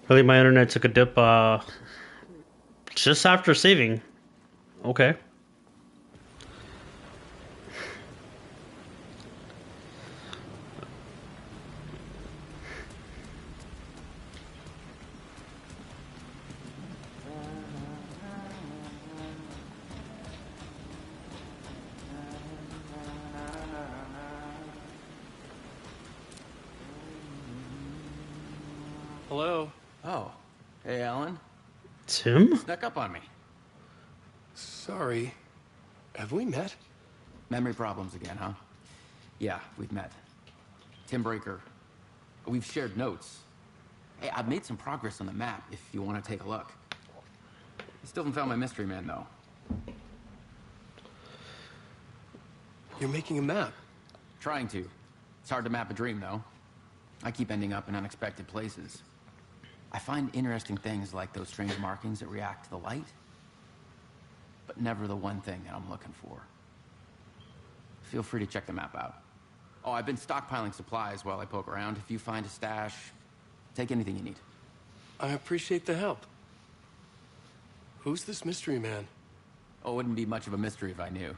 Really, my internet took a dip just after saving. Okay. Hello. Oh, hey, Alan. Tim? Snuck up on me. Sorry. Have we met? Memory problems again, huh? Yeah, we've met. Tim Breaker. We've shared notes. Hey, I've made some progress on the map if you want to take a look. I still haven't found my mystery man, though. You're making a map. Trying to. It's hard to map a dream, though. I keep ending up in unexpected places. I find interesting things like those strange markings that react to the light, but never the one thing that I'm looking for. Feel free to check the map out. Oh, I've been stockpiling supplies while I poke around. If you find a stash, take anything you need. I appreciate the help. Who's this mystery man? Oh, it wouldn't be much of a mystery if I knew.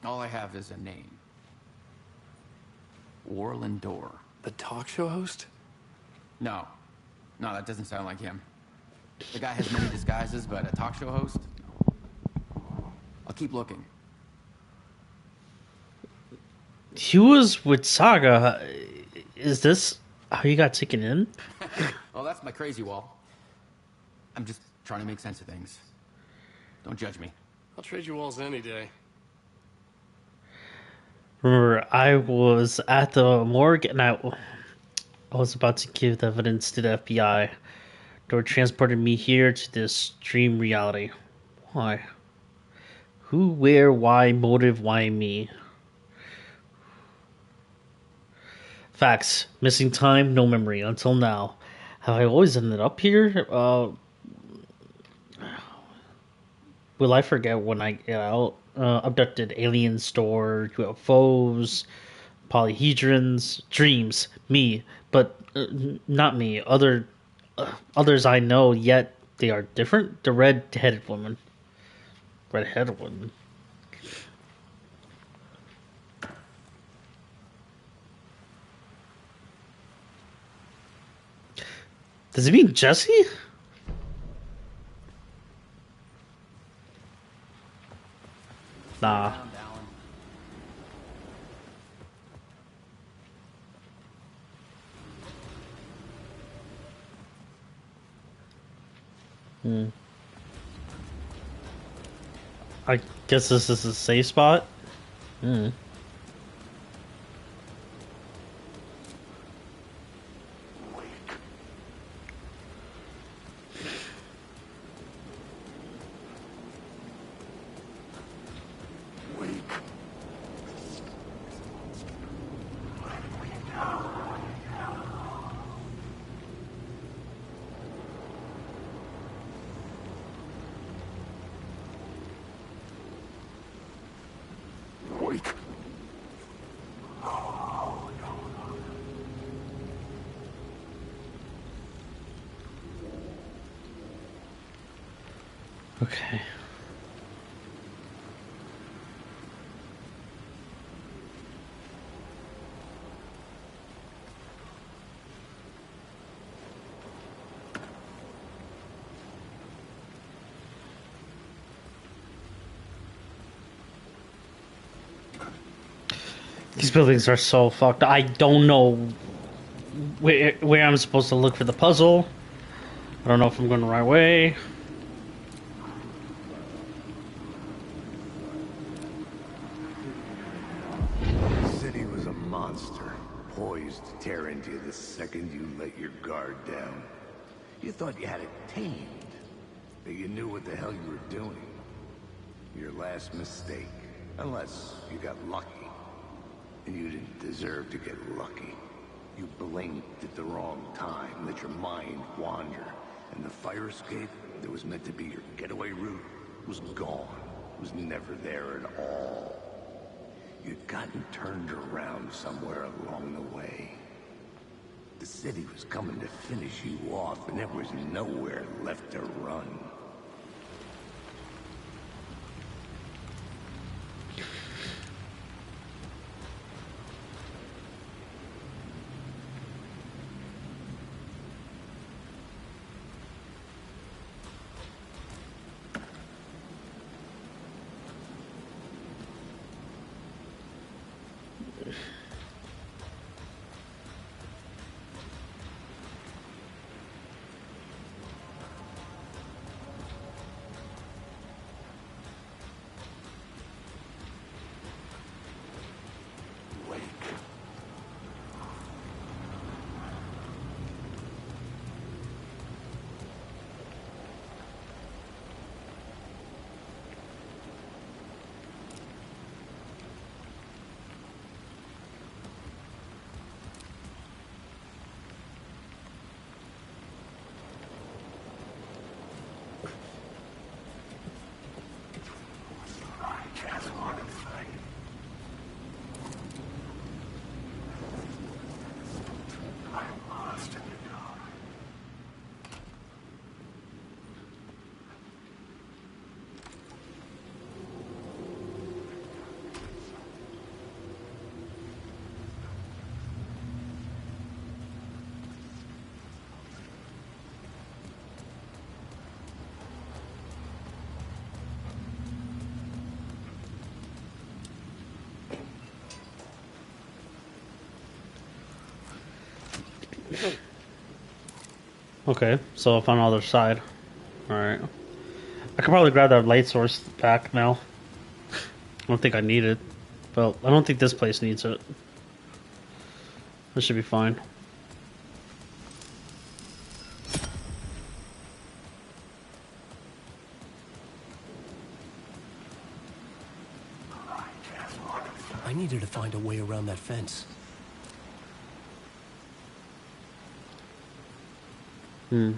All I have is a name. Warland Door. The talk show host? No. No, that doesn't sound like him. The guy has many disguises, but a talk show host? I'll keep looking. He was with Saga. Is this how you got taken in? Well, that's my crazy wall. I'm just trying to make sense of things. Don't judge me. I'll trade you walls any day. Remember, I was at the morgue and I was about to give the evidence to the FBI. They were transporting me here to this dream reality. Why? Who, where, why, motive, why me? Facts. Missing time, no memory until now. Have I always ended up here? Will I forget when I get out? Abducted aliens, store UFOs, polyhedrons, dreams, me, but not me. Others I know, yet they are different. The red-headed woman. Red-headed woman. Does it mean Jesse? Nah. Around, Alan. I guess this is a safe spot. Hmm. Wake. Okay. These buildings are so fucked. I don't know where I'm supposed to look for the puzzle. I don't know if I'm going the right way. The city was a monster, poised to tear into you the second you let your guard down. You thought you had it tamed, that you knew what the hell you were doing. Your last mistake, unless you got lucky. And you didn't deserve to get lucky. You blinked at the wrong time, let your mind wander, and the fire escape that was meant to be your getaway route was gone, was never there at all. You'd gotten turned around somewhere along the way. The city was coming to finish you off, and there was nowhere left to run. Okay, so if on the other side. Alright. I could probably grab that light source back now. I don't think I need it. But I don't think this place needs it. This should be fine. I needed to find a way around that fence. Hmm.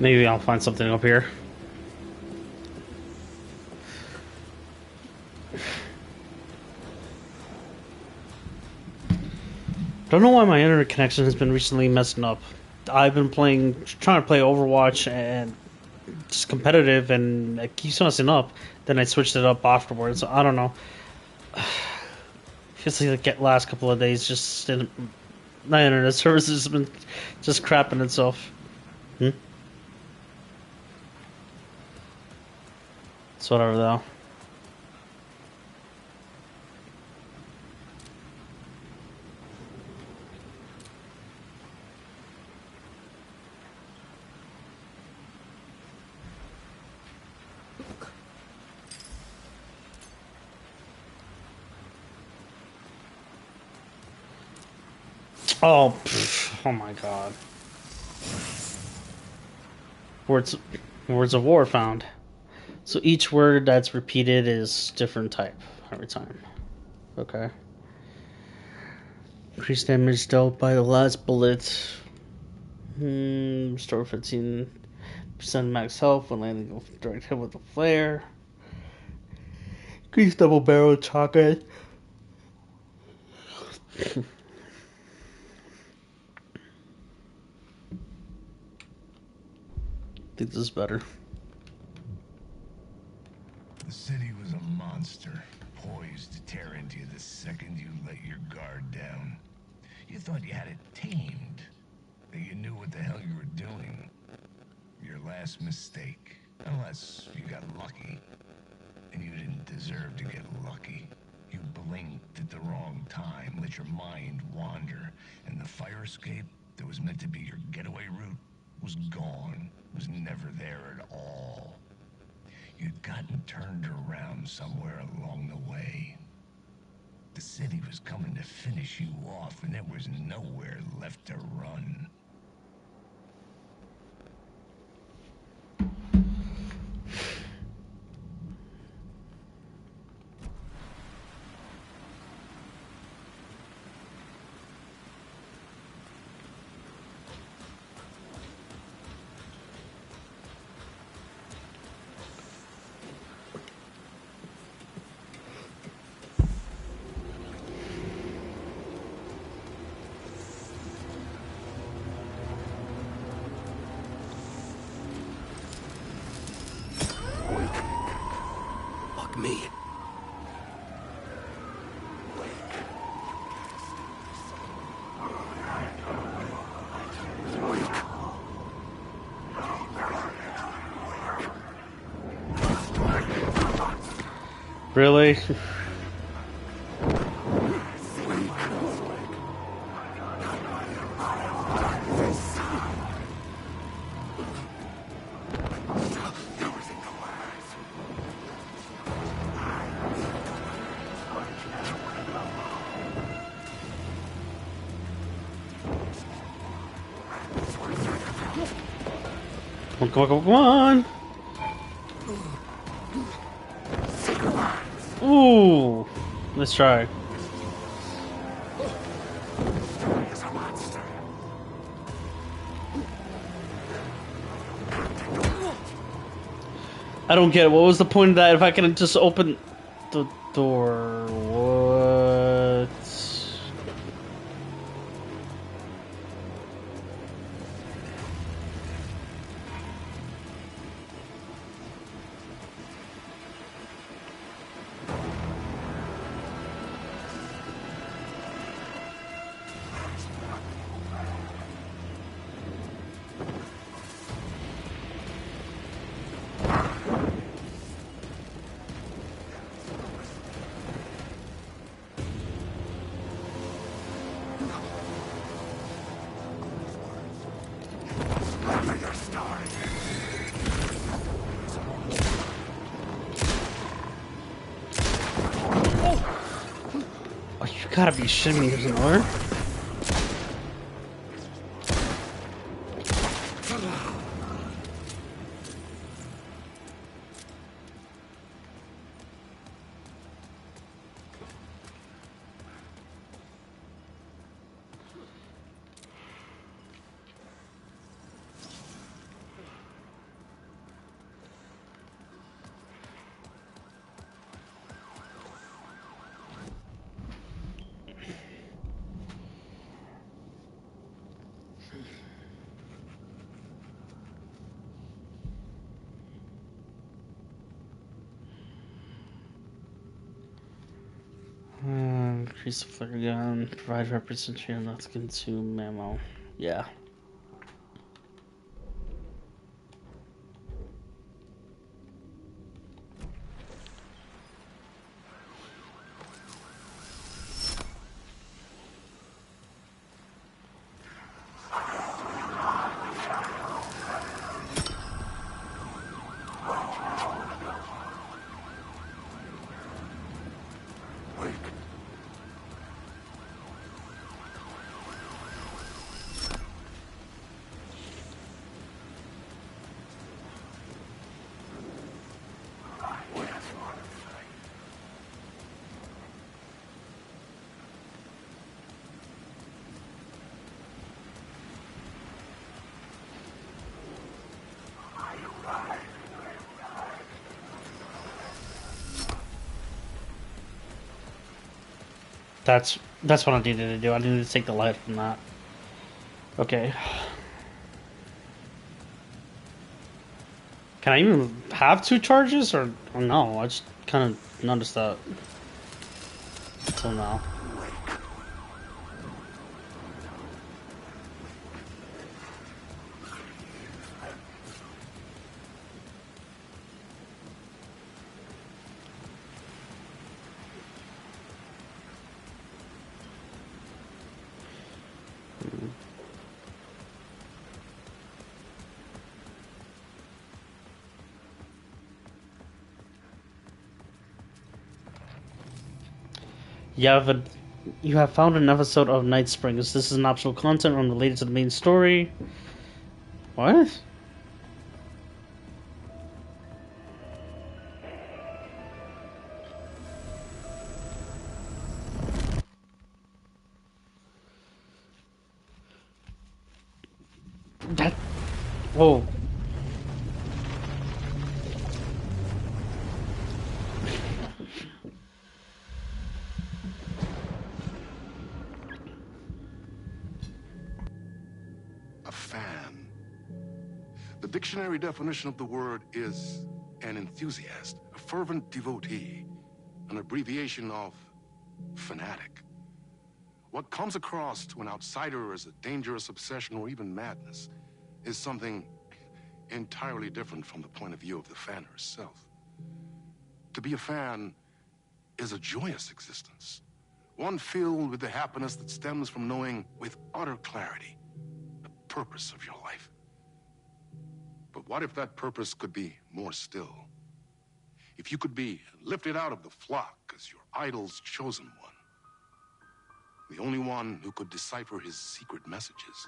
Maybe I'll find something up here. Don't know why my internet connection has been recently messing up. I've been trying to play Overwatch and just competitive, and it keeps messing up. Then I switched it up afterwards. I don't know. Feels like the last couple of days, my internet service has been just crapping itself. Hmm? It's whatever though. Oh, oh my god. Words, words of war found. So each word that's repeated is different type every time. Okay. Increased damage dealt by the last bullet. Restore 15% max health when landing a direct hit with a flare. Increase double barrel shotgun. I think this is better. The city was a monster, poised to tear into you the second you let your guard down. You thought you had it tamed, that you knew what the hell you were doing. Your last mistake, unless you got lucky. And you didn't deserve to get lucky. You blinked at the wrong time, let your mind wander, and the fire escape that was meant to be your getaway route was gone, was never there at all. You'd gotten turned around somewhere along the way. The city was coming to finish you off, and there was nowhere left to run. Fuck me. Really? Come on, come on, come on, come on! Ooh! Let's try. I don't get it. What was the point of that if I can just open the door? What? Oh, you gotta be shitting me, there's an order? Increase the flare gun, provide representation, let's consume ammo. Yeah. That's what I needed to do. I needed to take the light from that. Okay. Can I even have two charges or no? I just kind of noticed that until now. You have found an episode of Night Springs. This is an optional content unrelated to the main story. What? That. Whoa. A fan. The dictionary definition of the word is an enthusiast, a fervent devotee, an abbreviation of fanatic. What comes across to an outsider as a dangerous obsession or even madness is something entirely different from the point of view of the fan herself. To be a fan is a joyous existence, one filled with the happiness that stems from knowing with utter clarity the purpose of your life. But what if that purpose could be more still? If you could be lifted out of the flock as your idol's chosen one, the only one who could decipher his secret messages.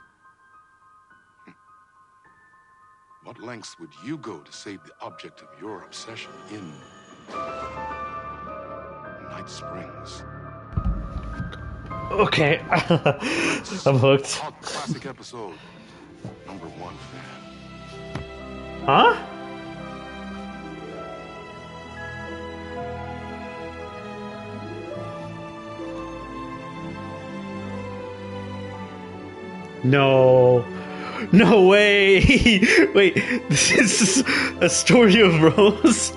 What lengths would you go to save the object of your obsession in Night Springs? Okay. I'm hooked. Hot classic episode. #1 fan. Huh? No. No way! Wait, this is a story of Rose?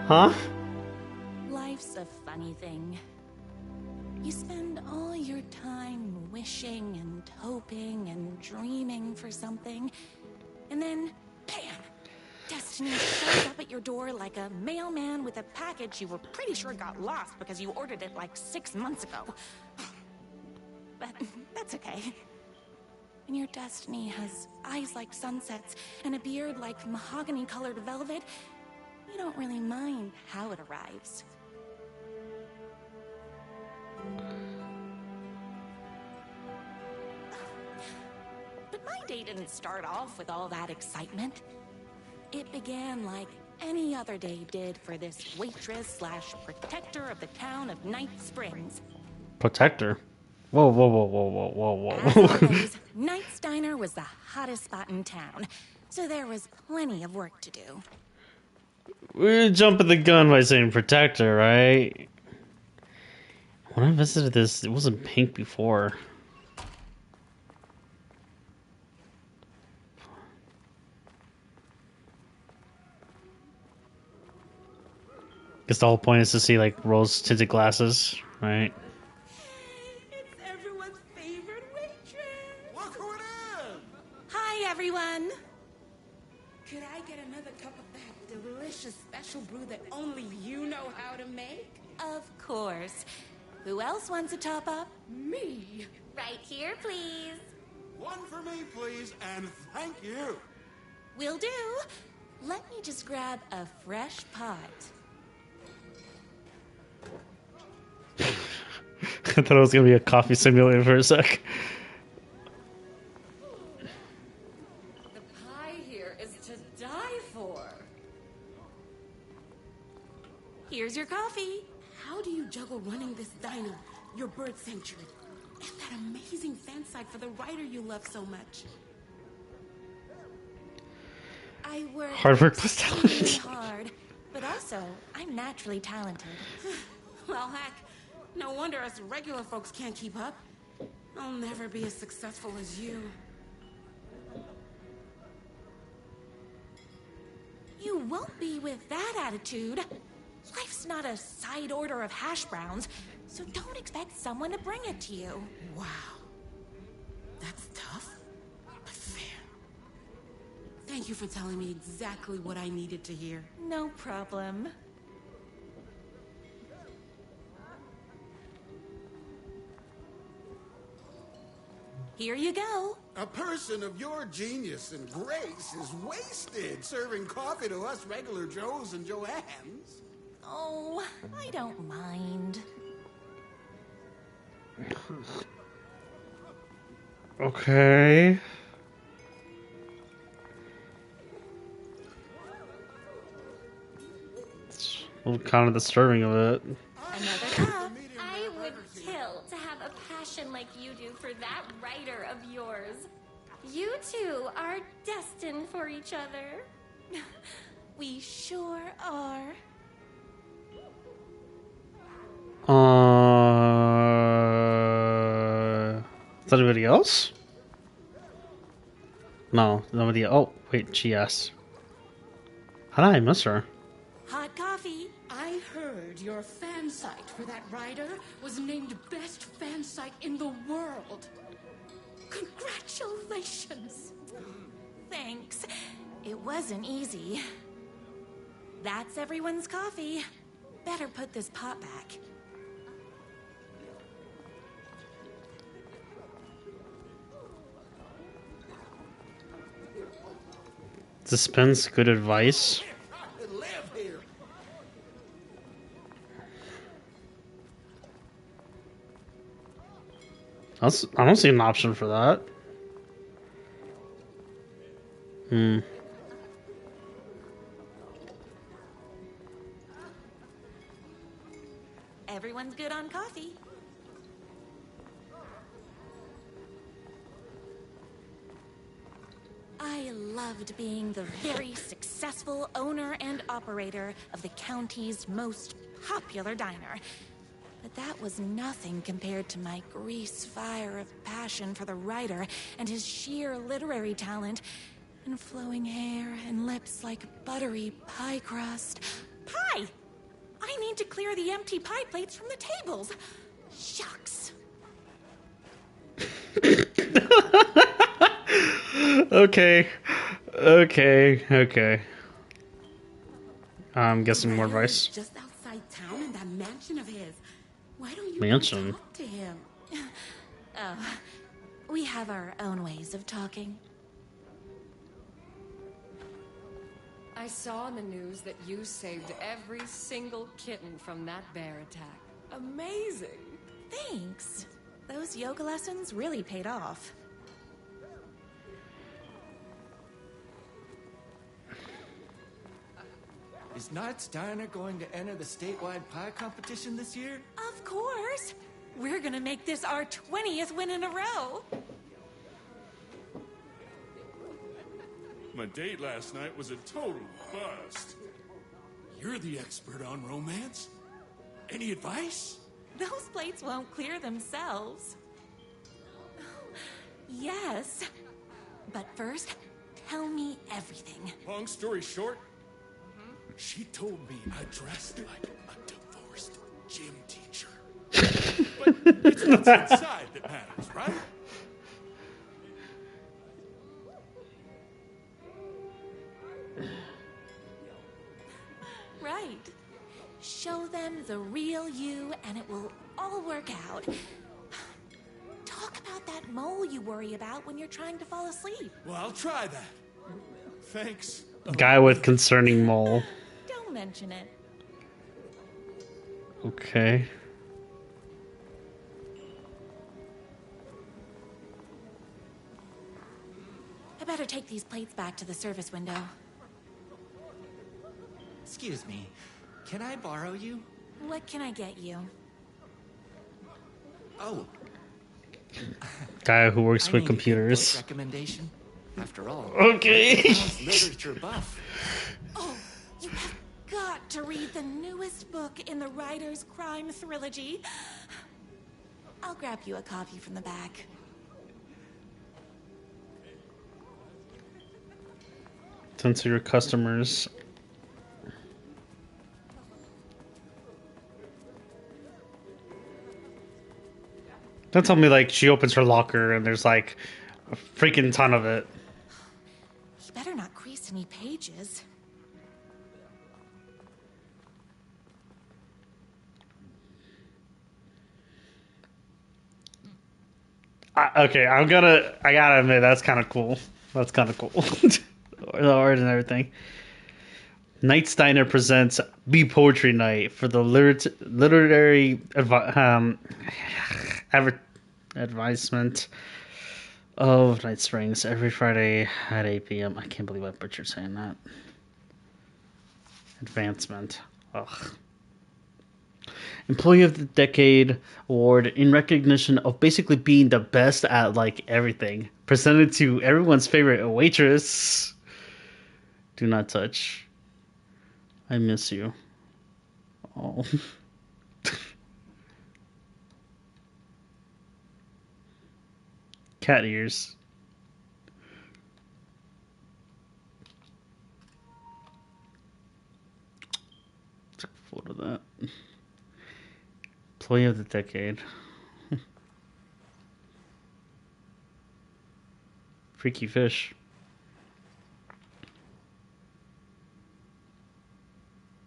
Huh? Life's a funny thing. You spend all your time wishing and hoping and dreaming for something, and then, bam! Destiny shows up at your door like a mailman with a package you were pretty sure got lost because you ordered it like 6 months ago. But that's okay. And your destiny has eyes like sunsets and a beard like mahogany-colored velvet. You don't really mind how it arrives. But my day didn't start off with all that excitement. It began like any other day did for this waitress/protector of the town of Night Springs. Protector? Whoa, whoa, whoa, whoa, whoa, whoa, As whoa. always, Knight's Diner was the hottest spot in town, so there was plenty of work to do. We're jumping the gun by saying protector, right? When I visited this, it wasn't pink before. Guess the whole point is to see like rose tinted glasses, right? It's everyone's favorite waitress. Look who it is! Hi, everyone. Could I get another cup of that delicious special brew that only you know how to make? Of course. Who else wants a top up? Me? Right here, please. One for me, please, and thank you. Will do. Let me just grab a fresh pot. I thought it was gonna be a coffee simulator for a sec. The pie here is to die for. Here's your coffee. How do you juggle running this diner, your bird sanctuary, and that amazing fan site for the writer you love so much? I I work Hard work plus extremely talent. hard, but also I'm naturally talented. Well, heck, no wonder us regular folks can't keep up. I'll never be as successful as you. You won't be with that attitude. Life's not a side order of hash browns, so don't expect someone to bring it to you. Wow. That's tough, but fair. Thank you for telling me exactly what I needed to hear. No problem. Here you go. A person of your genius and grace is wasted serving coffee to us regular Joes and Joannes. Oh, I don't mind. Okay. It's kind of disturbing of it. Another cup. I would kill to have a passion like you do for that writer of yours. You two are destined for each other. We sure are. Is that anybody else? No, nobody. Oh, wait, she asked. How did I miss her? Hot coffee. I heard your fan site for that writer was named best fan site in the world. Congratulations. Thanks. It wasn't easy. That's everyone's coffee. Better put this pot back. Dispense good advice. Live here. I don't see an option for that. Everyone's good on coffee. I loved being the very successful owner and operator of the county's most popular diner. But that was nothing compared to my grease fire of passion for the writer and his sheer literary talent, and flowing hair and lips like buttery pie crust. Pie! I need to clear the empty pie plates from the tables. Shucks. Okay. I'm guessing more advice. Just outside town in that mansion of his. Why don't you Mansion? talk to him? Oh, we have our own ways of talking. I saw in the news that you saved every single kitten from that bear attack. Amazing! Thanks. Those yoga lessons really paid off. Is Knott's Diner going to enter the statewide pie competition this year? Of course! We're gonna make this our 20th win in a row! My date last night was a total bust. You're the expert on romance. Any advice? Those plates won't clear themselves. Yes. But first, tell me everything. Long story short, she told me I dressed like a divorced gym teacher. But it's what's inside that matters, right? Right. Show them the real you and it will all work out. Talk about that mole you worry about when you're trying to fall asleep. Well, I'll try that. Thanks. Guy with concerning mole. Don't mention it. Okay. I better take these plates back to the service window. Excuse me, can I borrow you? What can I get you? Oh, Guy who works I with need a good book computers. recommendation. After all, Okay. LarkNott's literature buff. Oh, you have got to read the newest book in the Writer's Crime Trilogy. I'll grab you a copy from the back. Censor your customers. Don't tell me like she opens her locker and there's like a freaking ton of it. You better not crease any pages. Okay, I gotta admit that's kind of cool. That's kind of cool. The art and everything. Night Steiner presents Be Poetry Night for the literary advisement of Night Springs every Friday at 8 p.m. I can't believe I butchered saying that. Advancement. Ugh. Employee of the Decade Award in recognition of basically being the best at like everything. Presented to everyone's favorite waitress. Do not touch. I miss you. Oh. Cat ears. Took a photo of that. Employee of the Decade. Freaky fish.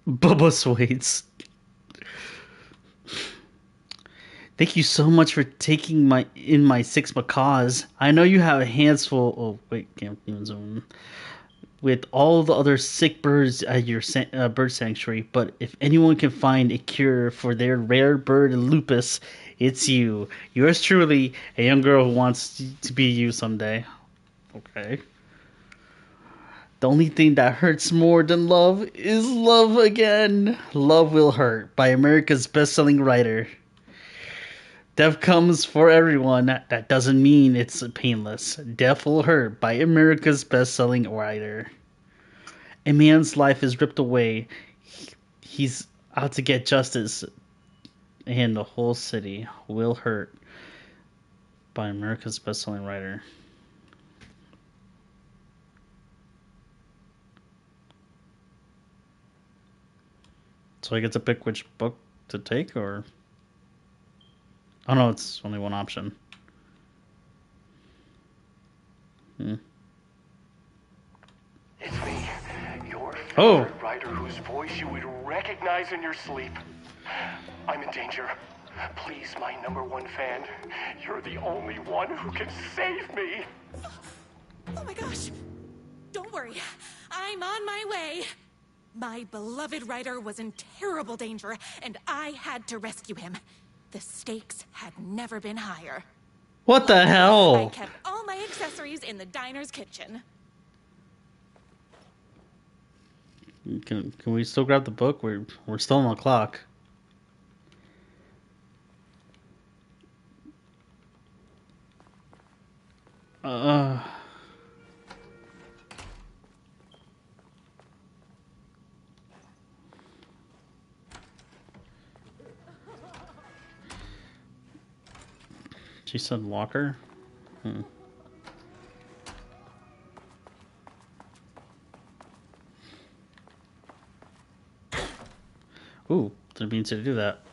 Bubba Swaits. Thank you so much for taking my 6 macaws. I know you have hands full. Oh wait, can't even zoom in. With all the other sick birds at your bird sanctuary, but if anyone can find a cure for their rare bird lupus, it's you. Yours truly, a young girl who wants to be you someday. Okay. The only thing that hurts more than love is love again. Love Will Hurt by America's best-selling writer. Death comes for everyone. That doesn't mean it's painless. Death Will Hurt by America's best-selling writer. A man's life is ripped away. He's out to get justice. And the whole city will hurt by America's best-selling writer. So I get to pick which book to take, or... Oh no, it's only one option. It's me, your favorite writer whose voice you would recognize in your sleep. I'm in danger. Please, my #1 fan, you're the only one who can save me. Oh my gosh! Don't worry, I'm on my way. My beloved writer was in terrible danger, and I had to rescue him. The stakes had never been higher. What the hell? I kept all my accessories in the diner's kitchen. Can we still grab the book? We're still on the clock. She said locker? Ooh, didn't mean to do that.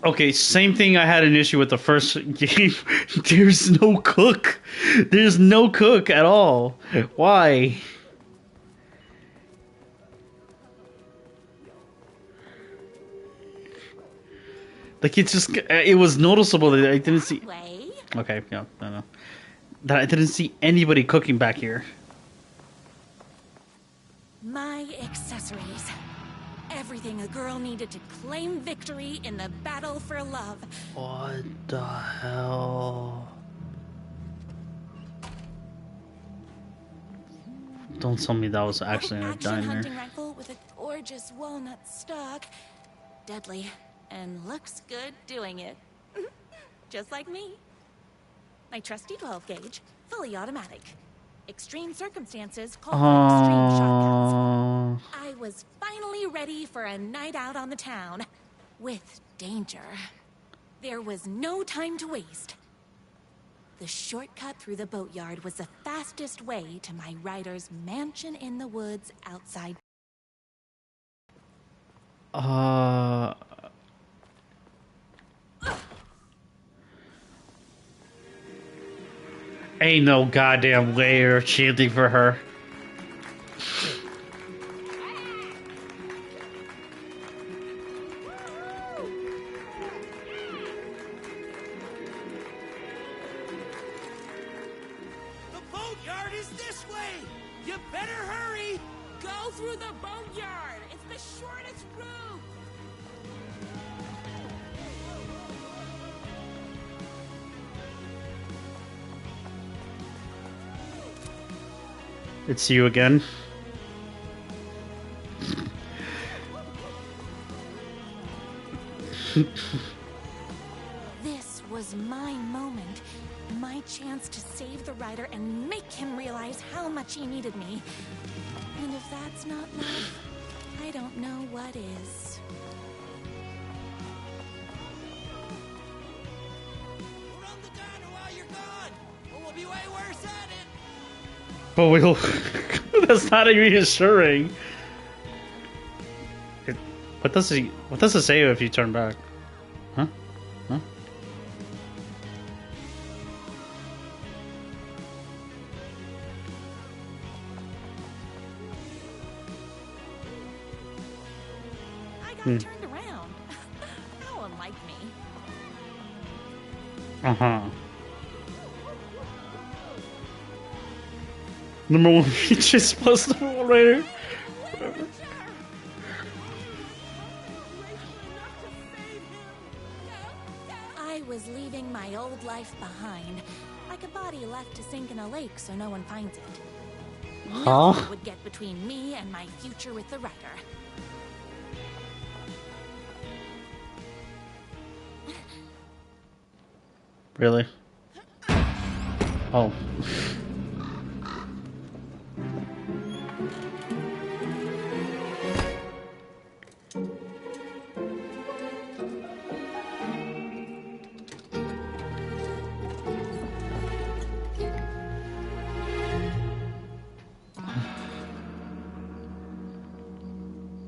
Okay, same thing I had an issue with the first game. There's no cook. There's no cook at all. Why? Like, it was noticeable that I didn't see... Okay, yeah, no. That I didn't see anybody cooking back here. My accessories. Everything a girl needed to claim victory in the battle for love. What the hell? Don't tell me that was actually in a diner. Hunting rifle with a gorgeous walnut stock. Deadly. And looks good doing it. Just like me. My trusty 12 gauge, fully automatic. Extreme circumstances call for extreme shotguns. I was finally ready for a night out on the town. With danger. There was no time to waste. The shortcut through the boatyard was the fastest way to my rider's mansion in the woods outside. Ain't no goddamn way you're chanting for her. The boatyard is this way! You better hurry! Go through the boatyard. It's the shortest route. It's you again. This was my moment. My chance to save the rider and make him realize how much he needed me. And if that's not love, I don't know what is. Run the diner while you're gone, or we'll be way worse at it! But we'll. That's not reassuring. What does it say if you turn back? Huh? Huh? I got turned around. How unlike me. Uh-huh. Number one features plus number one writer. I was leaving my old life behind, like a body left to sink in a lake so no one finds it. Nothing would get between me and my future with the rider. Really? Oh.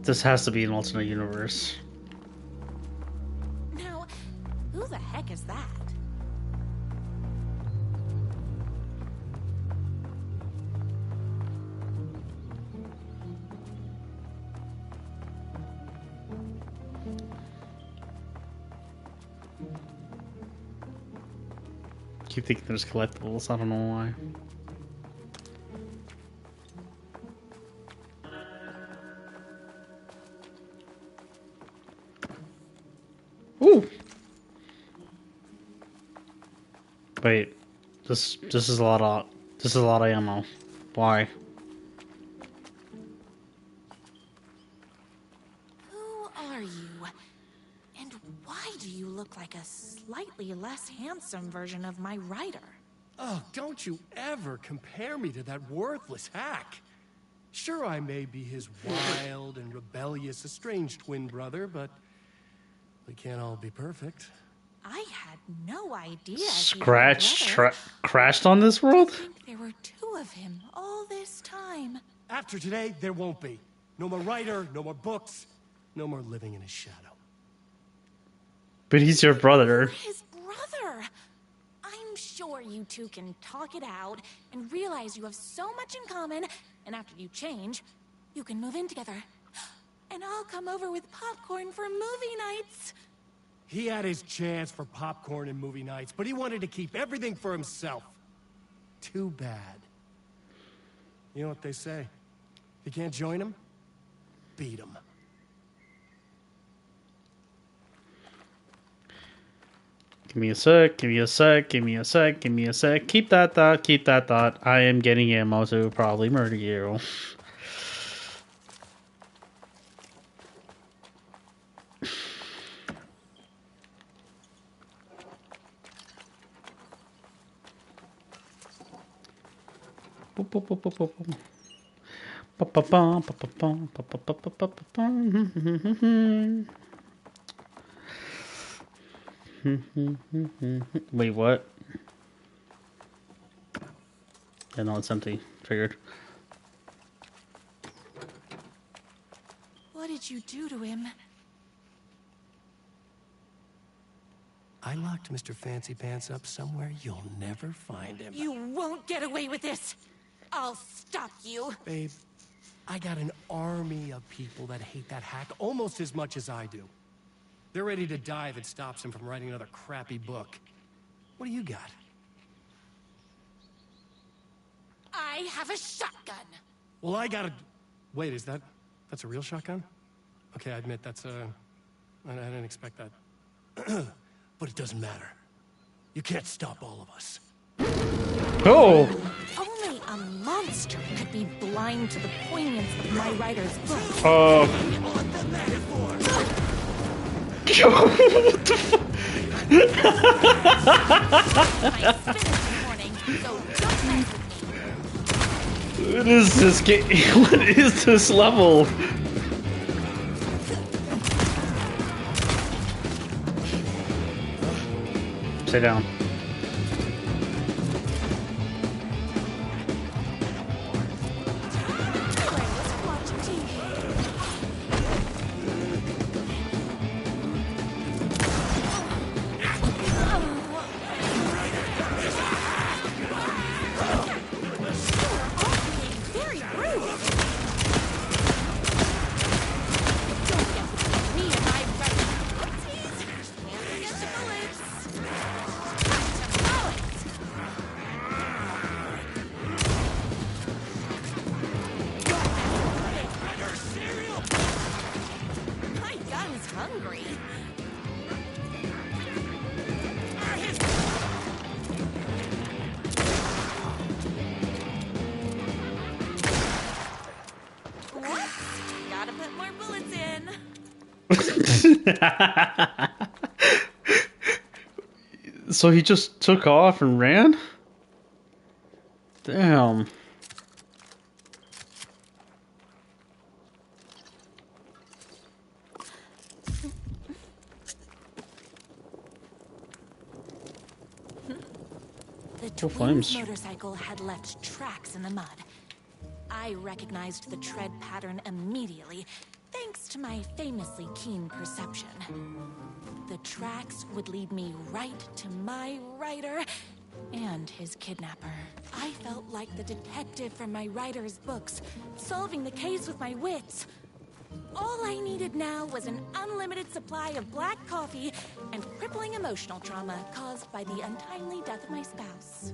This has to be an alternate universe. Now, who the heck is that? Keep thinking there's collectibles, I don't know why. Ooh! Wait. This is a lot of ammo. Why? Who are you? And why do you look like a slightly less handsome version of my rider? Oh, don't you ever compare me to that worthless hack. Sure, I may be his wild and rebellious estranged twin brother, but we can't all be perfect. I had no idea. Crashed on this world? I think there were two of him all this time. After today, there won't be. No more writer, no more books, no more living in his shadow. But he's your brother. His brother! I'm sure you two can talk it out and realize you have so much in common, and after you change, you can move in together. And I'll come over with popcorn for movie nights. He had his chance for popcorn and movie nights, but he wanted to keep everything for himself. Too bad. You know what they say? If you can't join him, beat him. Give me a sec, give me a sec, give me a sec, give me a sec. Keep that thought, keep that thought. I am getting ammo to probably murder you. Wait, what? Yeah, no, it's empty. Figured. What did you do to him? I locked Mr. Fancy Pants up somewhere you'll never find him. You won't get away with this. I'll stop you. Babe, I got an army of people that hate that hack almost as much as I do. They're ready to die if it stops him from writing another crappy book. What do you got? I have a shotgun. Well, I got a... Wait, that's a real shotgun? Okay, I admit I didn't expect that. But it doesn't matter. You can't stop all of us. Oh! Only a monster could be blind to the poignance of my writer's book. What the fuck? What is this game? What is this level? Sit down. So he just took off and ran? Damn. The twins' motorcycle had left tracks in the mud. I recognized the tread pattern immediately, thanks to my famously keen perception. The tracks would lead me right to my writer and his kidnapper. I felt like the detective from my writer's books, solving the case with my wits. All I needed now was an unlimited supply of black coffee and crippling emotional trauma caused by the untimely death of my spouse.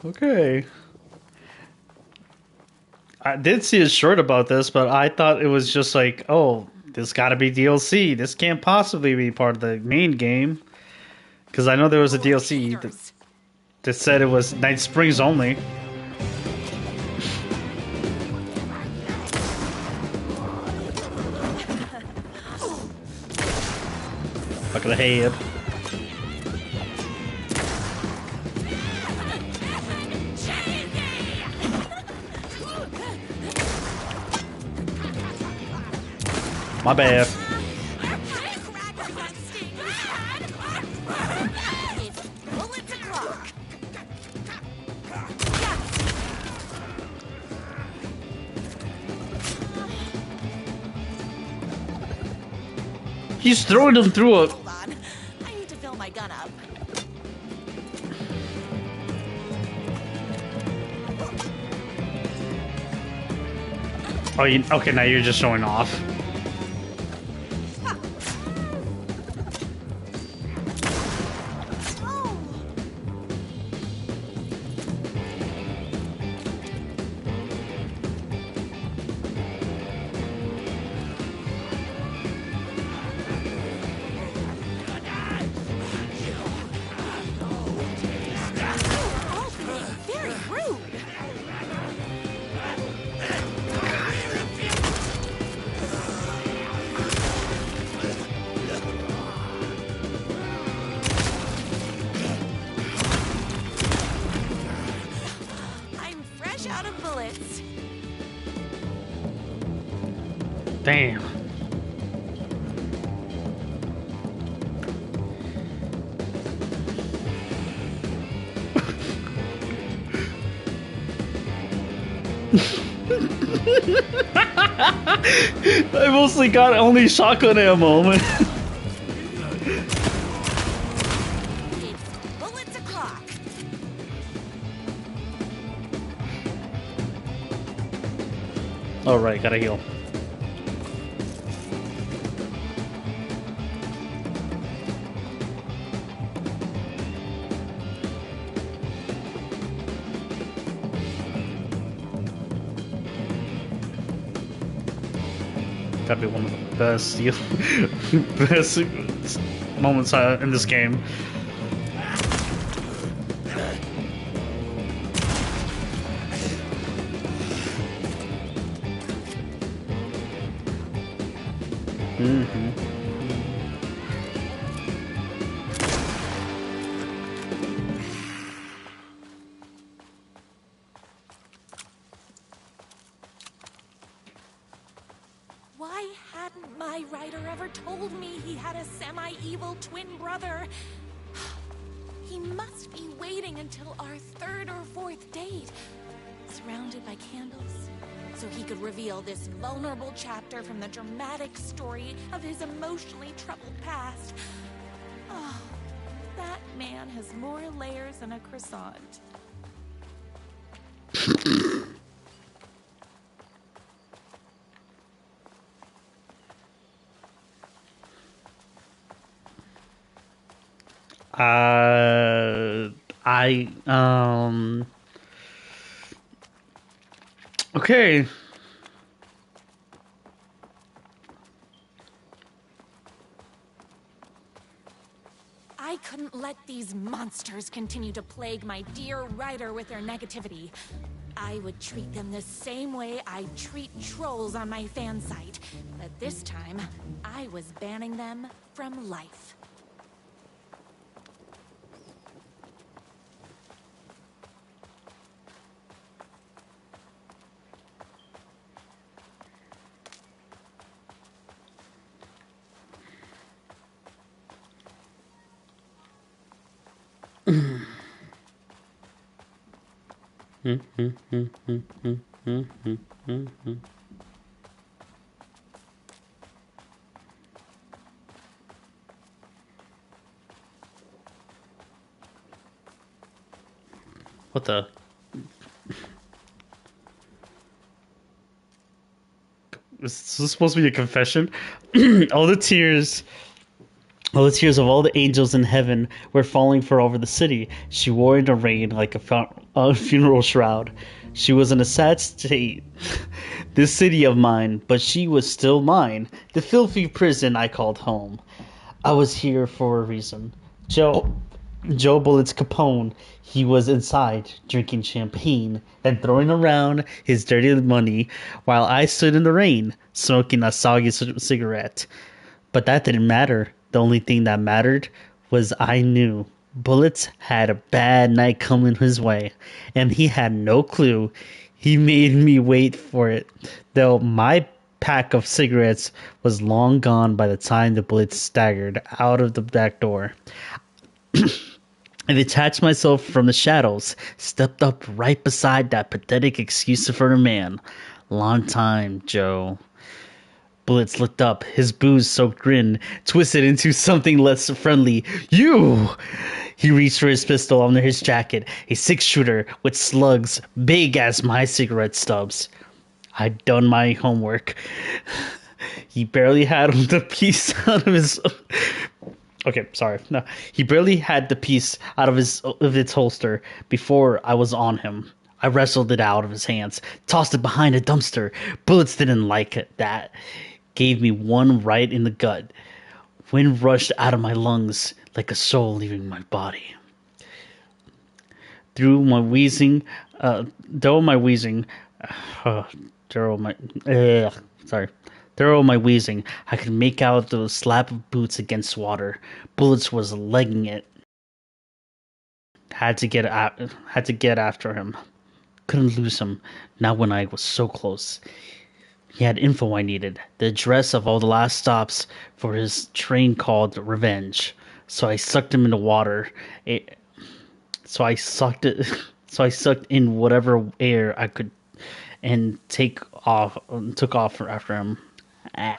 Okay. I did see a short about this, but I thought it was just like, oh, this gotta be DLC. This can't possibly be part of the main game. Because I know there was a DLC that said it was Night Springs only. Look at the head. My bad. He's throwing them through a... Hold on. I need to fill my gun up. Oh, okay, now you're just showing off. Damn. I mostly got only shotgun ammo, man. It's bullets o'clock. Alright, gotta heal. Gotta be one of the best best moments in this game. Why hadn't my writer ever told me he had a semi-evil twin brother? He must be waiting until our third or fourth date, surrounded by candles, so he could reveal this vulnerable chapter from the dramatic story of his emotionally troubled past. Oh, that man has more layers than a croissant. I okay. I couldn't let these monsters continue to plague my dear writer with their negativity. I would treat them the same way I treat trolls on my fan site, but this time, I was banning them from life. What the? Is this supposed to be a confession? all the tears All the tears of all the angels in heaven were falling for over the city. She wore in the rain like a funeral shroud. She was in a sad state, this city of mine, but she was still mine. The filthy prison I called home. I was here for a reason. Joe Bullets Capone, he was inside, drinking champagne and throwing around his dirty money while I stood in the rain, smoking a soggy cigarette. But that didn't matter. The only thing that mattered was I knew Bullets had a bad night coming his way, and he had no clue. He made me wait for it, though my pack of cigarettes was long gone by the time the Bullets staggered out of the back door. I detached myself from the shadows, stepped up right beside that pathetic excuse for a man. Long time, Joe. Bullets looked up, his booze-soaked grin twisted into something less friendly. You! He reached for his pistol under his jacket, a six-shooter with slugs big as my cigarette stubs. I'd done my homework. He barely had the piece out of his... Okay, sorry. No, he barely had the piece out of its holster before I was on him. I wrestled it out of his hands, tossed it behind a dumpster. Bullets didn't like that. Gave me one right in the gut. Wind rushed out of my lungs like a soul leaving my body. Through my wheezing, uh, Through my wheezing, I could make out the slap of boots against water. Bullets was legging it. Had to get after him. Couldn't lose him. Not when I was so close. He had info I needed, the address of all the last stops for his train called Revenge. So I sucked him into water. So I sucked it. So I sucked in whatever air I could, and took off after him. Ah.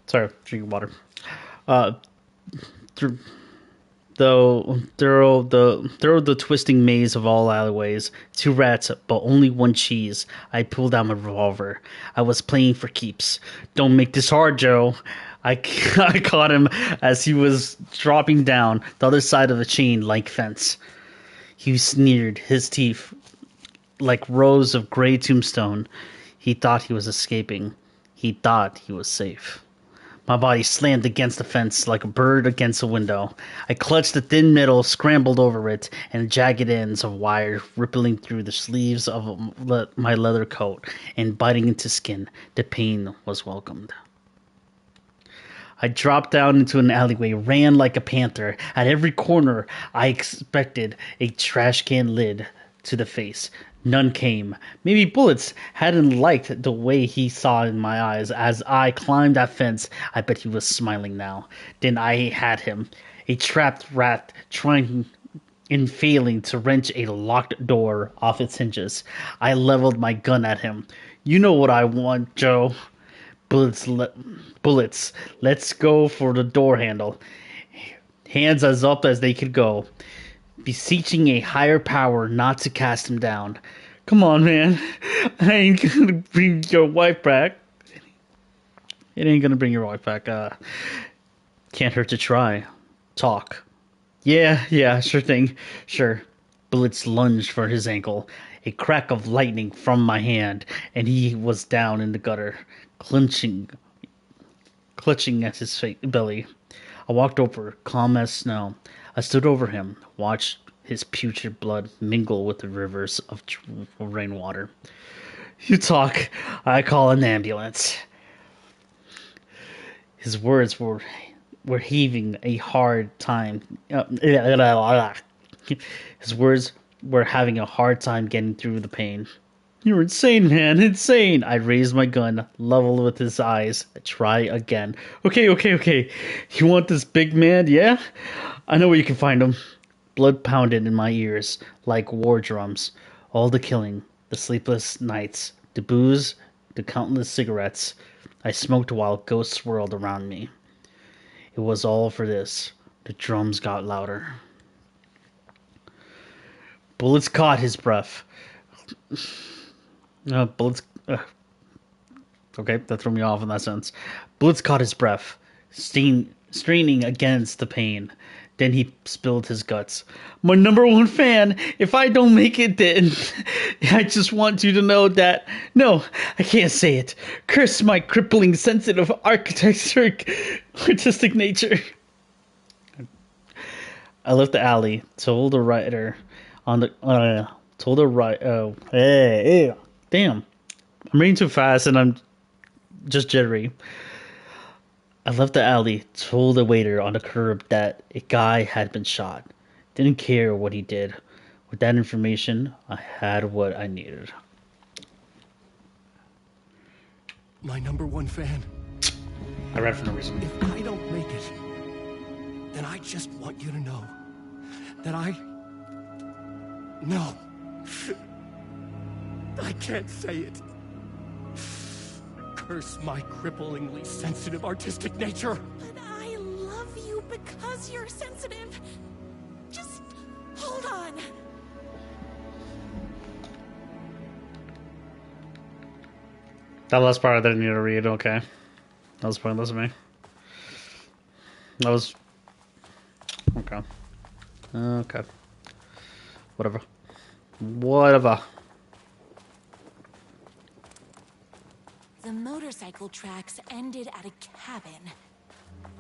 Sorry, drinking water. Uh, through through the twisting maze of all alleyways, 2 rats, but only 1 cheese. I pulled out my revolver. I was playing for keeps. Don't make this hard, Joe. I caught him as he was dropping down the other side of the chain-link fence. He sneered, his teeth like rows of gray tombstone. He thought he was escaping. He thought he was safe. My body slammed against the fence like a bird against a window. I clutched the thin metal, scrambled over it, and jagged ends of wire rippling through the sleeves of my leather coat and biting into skin. The pain was welcomed. I dropped down into an alleyway, ran like a panther. At every corner, I expected a trash can lid to the face. None came. Maybe Bullets hadn't liked the way he saw in my eyes as I climbed that fence. I bet he was smiling now. Then I had him. A trapped rat trying and failing to wrench a locked door off its hinges. I leveled my gun at him. You know what I want, Joe. Bullets. Let's go for the door handle. Hands as up as they could go, beseeching a higher power not to cast him down. Come on, man. I ain't gonna bring your wife back. It ain't gonna bring your wife back. Can't hurt to try. Talk. Yeah, sure thing. Sure. Bullets lunged for his ankle. A crack of lightning from my hand, and he was down in the gutter, clutching at his belly. I walked over, calm as snow. I stood over him, watched his putrid blood mingle with the rivers of rainwater. You talk, I call an ambulance. His words were heaving a hard time. His words were having a hard time getting through the pain. You're insane, man, insane. I raised my gun, level with his eyes. I try again. Okay. You want this big man, yeah? I know where you can find him. Blood pounded in my ears like war drums. All the killing, the sleepless nights, the booze, the countless cigarettes I smoked while ghosts swirled around me. It was all for this. The drums got louder. Bullets caught his breath. Bullets. Okay, that threw me off in that sense. Bullets caught his breath, straining against the pain. Then he spilled his guts. My #1 fan, if I don't make it then, I just want you to know that, no, I can't say it. Curse my crippling sensitive artistic nature. I left the alley, told the writer on the, told the right, oh, hey, damn. I'm reading too fast and I'm just jittery. I left the alley, told the waiter on the curb that a guy had been shot. Didn't care what he did. With that information, I had what I needed. My #1 fan. I read for no reason. If I don't make it, then I just want you to know that No. I can't say it. Curse my cripplingly sensitive artistic nature. But I love you because you're sensitive. Just hold on. That last part I didn't need to read, okay. That was pointless of me. That was... Okay. Okay. Whatever. The motorcycle tracks ended at a cabin.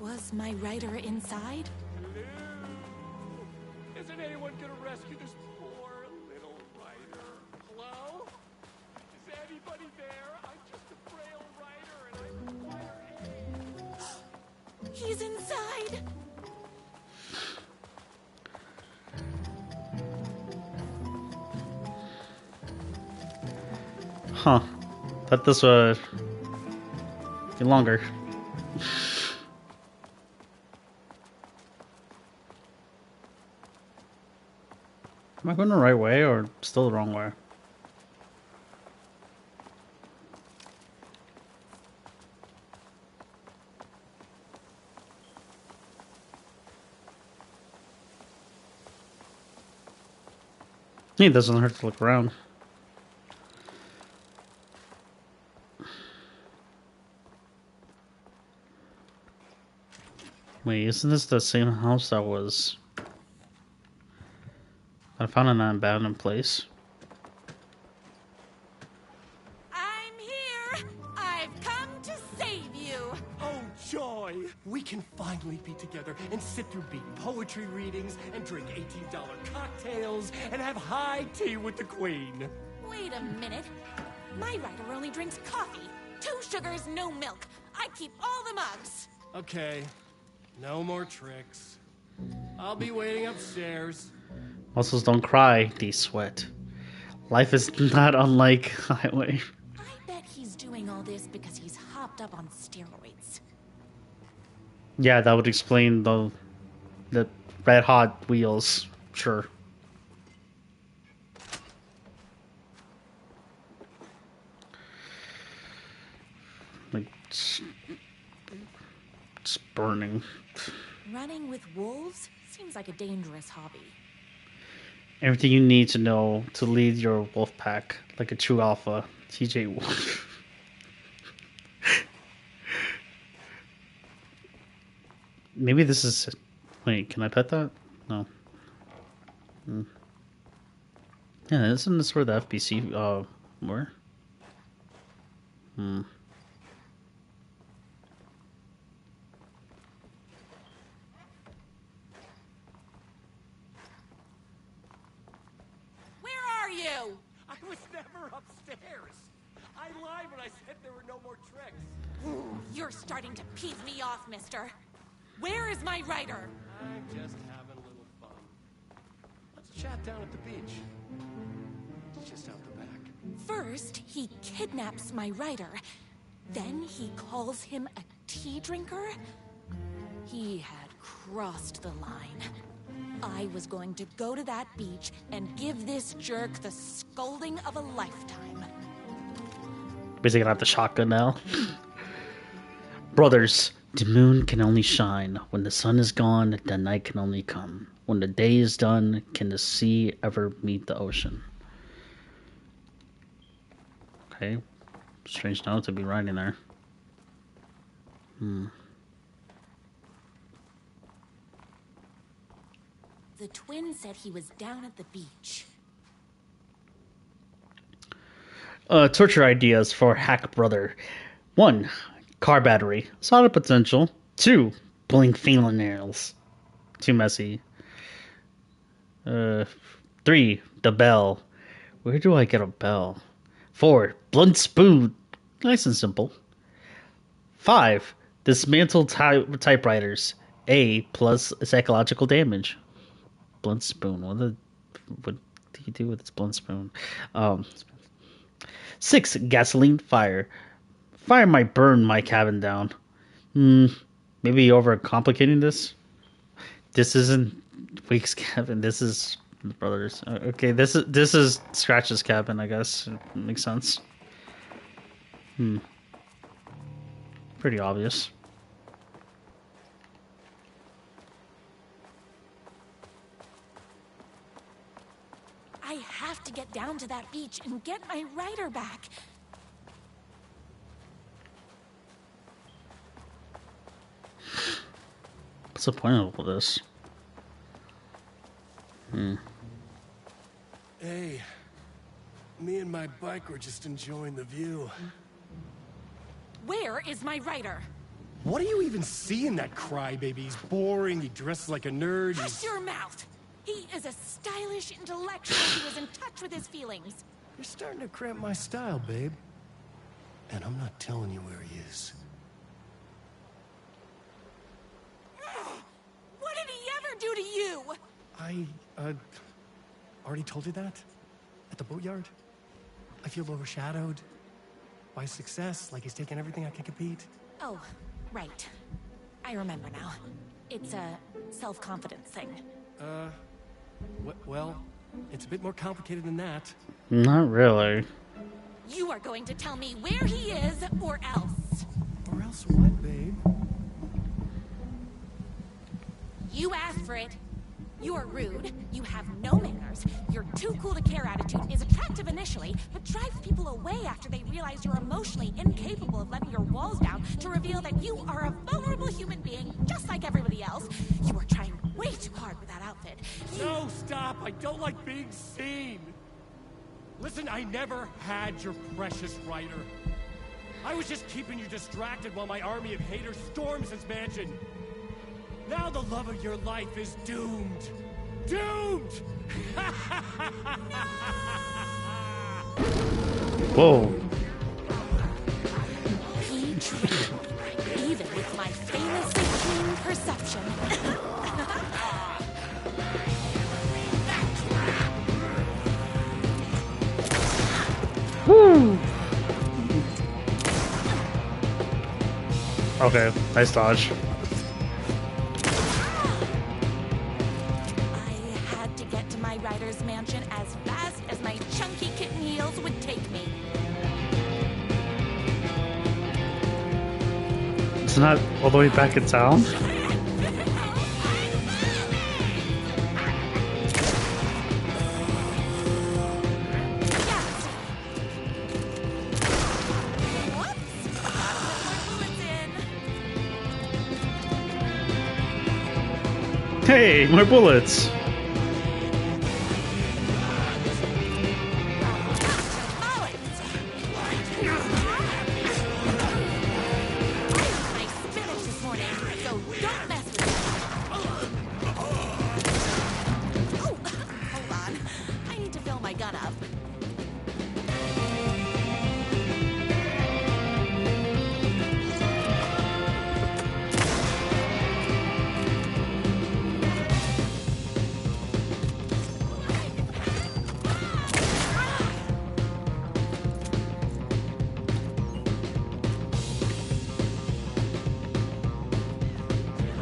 Was my rider inside? Isn't anyone gonna rescue this poor little rider? Hello? Is anybody there? I'm just a frail rider and I require aid. He's inside. Huh. Thought this would be longer. Am I going the right way or still the wrong way? It doesn't hurt to look around. Wait, isn't this the same house that was... I found in that abandoned place? I'm here! I've come to save you! Oh, joy! We can finally be together and sit through beat poetry readings and drink $18 cocktails and have high tea with the queen. Wait a minute. My writer only drinks coffee. 2 sugars, no milk. I keep all the mugs. Okay. No more tricks. I'll be waiting upstairs. Muscles don't cry, they sweat. Life is not unlike Highway. I bet he's doing all this because he's hopped up on steroids. Yeah, that would explain the red hot wheels. Sure. Like it's burning. Running with wolves seems like a dangerous hobby. Everything you need to know to lead your wolf pack like a true alpha, TJ Wolf. Maybe this is... Wait, can I pet that? No. Yeah, isn't this where the FBC were? Where are you? I was never upstairs. I lied when I said there were no more tricks. You're starting to piss me off, mister. Where is my writer? I'm just having a little fun. Let's chat down at the beach. It's just out the back. First, he kidnaps my writer. Then he calls him a tea drinker. He had crossed the line. I was going to go to that beach and give this jerk the scolding of a lifetime. Basically gonna have the shotgun now. Brothers, the moon can only shine. When the sun is gone, the night can only come. When the day is done, can the sea ever meet the ocean? Okay. Strange note to be writing there. The twin said he was down at the beach. Torture ideas for Hack Brother. 1. Car battery. Solid potential. 2. Blink fingernails. Too messy. 3. The bell. Where do I get a bell? 4. Blunt spoon. Nice and simple. 5. Dismantle typewriters. A plus psychological damage. Blunt spoon. What do you do with this blunt spoon? 6. Gasoline fire. Fire might burn my cabin down. Maybe overcomplicating this? This isn't Week's cabin. This is the brothers. Okay, this is Scratch's cabin, I guess. It makes sense. Pretty obvious. I have to get down to that beach and get my writer back. What's the point of all this? Hey, me and my bike were just enjoying the view. Where is my writer? What do you even see in that crybaby? He's boring, he dresses like a nerd. Hush your mouth! He is a stylish intellectual who is in touch with his feelings. You're starting to cramp my style, babe. And I'm not telling you where he is. What did he ever do to you? I, already told you that? At the boatyard? I feel overshadowed. By success, like he's taking everything I can compete. Oh, right. I remember now. It's a self-confidence thing. Well, it's a bit more complicated than that. Not really. You are going to tell me where he is, or else. Or else what, babe? You asked for it. You're rude, you have no manners, your too cool to care attitude is attractive initially, but drives people away after they realize you're emotionally incapable of letting your walls down to reveal that you are a vulnerable human being just like everybody else. You are trying way too hard with that outfit. No, stop! I don't like being seen! Listen, I never had your precious writer. I was just keeping you distracted while my army of haters storms his mansion. Now the love of your life is doomed. Doomed! Whoa. He tricked me, even with my famously keen perception. Woo! Okay, nice dodge. I had to get to my rider's mansion as fast as my chunky kitten heels would take me. It's not all the way back in town? Hey, more bullets!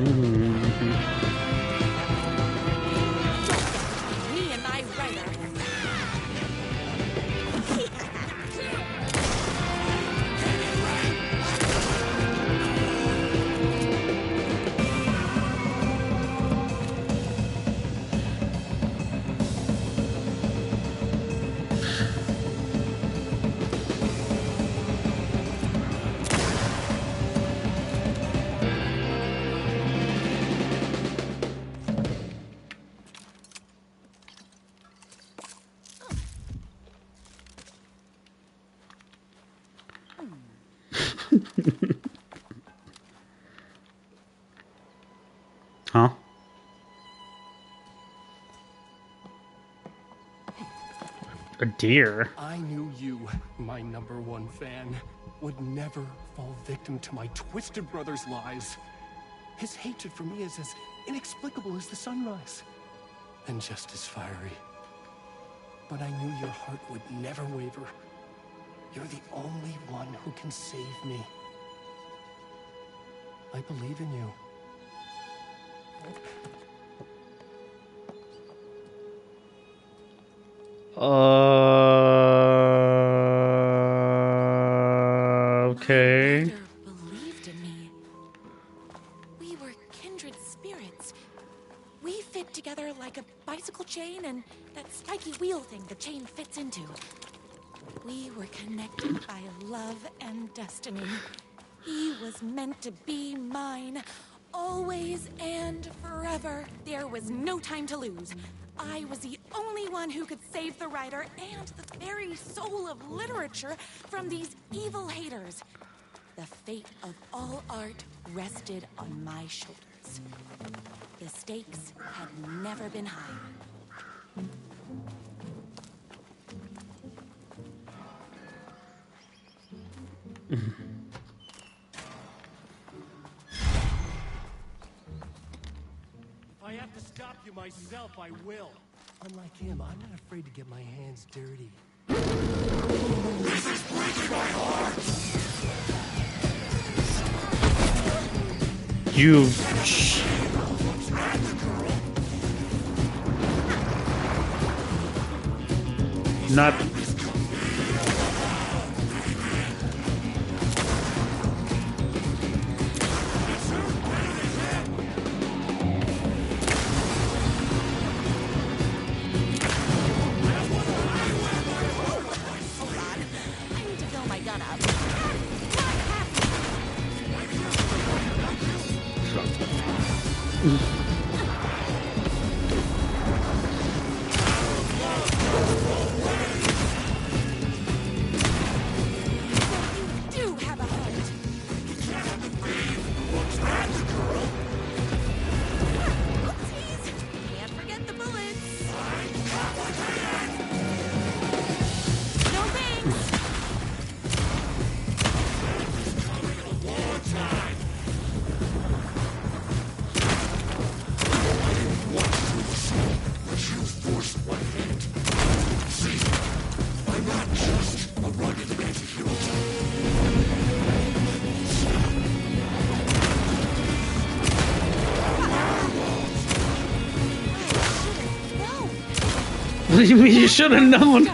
Me and my rider. Huh? A deer? I knew you, my #1 fan, would never fall victim to my twisted brother's lies. His hatred for me is as inexplicable as the sunrise, and just as fiery. But I knew your heart would never waver. You're the only one who can save me. I believe in you. Okay. My mother believed in me. We were kindred spirits. We fit together like a bicycle chain and that spiky wheel thing the chain fits into. We were connected by love and destiny. He was meant to be mine, always and forever. There was no time to lose. I was the only one who could save the writer and the very soul of literature from these evil haters. The fate of all art rested on my shoulders. The stakes had never been higher. If I have to stop you myself, I will. Unlike him, I'm not afraid to get my hands dirty. You. Not. I need to fill my gun up. You do have a heart. Oopsies. Can't forget the bullets. No thanks. What do you mean you should have known?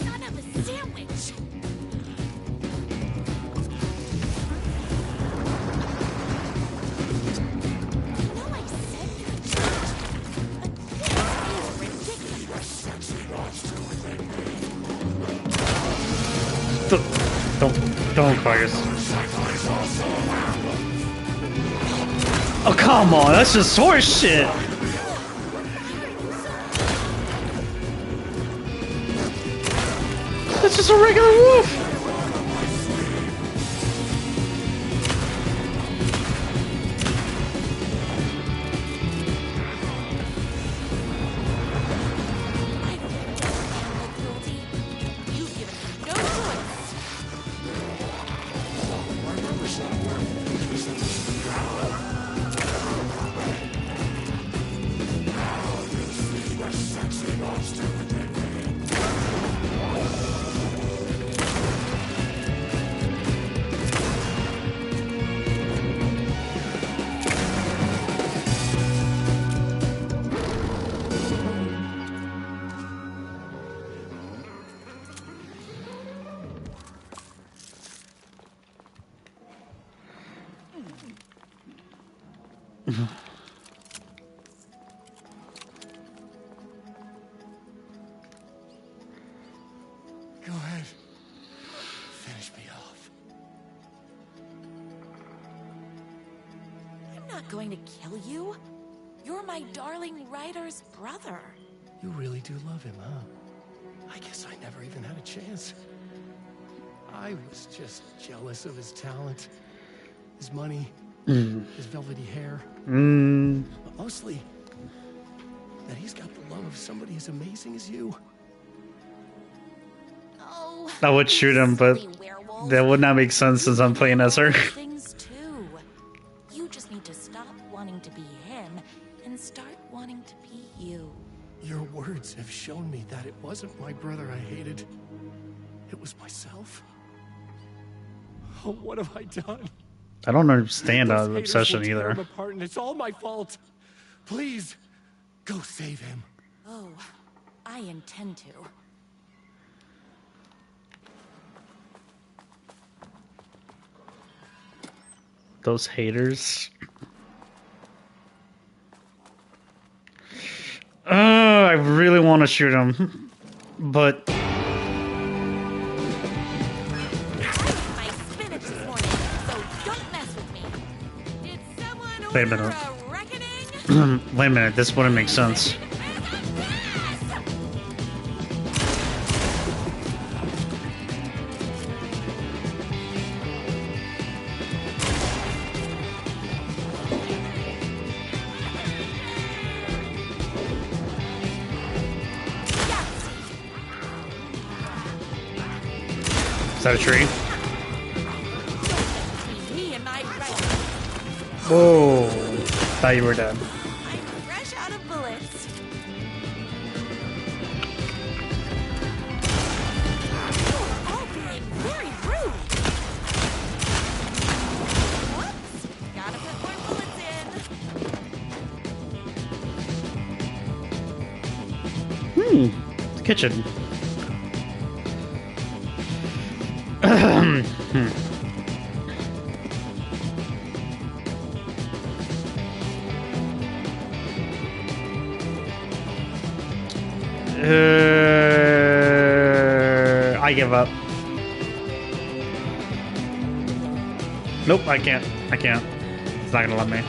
Son of a sandwich. Don't focus. Oh come on, that's just horse shit. That's just a regular wolf. Go ahead. Finish me off. I'm not going to kill you. You're my darling writer's brother. You really do love him, huh? I guess I never even had a chance. I was just jealous of his talent, his money, his velvety hair. But mostly, that he's got the love of somebody as amazing as you. Oh, I would shoot him, but that would not make sense since I'm playing as her. things too. You just need to stop wanting to be him and start wanting to be you. Your words have shown me that it wasn't my brother I hated. It was myself. Oh, what have I done? I don't understand Those that haters obsession will tear either. him apart, and it's all my fault. Please, go save him. Oh, I intend to. Those haters. I really want to shoot him, but My spinach this morning, so don't mess with me. Did someone wait a order minute. a reckoning? Wait a minute. This wouldn't make sense. Is that a tree? Me and my right. Whoa. Thought you were dead. I'm fresh out of bullets. You're all being very rude. Whoops. Gotta put more bullets in. The kitchen. I give up. Nope, I can't. I can't. It's not gonna let me.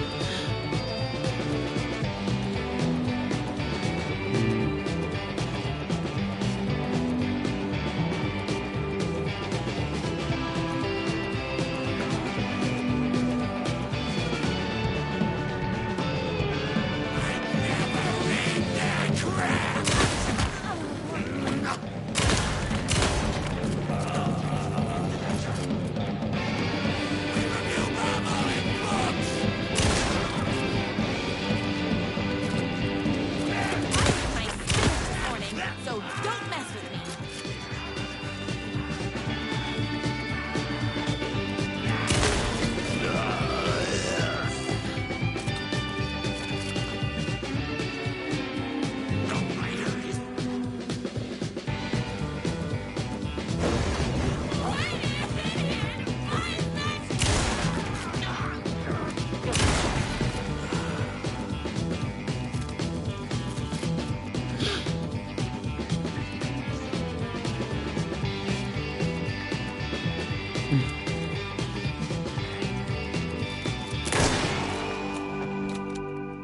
My spirit this morning, so don't mess with me.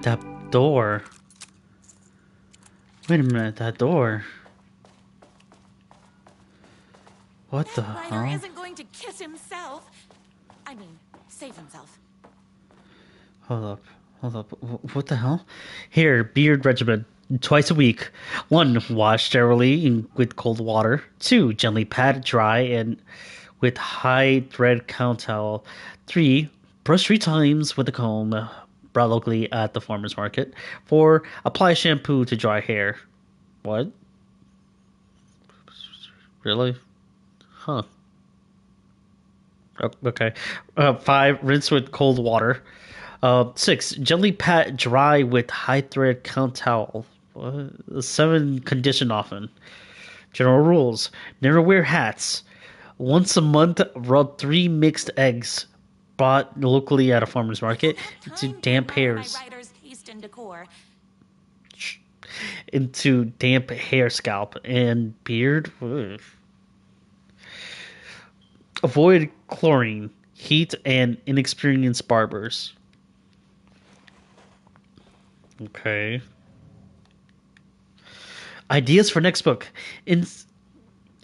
That door. Wait a minute, that door. What the That writer hell? isn't going to kiss himself. I mean, save himself. Hold up. Hold up. What the hell? Here, beard regimen. Twice a week. 1. Wash thoroughly with cold water. 2. Gently pat dry and with high thread count towel. 3. Brush 3 times with a comb. Brought locally at the farmer's market. 4. Apply shampoo to dry hair. What? Really? Huh. Okay. 5. Rinse with cold water. 6. Gently pat dry with high thread count towel. 7. Condition often. General rules. Never wear hats. Once a month, rub 3 mixed eggs bought locally at a farmer's market into damp hairs. My writer's taste and decor. Into damp hair, scalp, and beard. Ugh. Avoid chlorine, heat, and inexperienced barbers. Okay. Ideas for next book.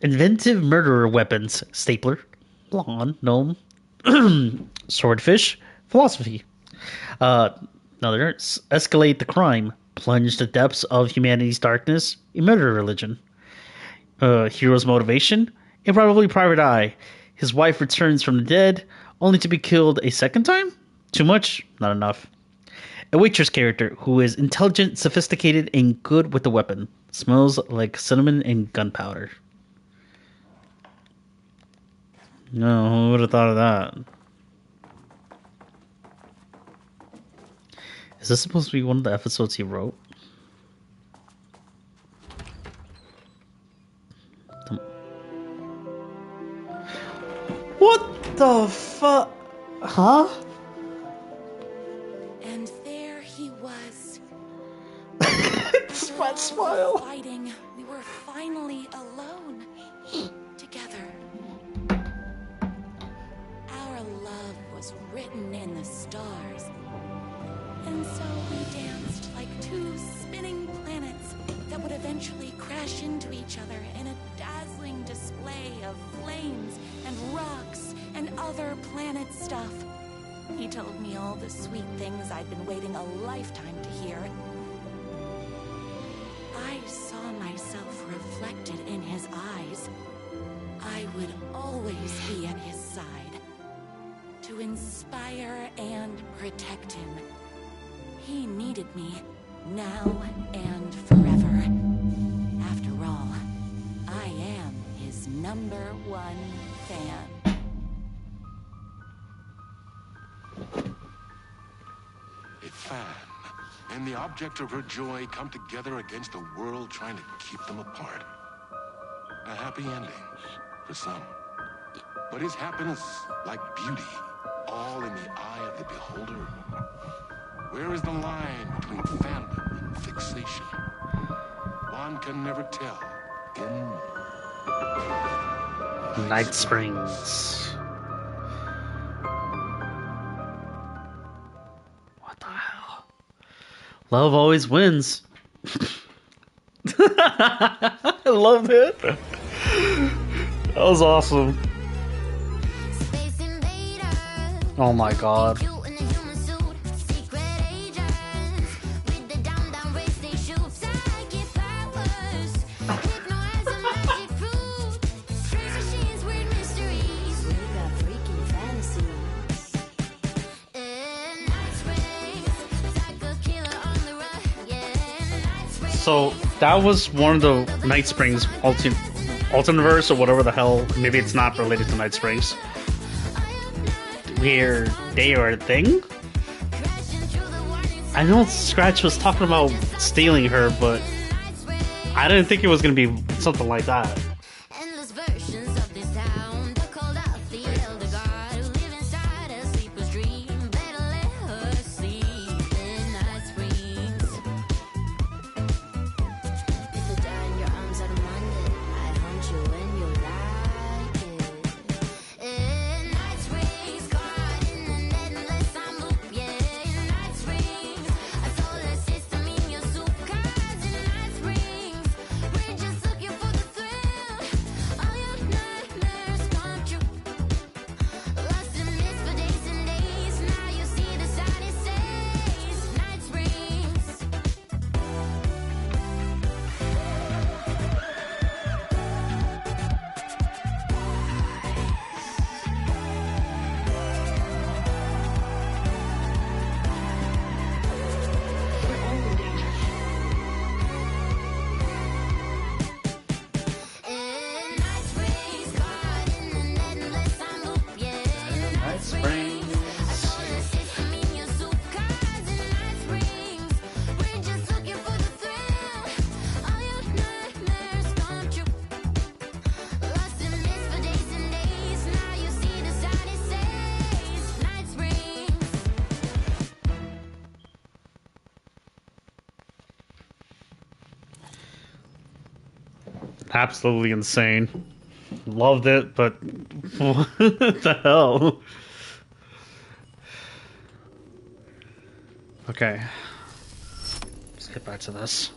Inventive murderer weapons. Stapler. Lawn. Gnome. Swordfish. Philosophy. Another. Escalate the crime. Plunge the depths of humanity's darkness. A murder religion. Hero's motivation. A probably private eye. His wife returns from the dead, only to be killed a second time? Too much? Not enough. A waitress character who is intelligent, sophisticated, and good with the weapon. Smells like cinnamon and gunpowder. No, who would have thought of that? Is this supposed to be one of the episodes he wrote? What the fuck? Huh? And there he was. Sweat smile. Fighting, we were finally alone. Together. Our love was written in the stars. And so we danced like 2 spinning planets that would eventually crash into each other in a dazzling display of flames and rocks and other planet stuff. He told me all the sweet things I'd been waiting a lifetime to hear. I saw myself reflected in his eyes. I would always be at his side. To inspire and protect him. He needed me, now and forever. After all, I am his #1 fan. A fan and the object of her joy come together against a world trying to keep them apart. A happy ending for some. But is happiness like beauty, all in the eye of the beholder? Where is the line between fandom and fixation? One can never tell in Night Springs. What the hell? Love always wins. I loved it. That was awesome. Oh my god. So that was one of the Night Springs Ultiverse or whatever the hell. Maybe it's not related to Night Springs. Where they are a thing. I know Scratch was talking about stealing her, but I didn't think it was gonna be something like that. Absolutely insane. Loved it, but what the hell? Okay. Let's get back to this.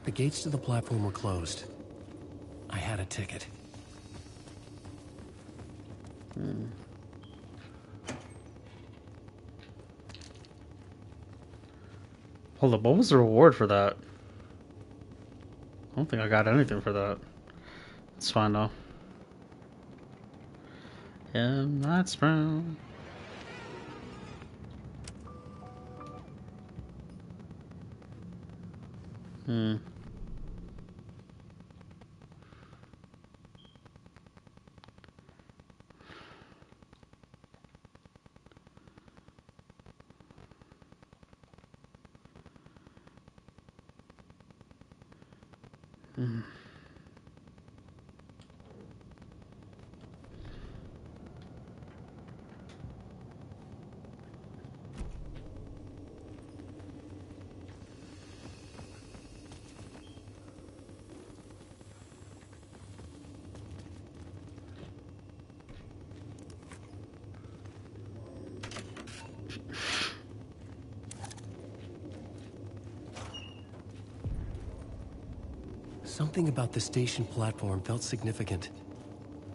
The gates to the platform were closed. I had a ticket. Hold up, what was the reward for that? I don't think I got anything for that. It's fine though. Yeah, that's brown. Something about the station platform felt significant.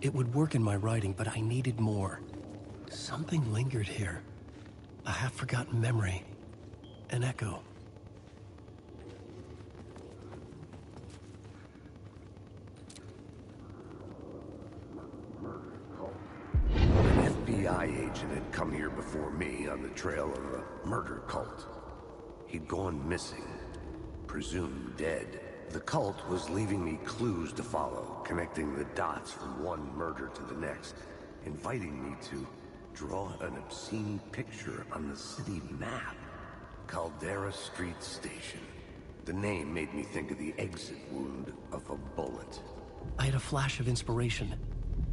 It would work in my writing, but I needed more. Something lingered here. A half-forgotten memory. An echo. agent had come here before me on the trail of a murder cult. He'd gone missing, presumed dead. The cult was leaving me clues to follow, connecting the dots from one murder to the next, inviting me to draw an obscene picture on the city map. Caldera Street Station. The name made me think of the exit wound of a bullet. I had a flash of inspiration.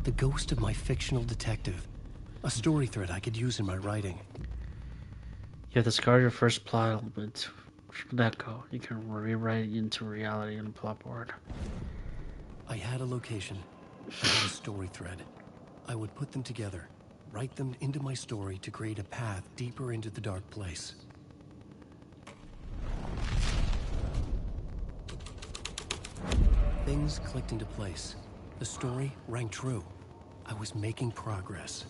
The ghost of my fictional detective. A story thread I could use in my writing. You have discarded your first plot element. Let go. You can rewrite it into reality in a plot board. I had a location. I had a story thread. I would put them together, write them into my story to create a path deeper into the dark place. Things clicked into place. The story rang true. I was making progress.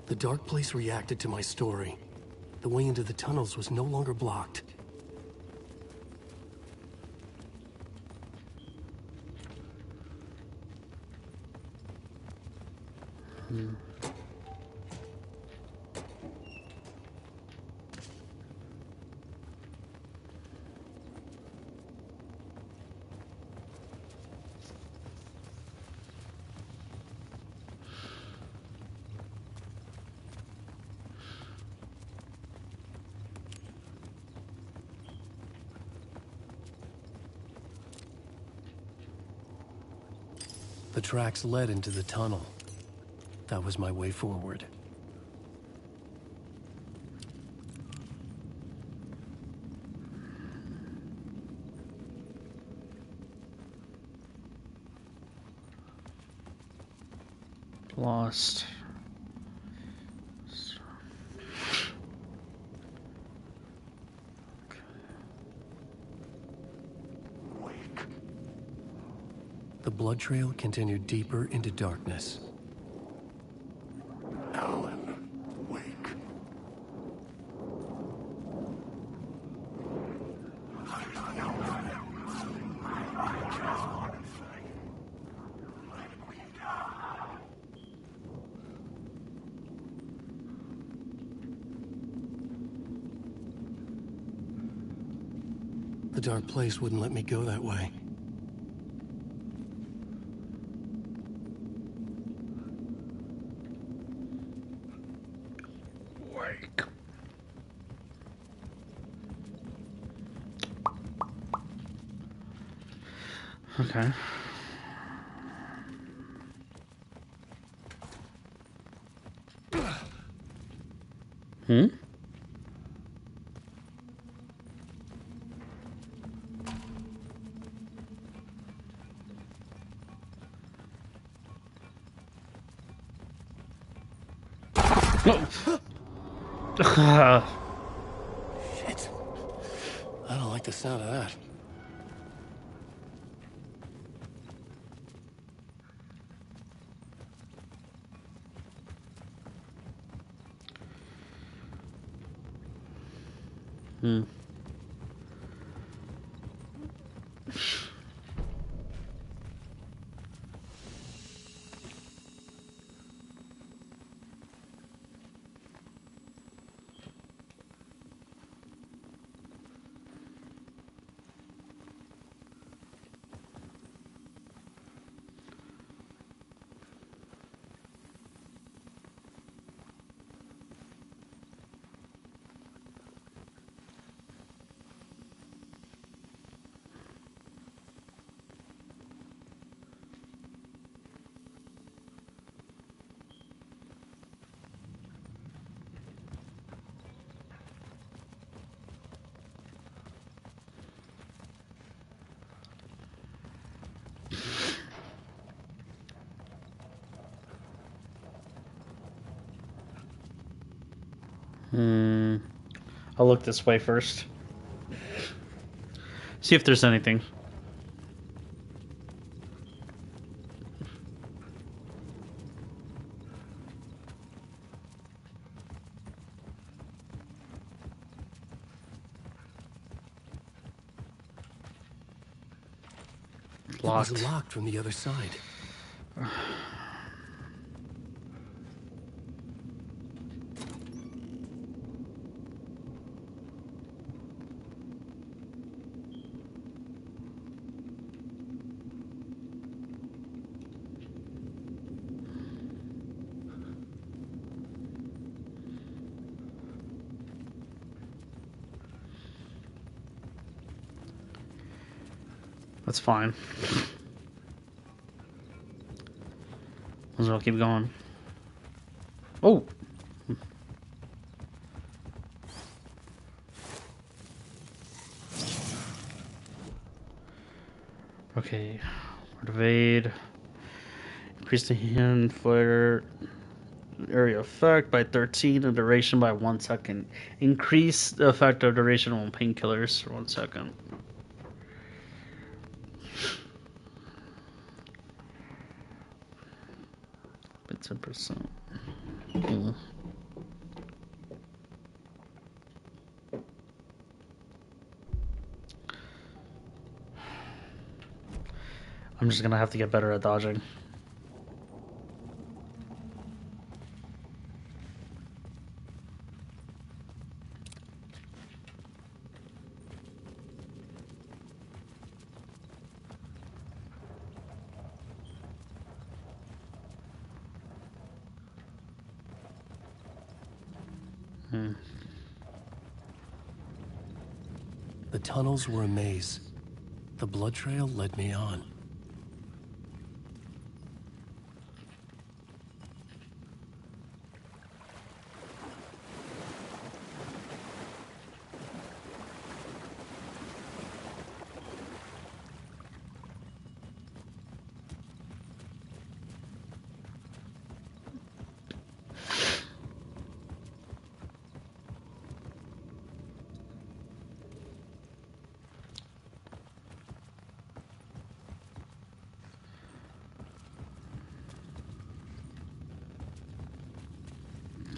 The dark place reacted to my story. The way into the tunnels was no longer blocked. The tracks led into the tunnel. That was my way forward. Lost. The blood trail continued deeper into darkness. Alan, wake. The dark place wouldn't let me go that way. Wake. Okay. Hmm? No. Shit. I don't like the sound of that. Hmm. Hmm. I'll look this way first. See if there's anything. Locked. It was locked from the other side. That's fine. Might as well keep going. Oh! Okay. Word evade. Increase the hand flare area effect by 13 and duration by 1 second. Increase the effect of duration on painkillers for 1 second. By 10%. I'm just gonna have to get better at dodging. The tunnels were a maze. The blood trail led me on.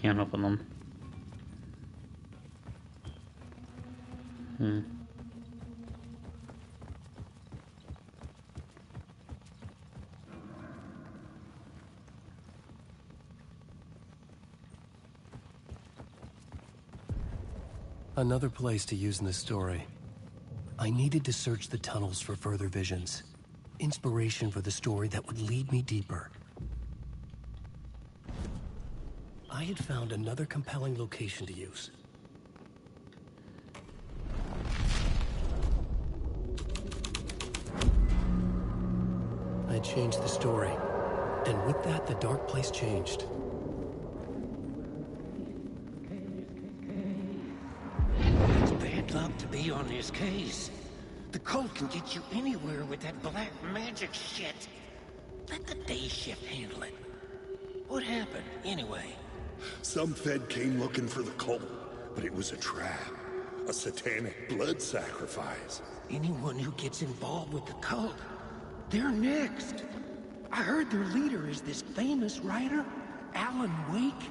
Can't open them. Another place to use in this story. I needed to search the tunnels for further visions. Inspiration for the story that would lead me deeper. I had found another compelling location to use. I had changed the story, and with that, the dark place changed. It's bad luck to be on this case. The cult can get you anywhere with that black magic shit. Let the day shift handle it. What happened, anyway? Some Fed came looking for the cult, but it was a trap. A satanic blood sacrifice. Anyone who gets involved with the cult, they're next. I heard their leader is this famous writer, Alan Wake.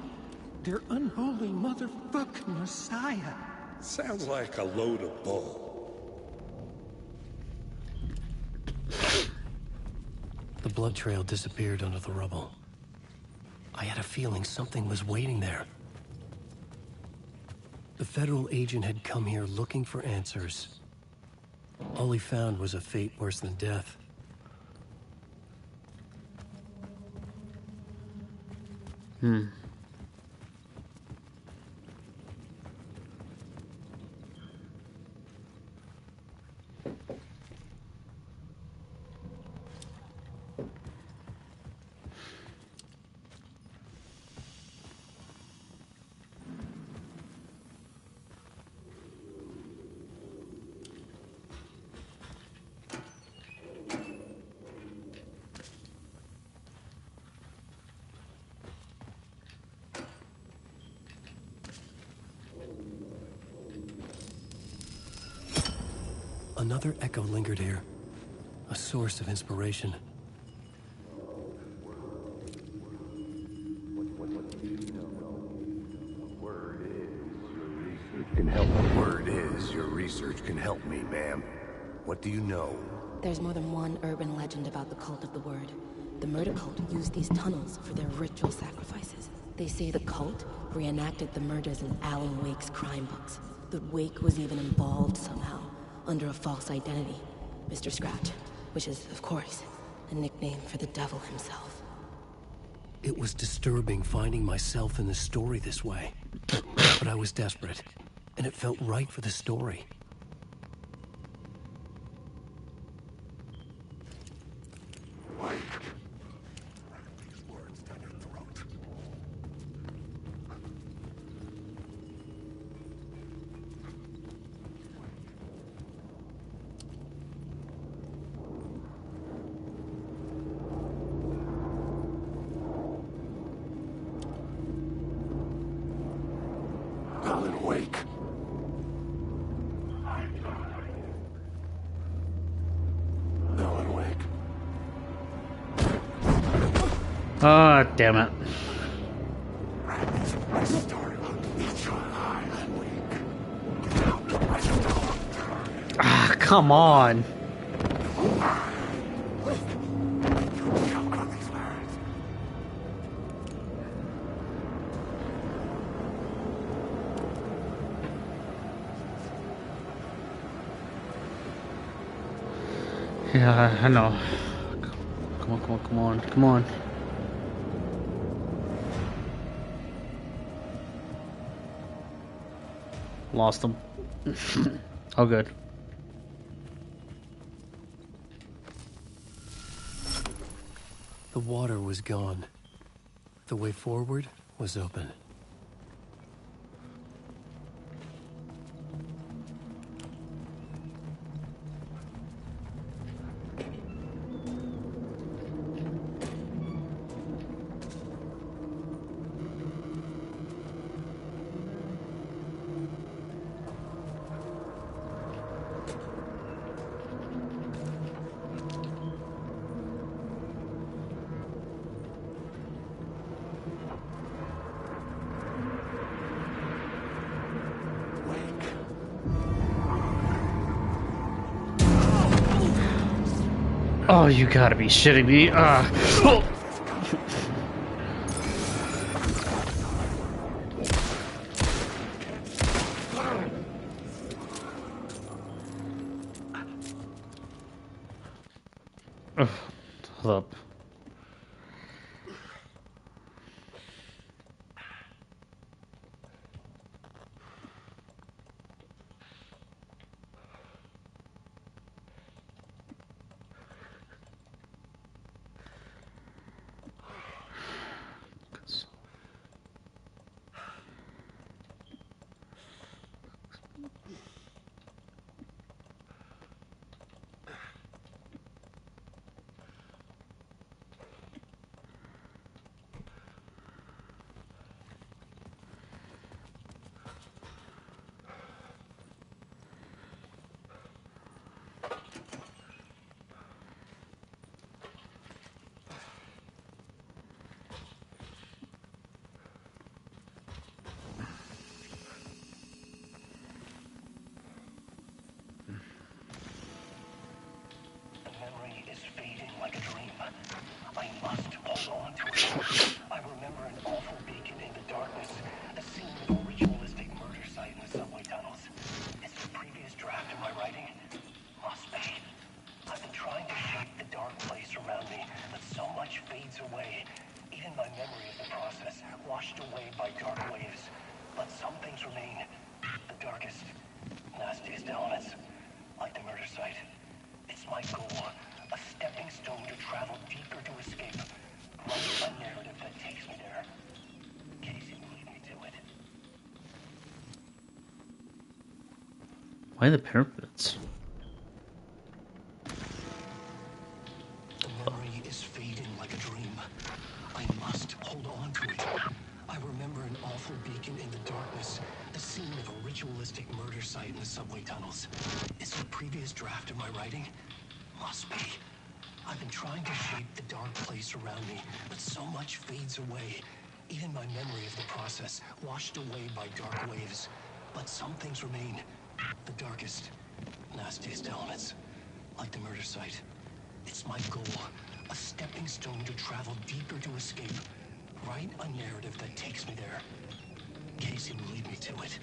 Their unholy motherfucking messiah. Sounds like a load of bull. The blood trail disappeared under the rubble. I had a feeling something was waiting there. The federal agent had come here looking for answers. All he found was a fate worse than death. Another echo lingered here, a source of inspiration. Word is, your research can help me, ma'am. What do you know? There's more than one urban legend about the cult of the word. The murder cult used these tunnels for their ritual sacrifices. They say the cult reenacted the murders in Alan Wake's crime books. That Wake was even involved somehow, under a false identity, Mr. Scratch, which is, of course, a nickname for the devil himself. It was disturbing finding myself in the story this way. But I was desperate, and it felt right for the story. Alan Wake. Alan Wake. Ah, damn it. Ah, come on. Yeah, I know. Come on, come on, come on, come on. Lost him. Oh, good. The water was gone. The way forward was open. Oh, you gotta be shitting me. Oh. Hold up. Why the pyramids? The memory is fading like a dream. I must hold on to it. I remember an awful beacon in the darkness, the scene of a ritualistic murder site in the subway tunnels. Is it a previous draft of my writing? Must be. I've been trying to shape the dark place around me, but so much fades away. Even my memory of the process, washed away by dark waves. But some things remain. The darkest, nastiest elements, like the murder site. It's my goal, a stepping stone to travel deeper to escape. Write a narrative that takes me there. Casey will lead me to it.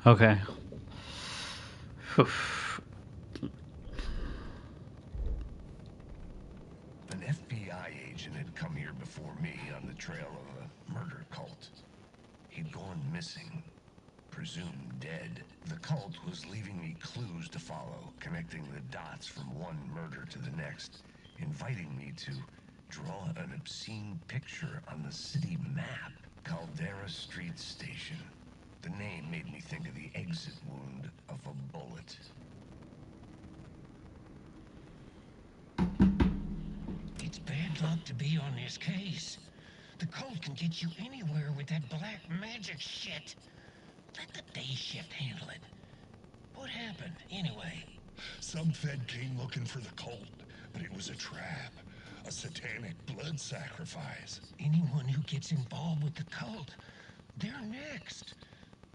Okay. An FBI agent had come here before me on the trail of a murder cult. He'd gone missing, presumed dead. The cult was leaving me clues to follow, connecting the dots from one murder to the next, inviting me to draw an obscene picture on the city map. Caldera Street Station. The name made me think of the exit wound of a bullet. It's bad luck to be on this case. The cult can get you anywhere with that black magic shit. Let the day shift handle it. What happened, anyway? Some Fed came looking for the cult, but it was a trap. A satanic blood sacrifice. Anyone who gets involved with the cult, they're next.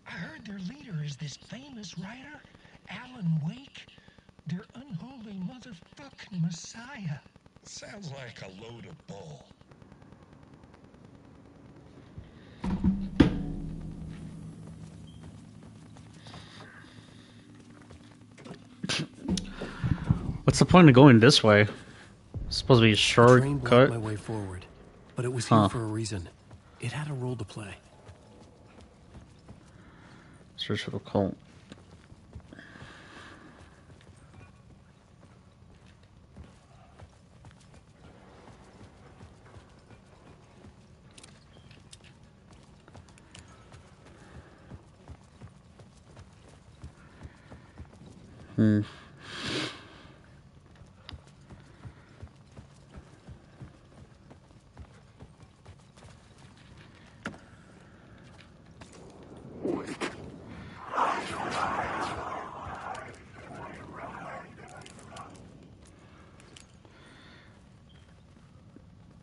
I heard their leader is this famous writer, Alan Wake. Their unholy motherfucking messiah. Sounds like a load of bull. What's the point of going this way? It's supposed to be a Train blocked shortcut. my way forward, but it was here for a reason. It had a role to play. Search for the cult.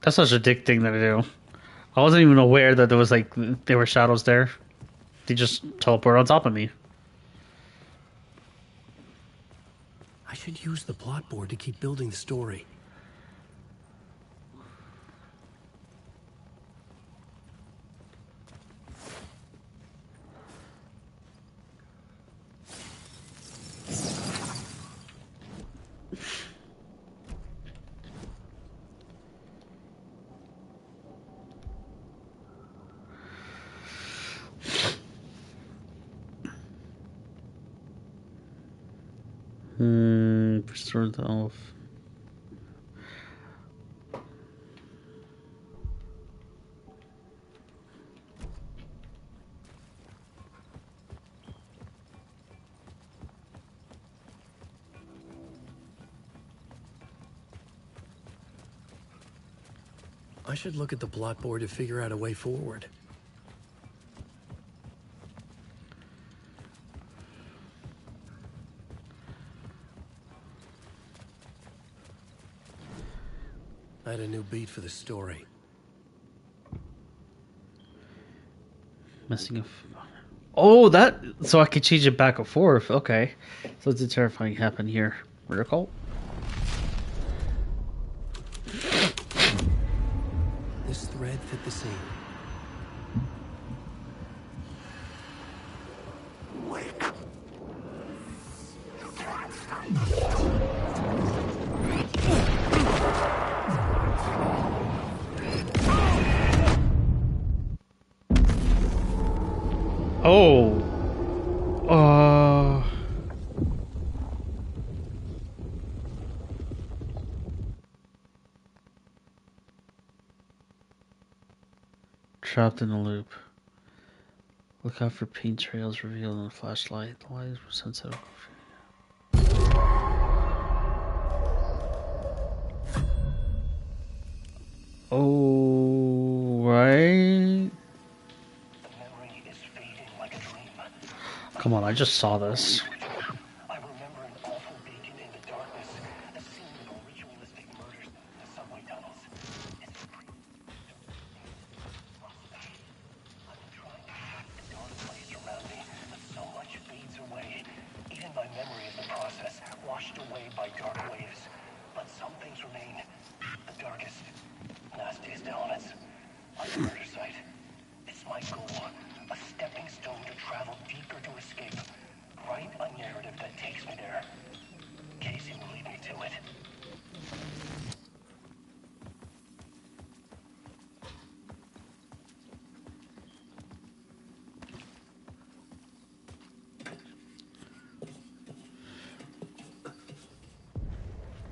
That's such a dick thing to do. I wasn't even aware that there were shadows there. They just teleport on top of me. I should use the plot board to keep building the story. Restore the elf. I should look at the plot board to figure out a way forward. I had a new beat for the story. Messing up. Oh, that. So I could change it back and forth. Okay. So it's a terrifying happen here. Murder cult? This thread fit the scene. Wake. Oh. Trapped in a loop. Look out for paint trails revealed in the flashlight. The light is sensitive. Oh, right. Come on, I just saw this. I remember an awful beacon in the darkness, a scene of ritualistic murders in the subway tunnels. I'm trying to keep the dark place around me, but so much fades away. Even my memory of the process, washed away by dark waves. But some things remain. The darkest, nastiest elements. On the murder site. It's my goal. A stepping stone to travel deeper to escape. Write a narrative that takes me there. Casey will lead me to it.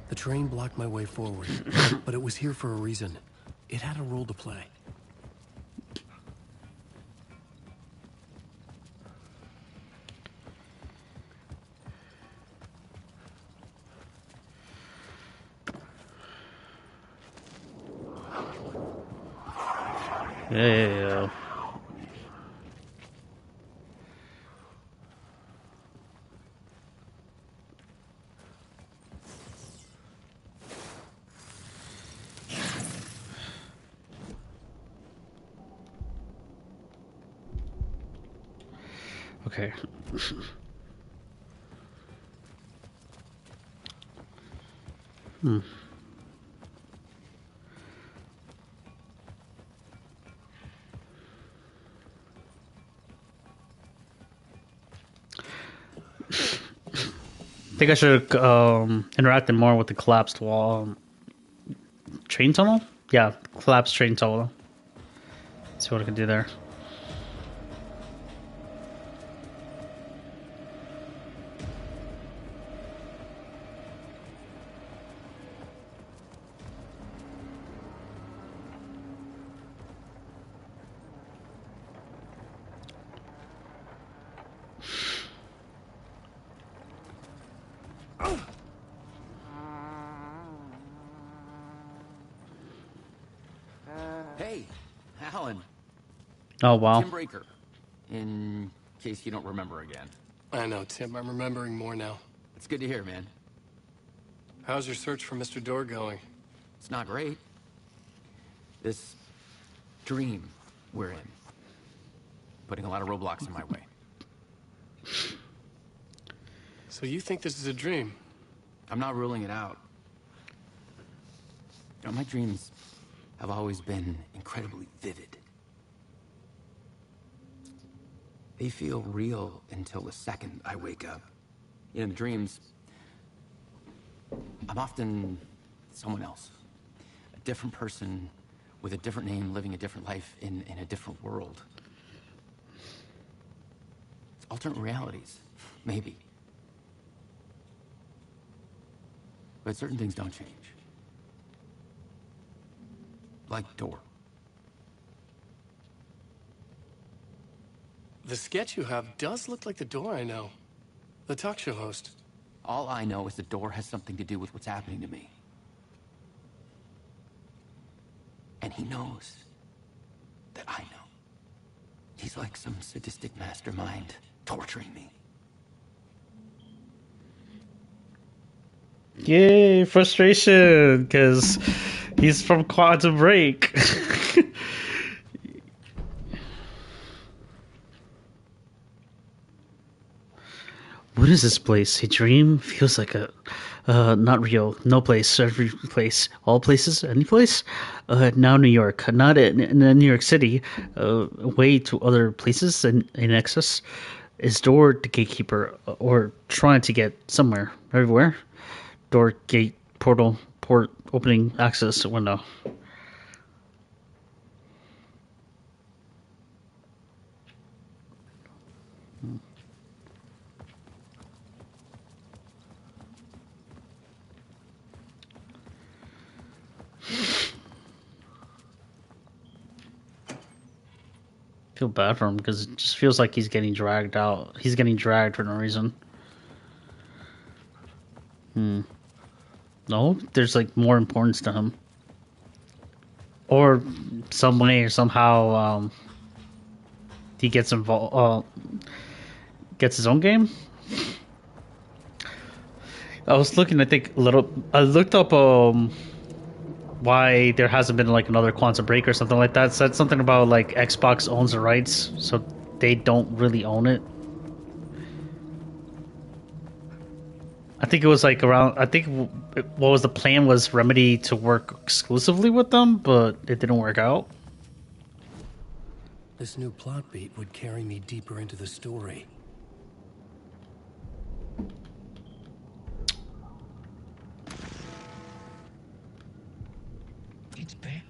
The train blocked my way forward, but it was here for a reason. It had a role to play. Yeah. Okay. Hmm. I think I should interact more with the collapsed wall. Train tunnel? Yeah, collapsed train tunnel. See what I can do there. Hey, Alan. Oh, wow. Tim Breaker. In case you don't remember again. I know, Tim. I'm remembering more now. It's good to hear, man. How's your search for Mr. Door going? It's not great. This dream we're in. Putting a lot of roadblocks in my way. So you think this is a dream? I'm not ruling it out. You know, my dreams have always been incredibly vivid. They feel real until the second I wake up. You know, in the dreams, I'm often someone else. A different person with a different name, living a different life in a different world. It's alternate realities, maybe. But certain things don't change. Like Door. The sketch you have does look like the Door I know. The talk show host. All I know is the Door has something to do with what's happening to me. And he knows that I know. He's like some sadistic mastermind torturing me. Yay, frustration, because he's from Quantum Break. What is this place? A dream? Feels like a not real. No place. Every place. All places. Any place. Now New York. Not in New York City. Way to other places in excess. Is Door the gatekeeper or trying to get somewhere? Everywhere. Door, gate, portal, port, opening, access window. Feel bad for him because it just feels like he's getting dragged out. He's getting dragged for no reason. No, there's like more importance to him, or some way or somehow he gets involved. Gets his own game. I was looking. I think a little. I looked up why there hasn't been like another Quantum Break or something like that. It said something about like Xbox owns the rights, so they don't really own it. I think it was like around. I think what was the plan was Remedy to work exclusively with them, but it didn't work out. This new plot beat would carry me deeper into the story. It's bad.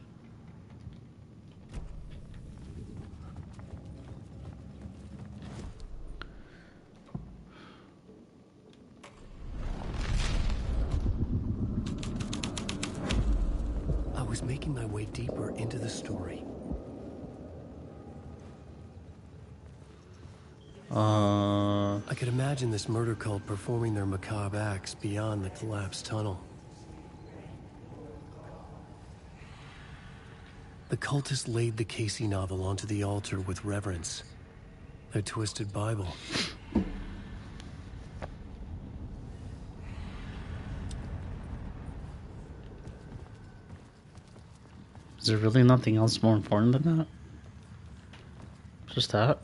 I was making my way deeper into the story. I could imagine this murder cult performing their macabre acts beyond the collapsed tunnel. The cultists laid the Casey novel onto the altar with reverence. Their twisted Bible. Is there really nothing else more important than that? Just that?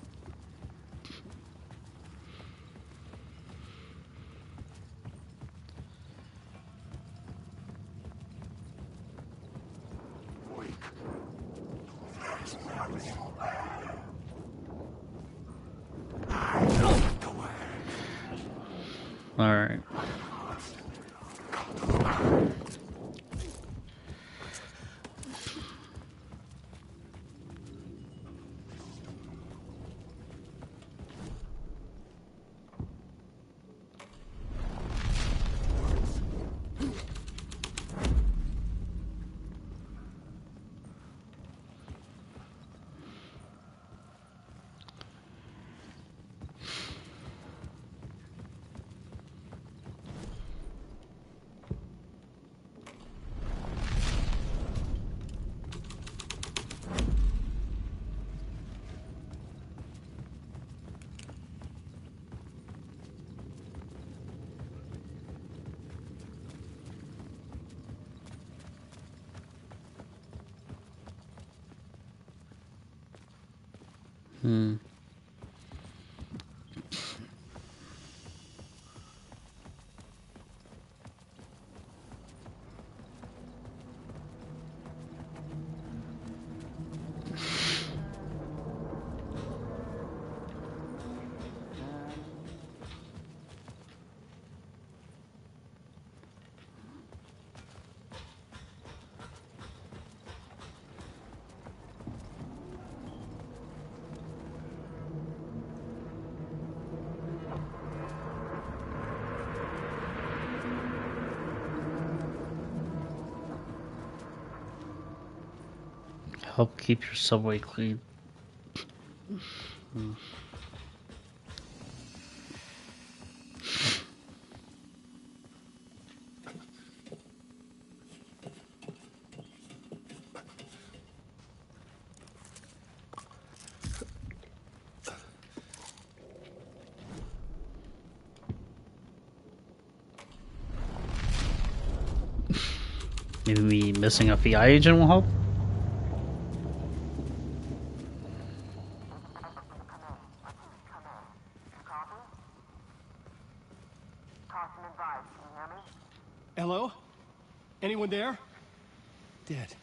Alright. Hmm. Help keep your subway clean. Hmm. Maybe missing a FBI agent will help? Hello? Anyone there? Dead.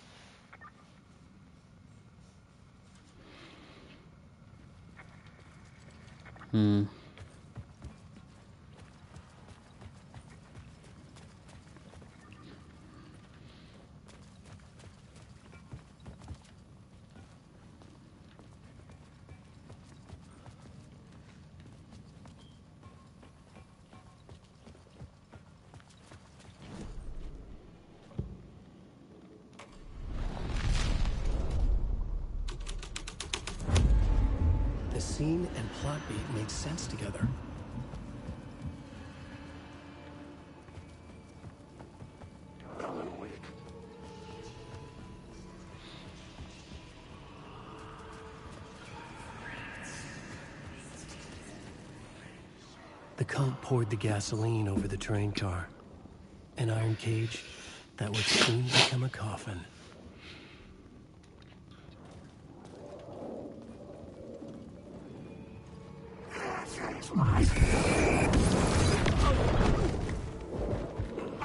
Hmm. The scene and plot beat made sense together. The cult poured the gasoline over the train car. An iron cage that would soon become a coffin. I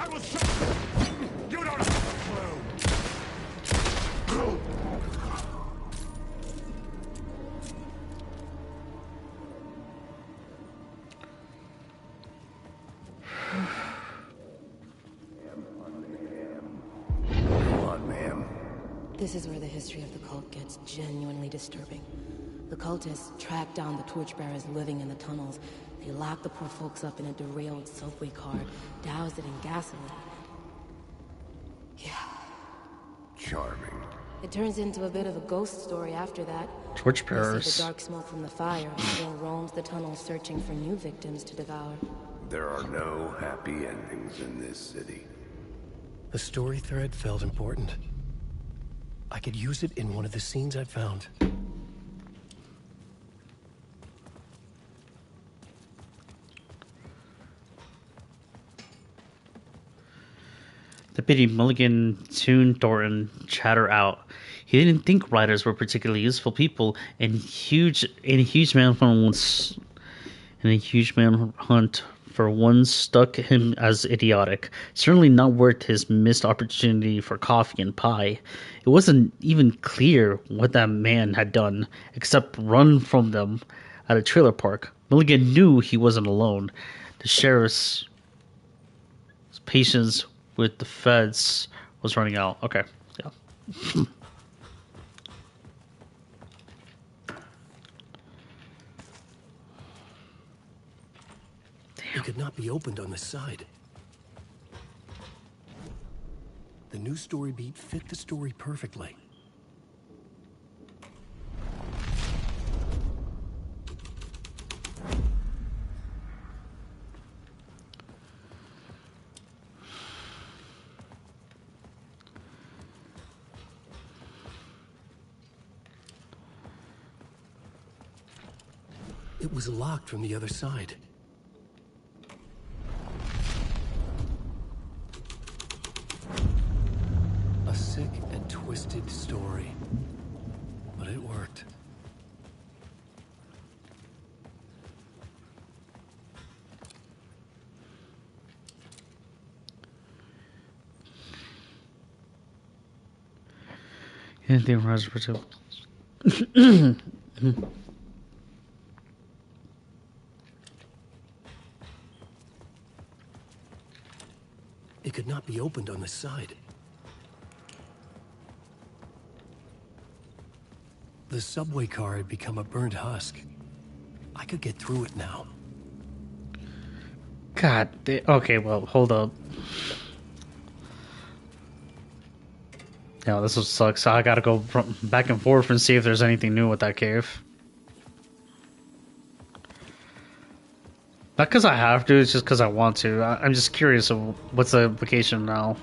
will show you! You don't have a clue! Come on, ma'am. This is where the history of the cult gets genuinely disturbing. The cultists tracked down the torchbearers living in the tunnels. They locked the poor folks up in a derailed subway car, doused it in gasoline. Yeah. Charming. It turns into a bit of a ghost story after that. They say Torchbearers. the dark smoke from the fire still roams the tunnels searching for new victims to devour. There are no happy endings in this city. The story thread felt important. I could use it in one of the scenes I found. Deputy Mulligan tuned Thornton chatter out. He didn't think writers were particularly useful people, and a huge manhunt for one struck him as idiotic. Certainly not worth his missed opportunity for coffee and pie. It wasn't even clear what that man had done, except run from them at a trailer park. Mulligan knew he wasn't alone. The sheriff's patience with the feds was running out. Okay, yeah. It could not be opened on the side. The new story beat fit the story perfectly. It was locked from the other side. A sick and twisted story. But it worked. Anything rise It could not be opened on the side. The subway car had become a burnt husk. I could get through it now. God, okay, well, hold up. Yeah, this will suck. So I gotta go back and forth and see if there's anything new with that cave. Not because I have to, it's just because I want to. I'm just curious of what's the implication now.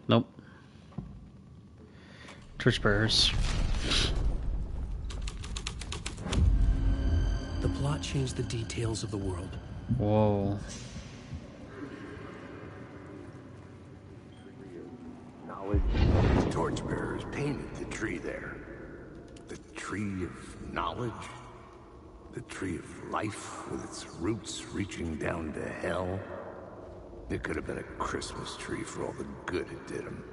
Nope. Torchbearers. The plot changed the details of the world. Whoa. Knowledge. The torchbearers painted the tree there. The tree of knowledge. The tree of life with its roots reaching down to hell. It could have been a Christmas tree for all the good it did him.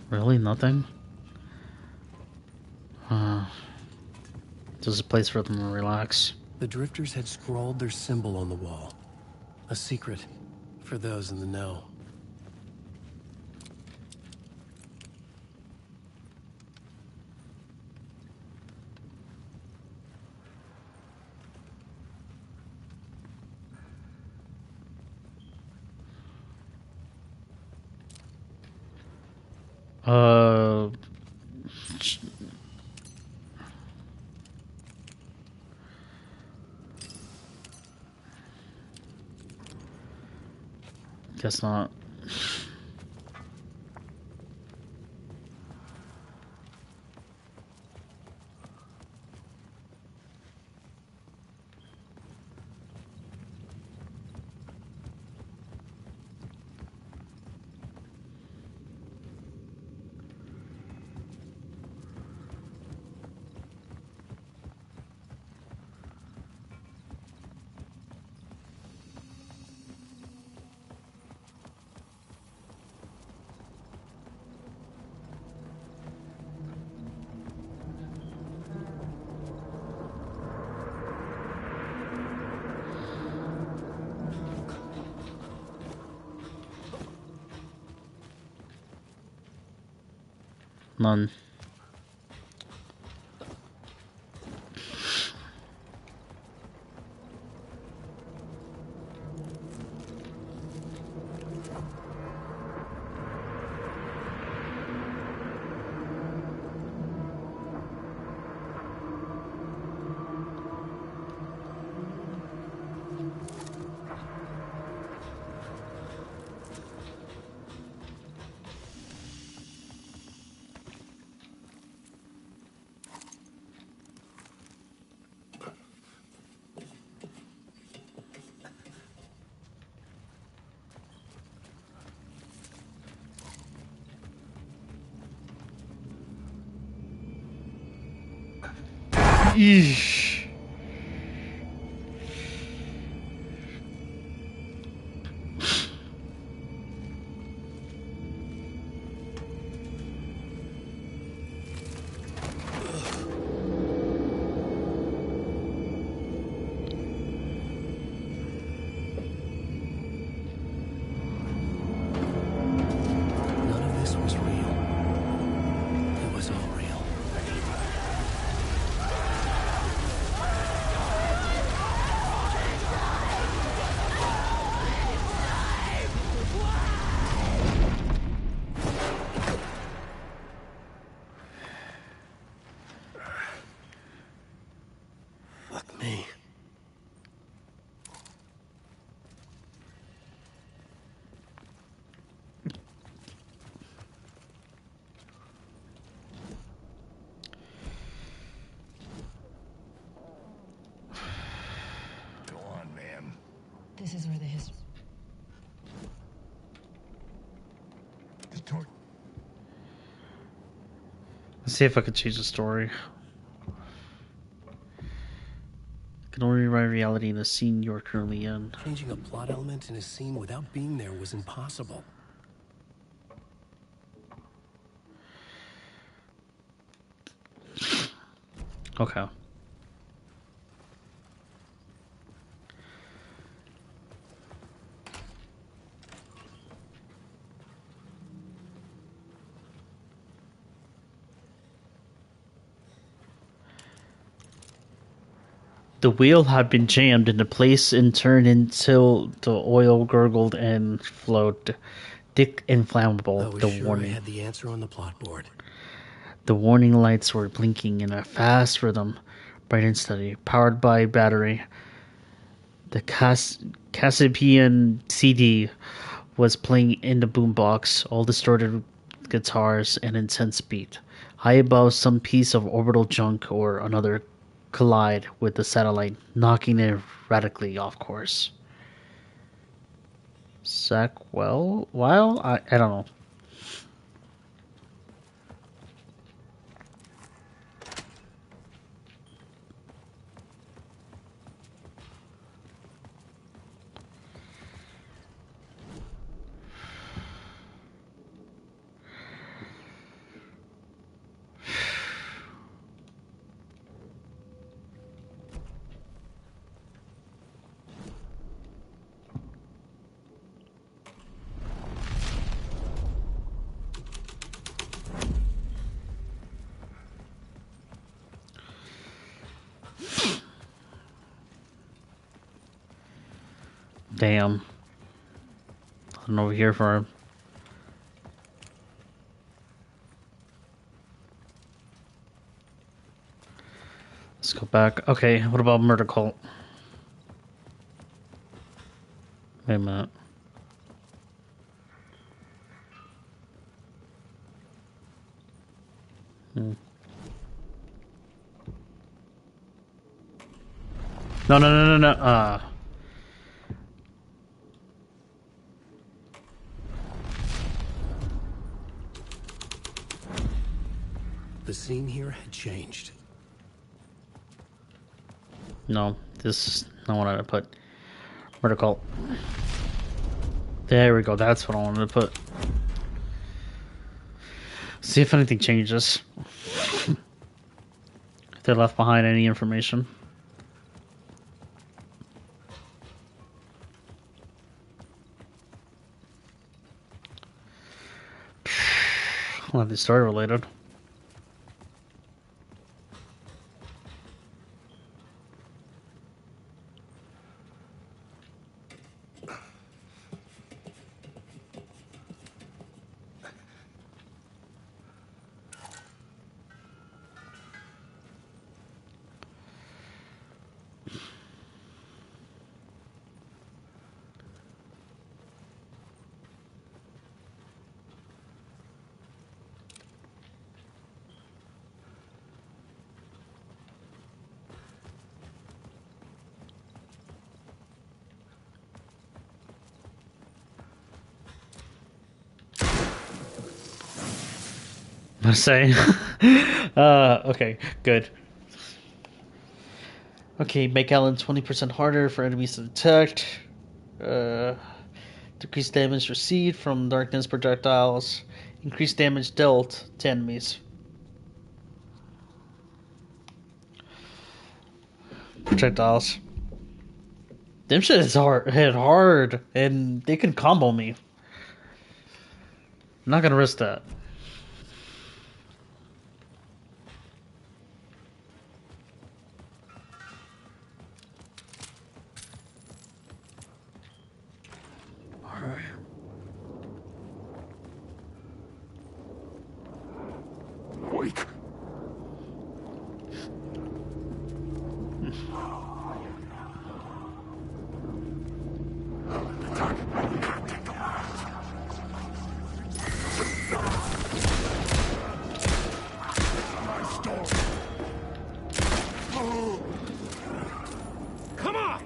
Really? Nothing? This is a place for them to relax. The drifters had scrawled their symbol on the wall. A secret for those in the know. Guess not. None. Eesh. None of this was real. It was all real. Fuck me. Go on, ma'am. This is where the history. Let's see if I can change the story. I can only rewrite reality in the scene you're currently in. Changing a plot element in a scene without being there was impossible. Okay. The wheel had been jammed into place and turned until the oil gurgled and flowed. Dick inflammable, I was the sure warning. I had the answer on the plot board. The warning lights were blinking in a fast rhythm, bright and steady, powered by battery. The Cassipian CD was playing in the boombox, all distorted guitars and intense beat. High above, some piece of orbital junk or another collide with the satellite, knocking it radically off course. I don't know. Damn. Nothing over here for him. Let's go back. Okay, what about Murder Cult? Wait a minute. No. The scene here had changed. No, this is not what I put. Murder Cult. There we go. That's what I wanted to put. See if anything changes. If they left behind any information. Well, the story related. gonna say. Okay, good. Okay, make Allen 20% harder for enemies to detect. Uh, decrease damage received from darkness projectiles. Increase damage dealt to enemies. Projectiles. Them shit is hit hard, and they can combo me. I'm not gonna risk that. Alright. Wake. Come on!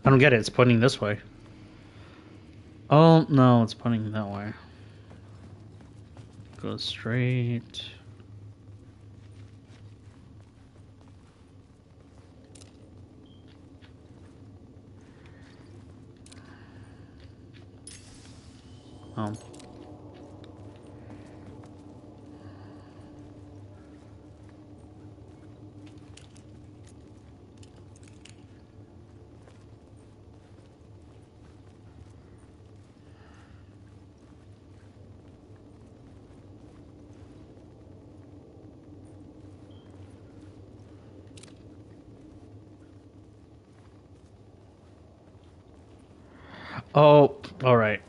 I don't get it. It's pointing this way. Oh, no, it's pointing that way. Go straight. Oh. Oh, alright.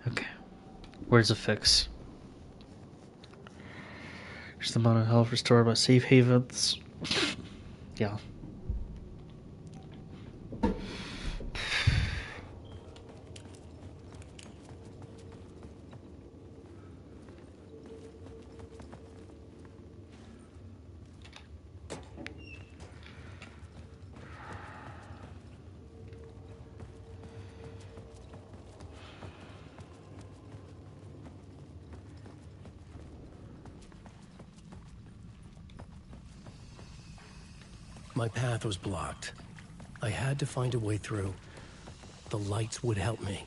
Okay. Where's the fix? Here's the amount of health restored by safe havens. Yeah. My path was blocked. I had to find a way through. The lights would help me.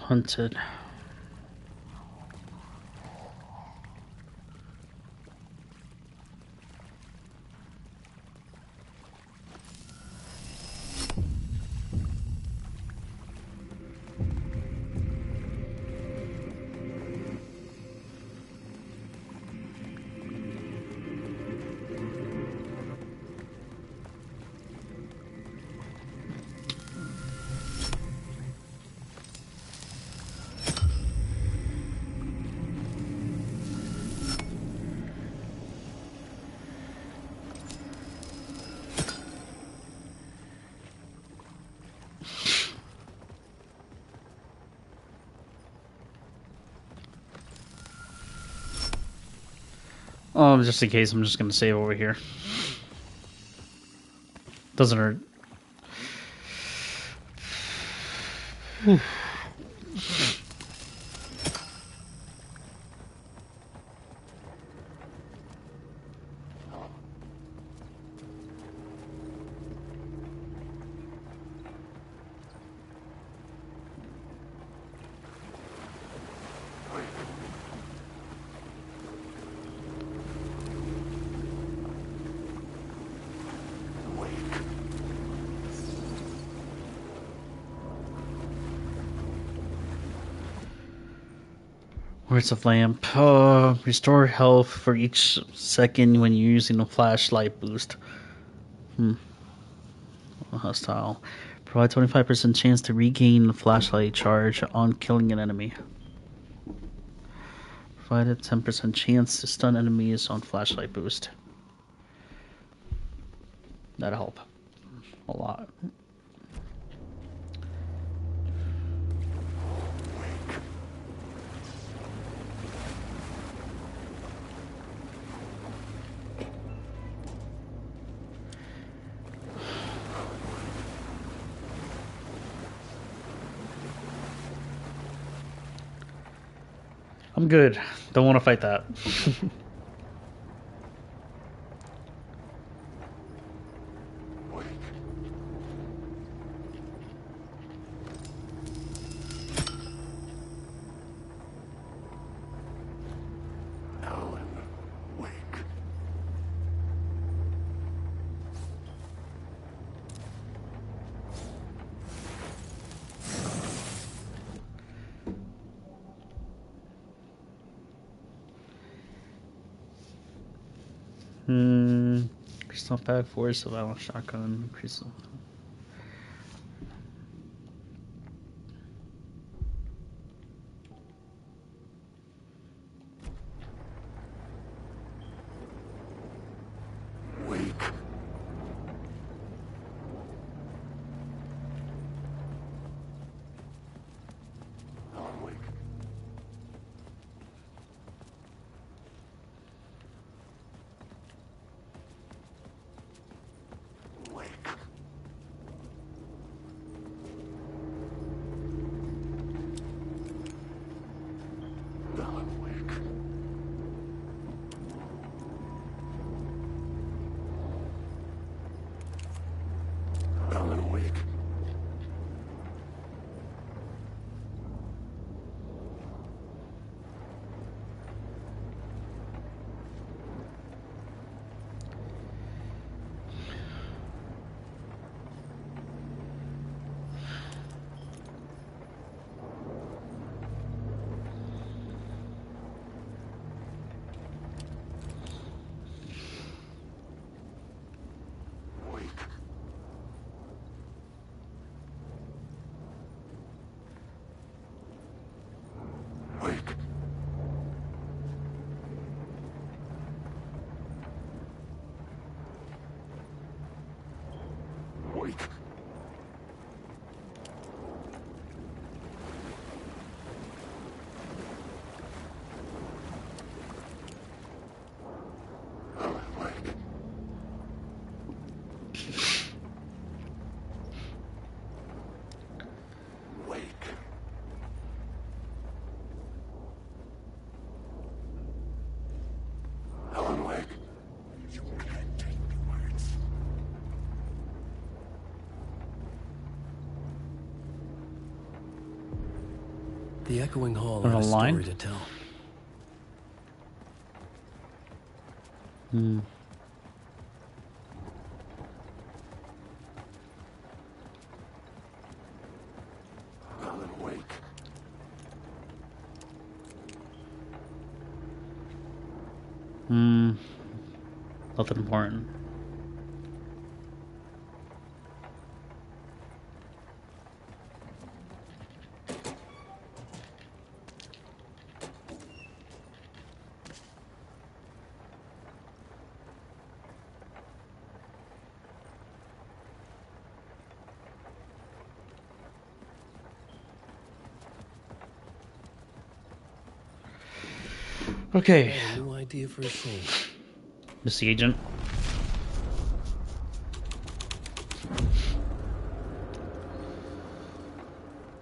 hunted. Just in case, I'm just gonna save over here. Doesn't hurt. Words of lamp. Restore health for each second when you're using a flashlight boost. Hostile. Provide 25% chance to regain the flashlight charge on killing an enemy. Provide a 10% chance to stun enemies on flashlight boost. That'll help a lot. I'm good. Don't want to fight that. Crystal pack, force, survival shotgun, crystal. The echoing hall On had a a line? story to tell. Hmm. Alan Wake. Hmm. Nothing important. Okay. I have a new idea for a scene. Mr. Agent.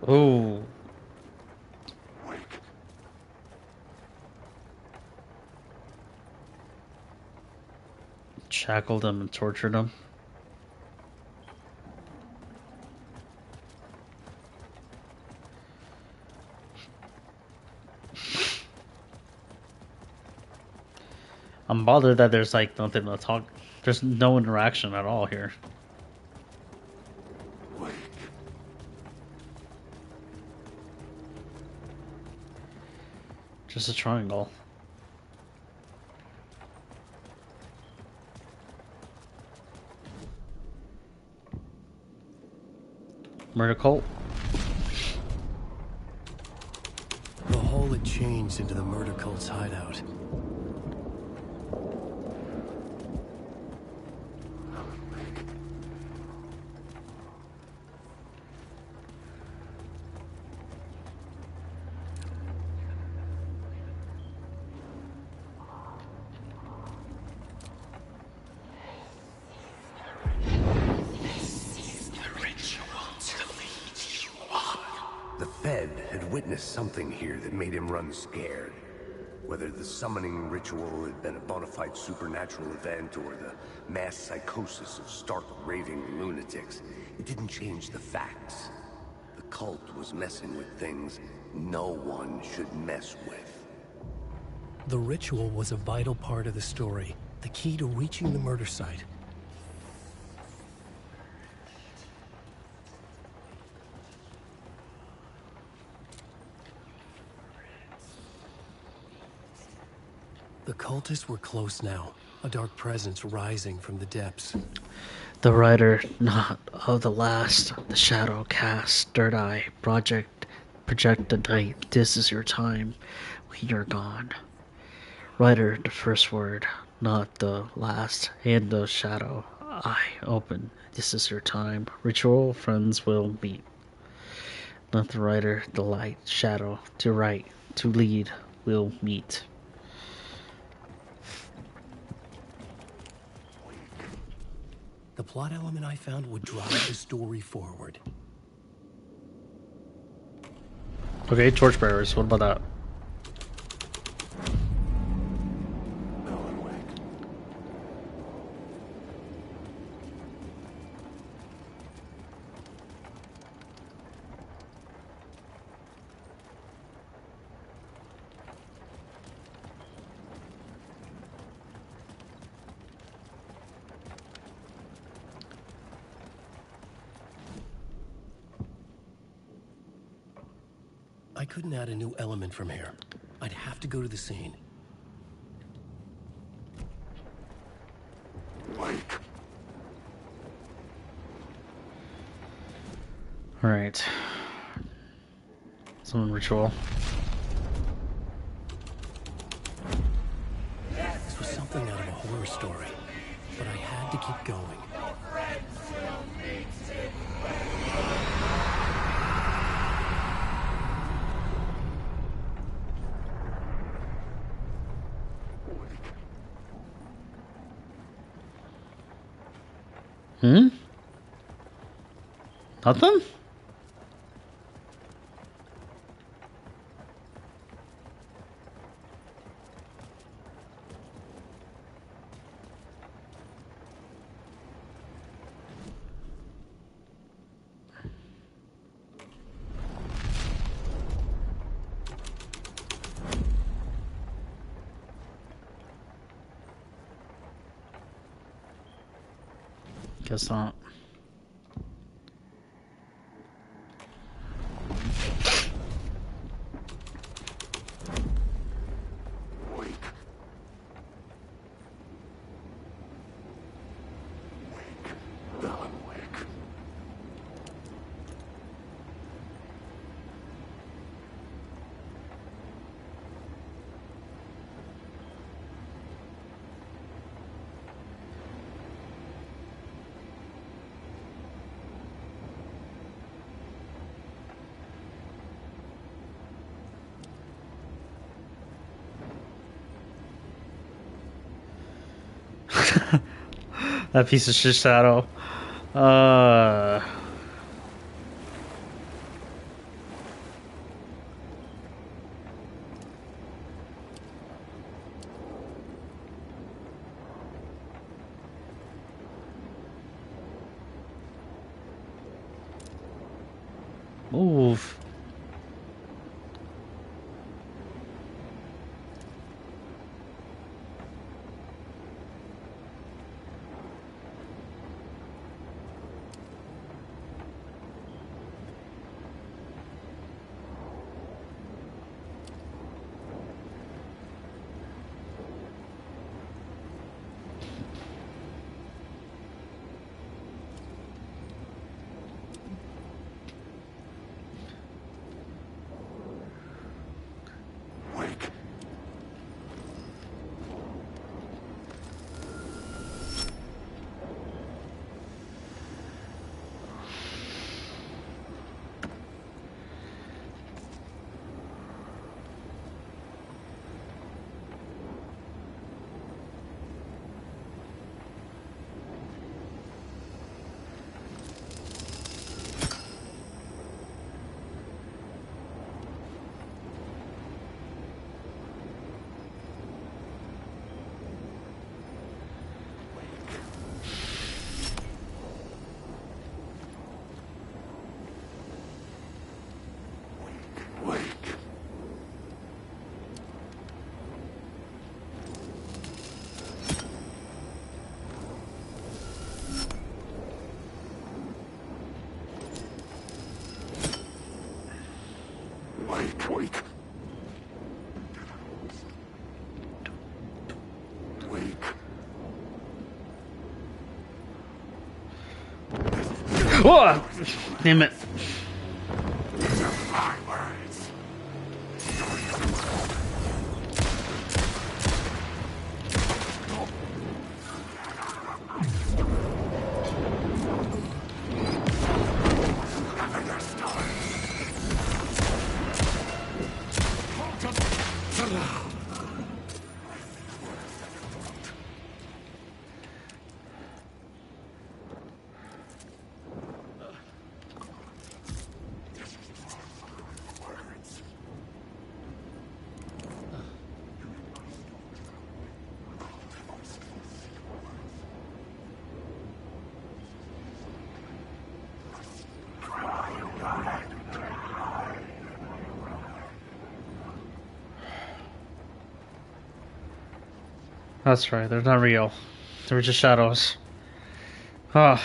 Oh. Shackled him and tortured him. I'm bothered that there's like nothing to talk. There's no interaction at all here. Just a triangle. Murder cult. The hall had changed into the murder cult's hideout. The Fed had witnessed something here that made him run scared. Whether the summoning ritual had been a bona fide supernatural event or the mass psychosis of stark raving lunatics, it didn't change the facts. The cult was messing with things no one should mess with. The ritual was a vital part of the story, the key to reaching the murder site. The cultists were close now, a dark presence rising from the depths. The writer, not of the last, the shadow cast, third eye, project the night. This is your time. We are gone. Writer, the first word, not the last, and the shadow. Eye open. This is your time. Ritual, friends will meet. Not the writer, the light, shadow, to right, to lead, will meet. The plot element I found would drive the story forward. Okay, torchbearers, what about that? I couldn't add a new element from here. I'd have to go to the scene. Alright. Summon ritual. This was something out of a horror story, but I had to keep going. Hmm? Nothing? Guess not. That piece of shit shadow. Move. Wake. Oh, damn it. That's right, they're not real. They were just shadows. Ah.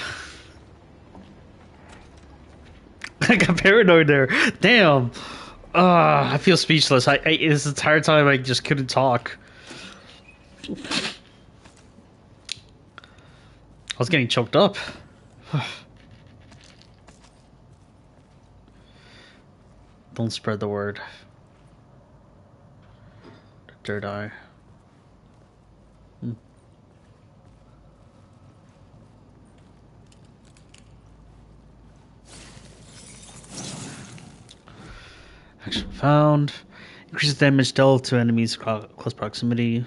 I got paranoid there. Damn. I feel speechless. I this entire time I just couldn't talk. I was getting choked up. Don't spread the word. Third eye. Action found. Increases damage dealt to enemies close proximity.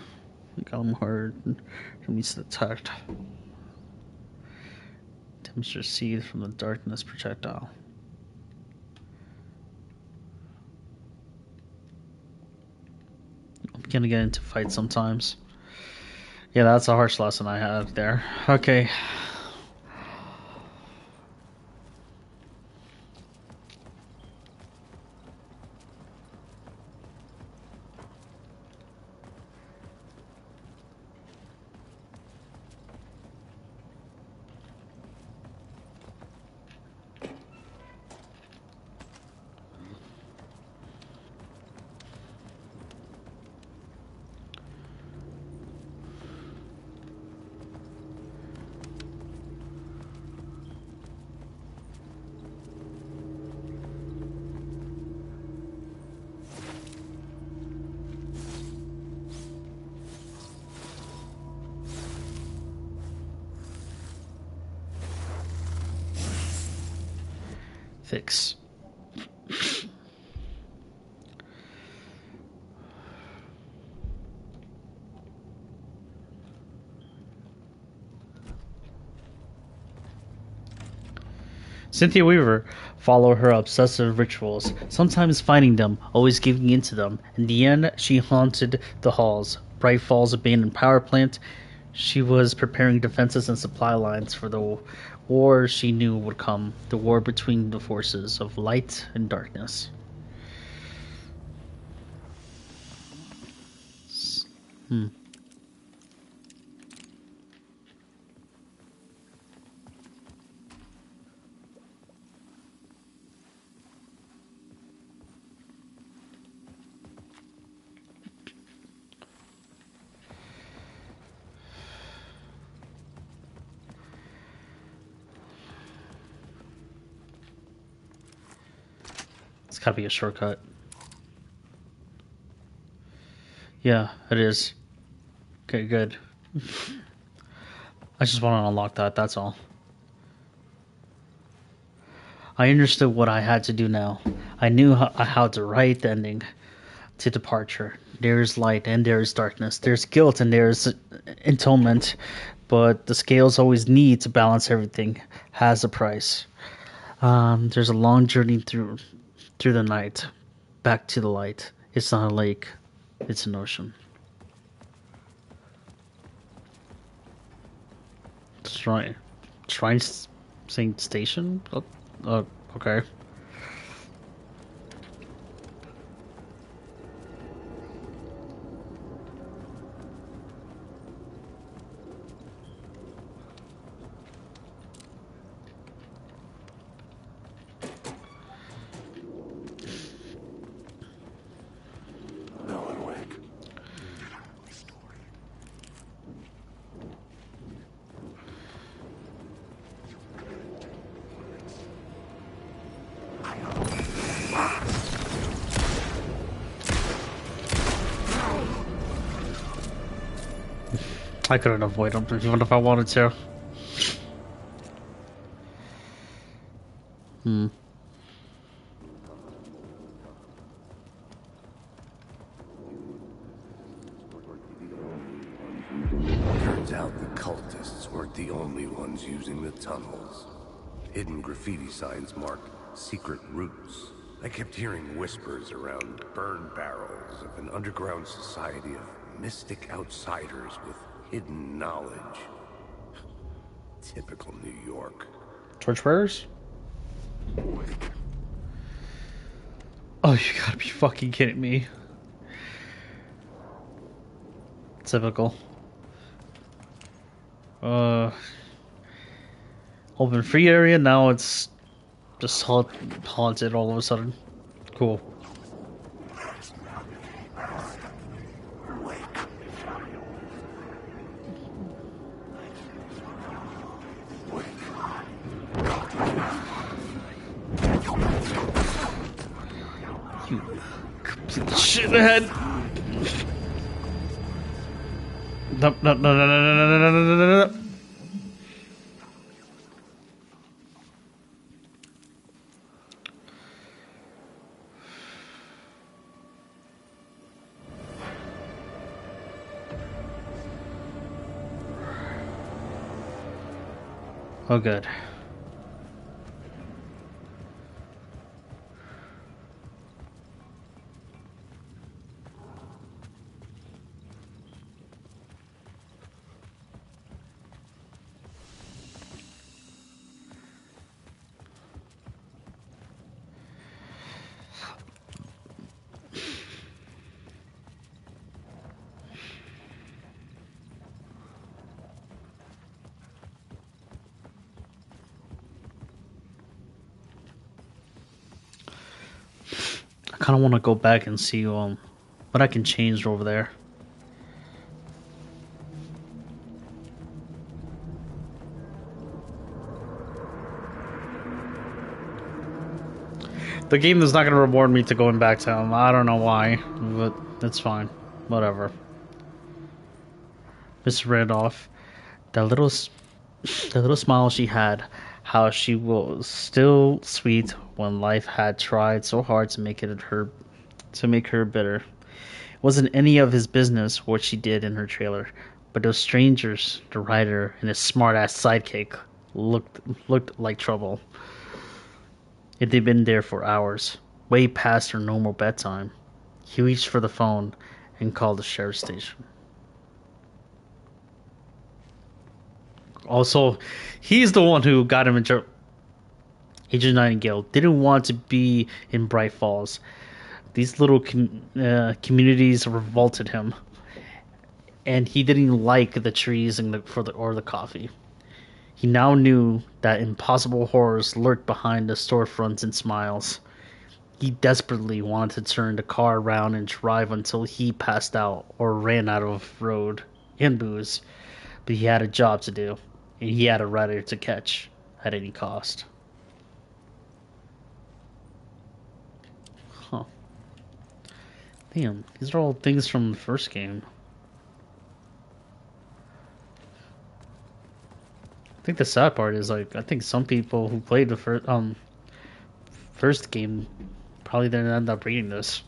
Got them hard. Enemies detect. Damage received from the darkness projectile. I'm gonna get into fights sometimes. Yeah, that's a harsh lesson I had there. Okay. Fix. Cynthia Weaver followed her obsessive rituals, sometimes finding them, always giving in to them. In the end, she haunted the halls. Bright Falls abandoned power plant. She was preparing defenses and supply lines for the war she knew would come, the war between the forces of light and darkness. Hmm. It's gotta be a shortcut. Yeah, it is. Okay, good. I just want to unlock that, that's all. I understood what I had to do now. I knew how to write the ending to departure. There is light and there is darkness. There's guilt and there's atonement. But the scales always need to balance everything. Has a price. There's a long journey through the night. Back to the light. It's not a lake. It's an ocean. Shrine Saint Station? Okay. I couldn't avoid them even if I wanted to. Turns out the cultists weren't the only ones using the tunnels. Hidden graffiti signs marked secret routes. I kept hearing whispers around burn barrels of an underground society of mystic outsiders with hidden knowledge. Typical New York. Torchbearers? Oh, you gotta be fucking kidding me. Typical. Open free area, now it's just haunted all of a sudden. Cool. You complete shithead. No. Oh, good. I kind of want to go back and see what I can change over there. The game is not going to reward me to going back to him. I don't know why, but it's fine. Whatever. Miss Randolph, that little smile she had. how she was still sweet when life had tried so hard to make her bitter. It wasn't any of his business what she did in her trailer, but those strangers, the writer and his smart-ass sidekick, looked like trouble. If they'd been there for hours, way past her normal bedtime. He reached for the phone and called the sheriff's station. Also, he's the one who got him in trouble. Agent Nightingale didn't want to be in Bright Falls. These little communities revolted him, and he didn't like the trees and or the coffee. He now knew that impossible horrors lurked behind the storefronts and smiles. He desperately wanted to turn the car around and drive until he passed out or ran out of road and booze, but he had a job to do, and he had a rider to catch at any cost. Huh. Damn, these are all things from the first game. I think the sad part is, like, I think some people who played the first game probably didn't end up reading this.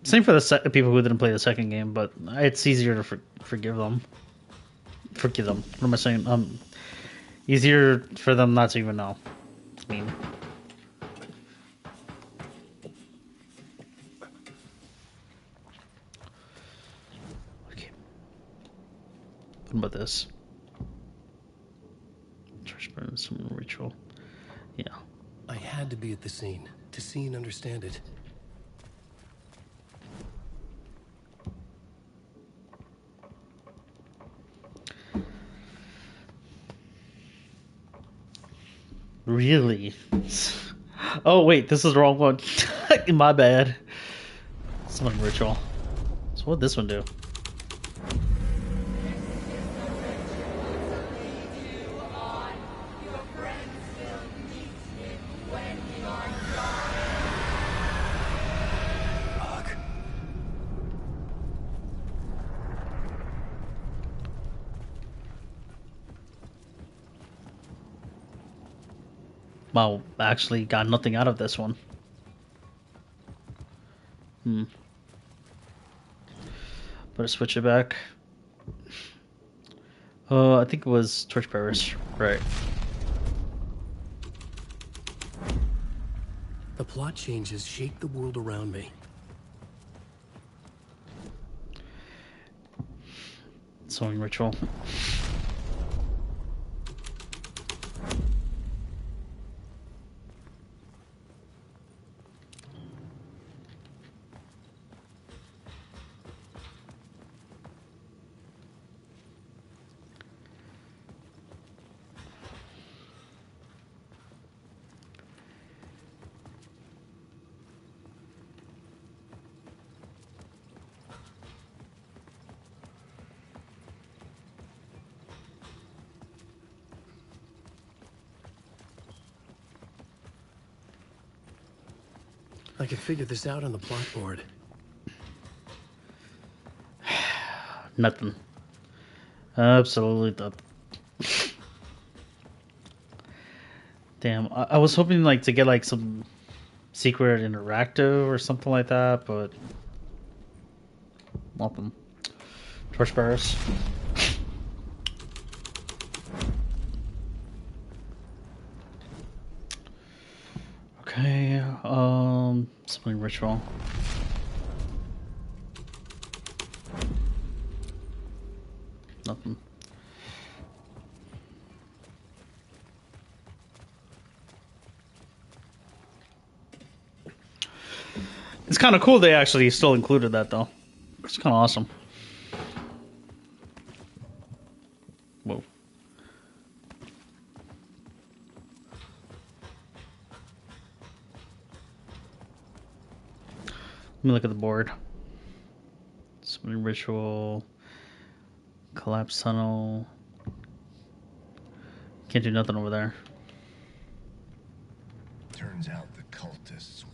Same for the people who didn't play the second game, but it's easier to forgive them. Forgive them. What am I saying? Easier for them not to even know. I mean, okay. What about this? Church burn, some ritual. Yeah. I had to be at the scene to see and understand it. Really? Oh wait, this is the wrong one. My bad. Summon ritual. So what'd this one do? Wow, actually got nothing out of this one. Better switch it back. I think it was Torchbearers, right? The plot changes shake the world around me. Sewing ritual. I could figure this out on the plot board. Nothing. Absolutely nothing. Damn, I was hoping like to get like some secret interactive or something like that, but nothing. Torchbearers. Okay, something ritual. Nothing. It's kind of cool they actually still included that though. It's kind of awesome. Whoa. Let me look at the board. Summoning ritual. Collapse tunnel. Can't do nothing over there. Turns out the cultists.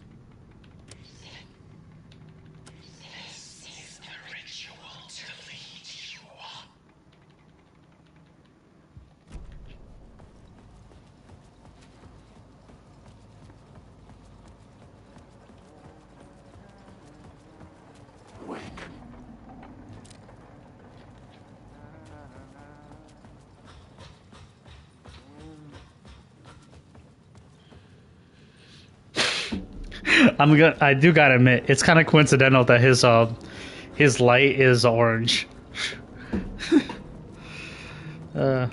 This is the ritual to lead you up. I do gotta admit, it's kind of coincidental that his light is orange. I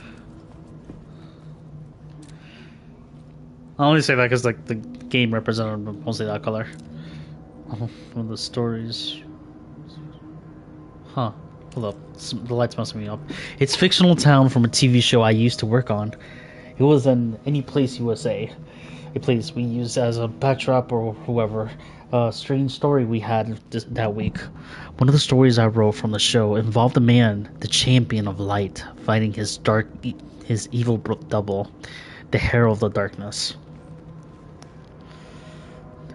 only say that because like the game represented mostly that color. Oh, one of the stories. Huh. Hold up. The light's messing me up. It's fictional town from a TV show I used to work on. It was in Any Place USA. A place we used as a backdrop or whoever. A strange story we had that week. One of the stories I wrote from the show involved a man, the champion of light, fighting his evil double, the Herald of Darkness.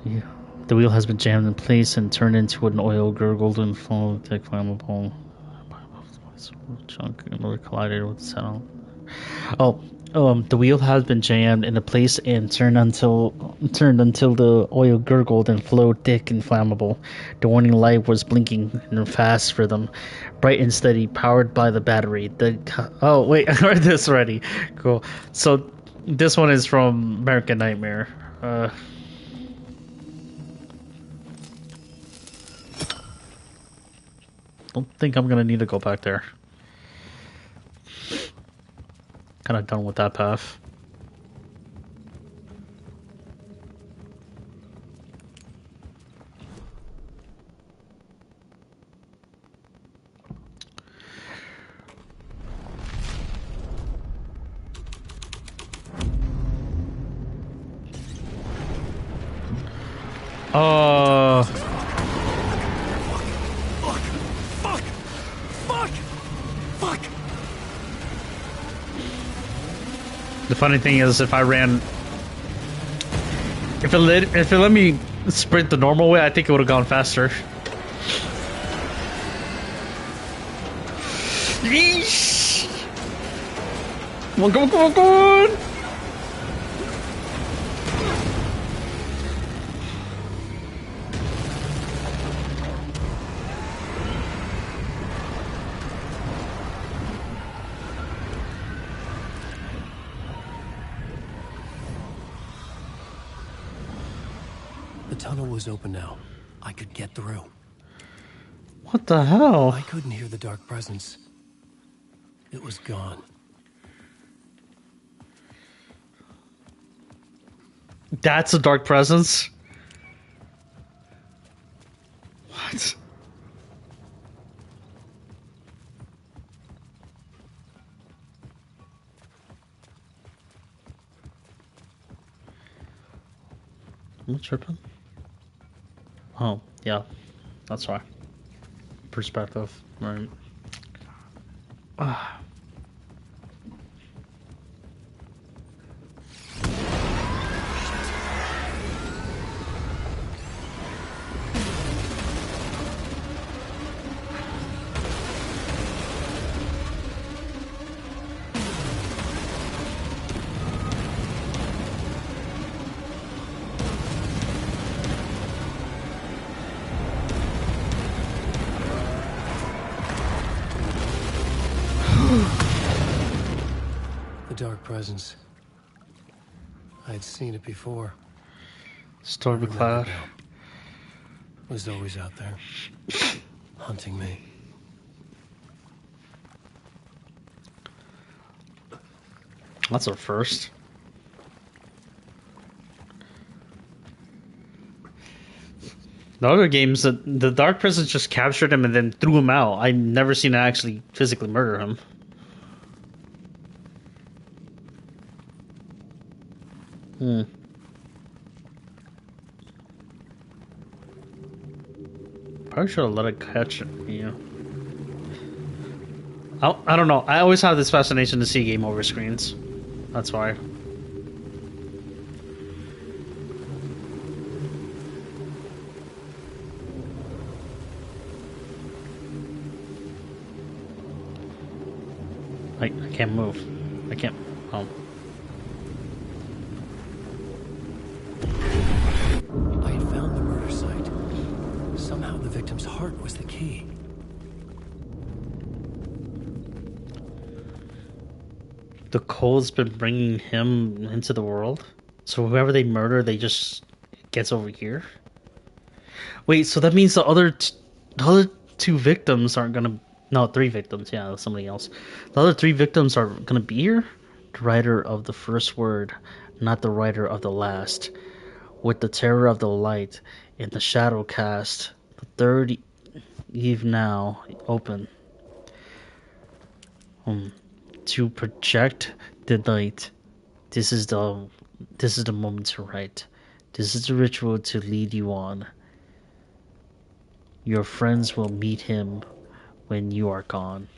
Yeah. The wheel has been jammed in place and turned into an oil gurgled and full of thick flammable chunk and collided with the center. The wheel has been jammed into place and turned until the oil gurgled and flowed thick and flammable. The warning light was blinking in a fast rhythm, bright and steady, powered by the battery. Oh wait, I read this already. Cool. So this one is from American Nightmare. Don't think I'm gonna need to go back there. Kind of done with that path. The funny thing is, if it let me sprint the normal way, I think it would have gone faster. Yeesh! Come on, come on, come on, come on! The tunnel was open now. I could get through. What the hell? I couldn't hear the dark presence. It was gone. That's a dark presence? What? Am I tripping? Oh, yeah. That's why. Perspective. Right. Ah. Dark presence. I'd seen it before. Stormy cloud. Was always out there, hunting me. That's our first. The other games, the dark presence just captured him and then threw him out. I've never seen it actually physically murder him. Probably should have let it catch it, yeah. I don't know. I always have this fascination to see game over screens. That's why. I can't move. I can't. Oh. I had found the murder site. Somehow the victim's heart was the key. The cold's been bringing him into the world. So whoever they murder, they just gets over here. Wait, so that means the other two victims aren't gonna. No, three victims. Yeah, that's somebody else. The other three victims are gonna be here. The writer of the first word, not the writer of the last. With the terror of the light and the shadow cast, the third eve now open. To project the night. This is the moment to write. This is the ritual to lead you on. Your friends will meet him when you are gone.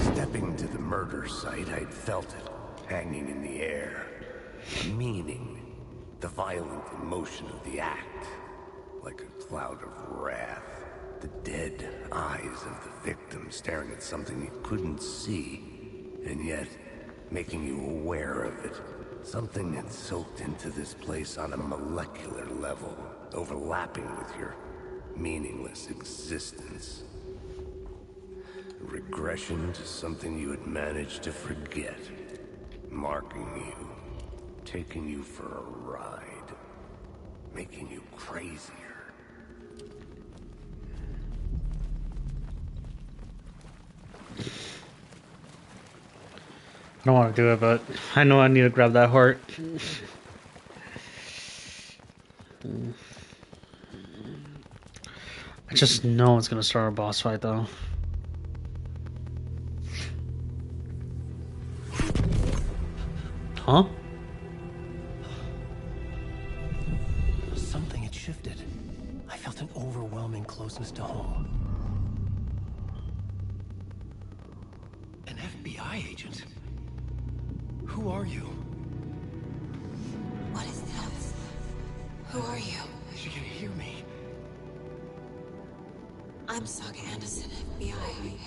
Stepping to the murder site, I'd felt it, hanging in the air. The meaning, the violent emotion of the act, like a cloud of wrath. The dead eyes of the victim staring at something you couldn't see, and yet making you aware of it. Something had soaked into this place on a molecular level, overlapping with your meaningless existence. Regression to something you had managed to forget. Marking you. Taking you for a ride. Making you crazier. I don't want to do it, but I know I need to grab that heart. I just know it's gonna start a boss fight, though. Huh? Something had shifted. I felt an overwhelming closeness to home. An FBI agent? Who are you? What is this? Who are you? She can hear me. I'm Saga Anderson, FBI.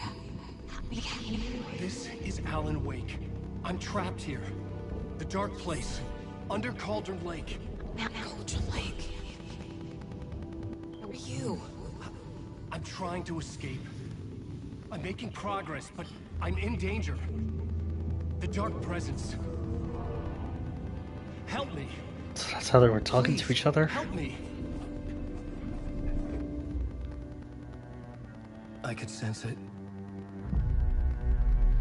This is Alan Wake. I'm trapped here. The dark place. Under Cauldron Lake. Cauldron Lake. Who are you? I'm trying to escape. I'm making progress, but I'm in danger. The dark presence. Help me. So that's how they were talking Please, to each other? Help me. I could sense it.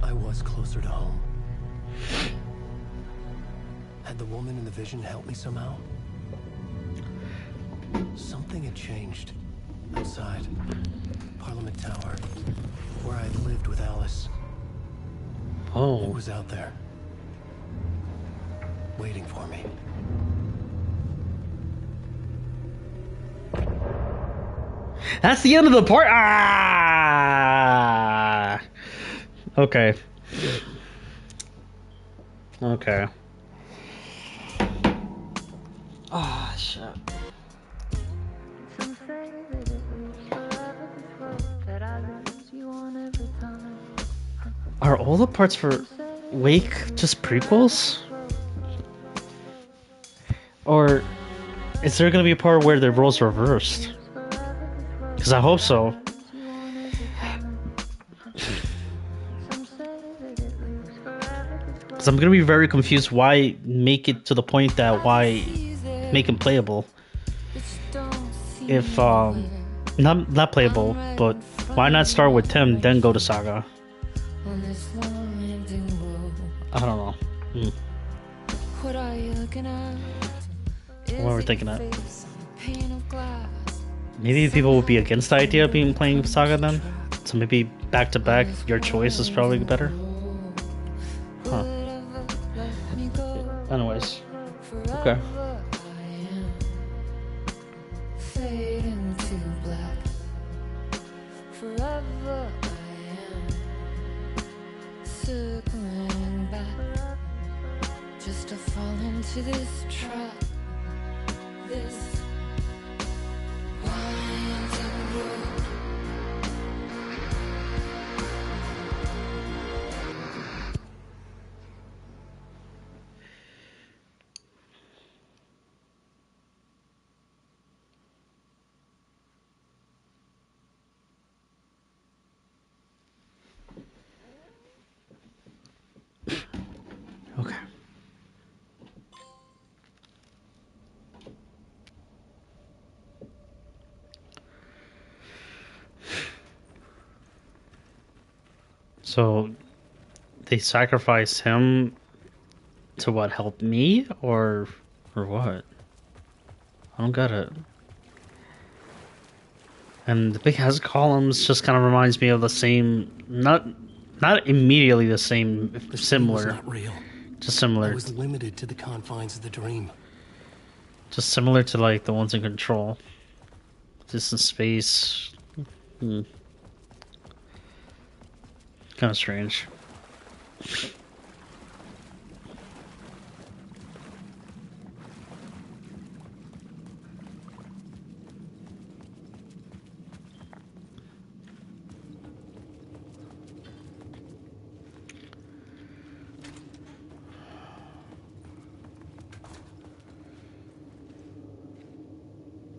I was closer to home. Had the woman in the vision helped me somehow? Something had changed. Outside. Parliament Tower. Where I'd lived with Alice. Oh. It was out there. Waiting for me. That's the end of the part. Ah. Okay. Okay. Ah, shit. Are all the parts for Wake just prequels? Or is there gonna be a part where the roles reversed? Because I hope so. Because I'm gonna be very confused. Why make it to the point that why make him playable? If not playable, but why not start with Tim then go to Saga? I don't know. What we're thinking of. Maybe people would be against the idea of being playing Saga then. So maybe back to back, your choice is probably better. Huh. Anyways. Okay. Circling back, just to fall into this trap. This winding road. So they sacrifice him to what, help me or what? I don't get it. And the big has columns just kind of reminds me of the same, not immediately the same, similar. Was not real. Just similar. I was limited to the confines of the dream. Just similar to like the ones in Control. Just in space. Kind of strange.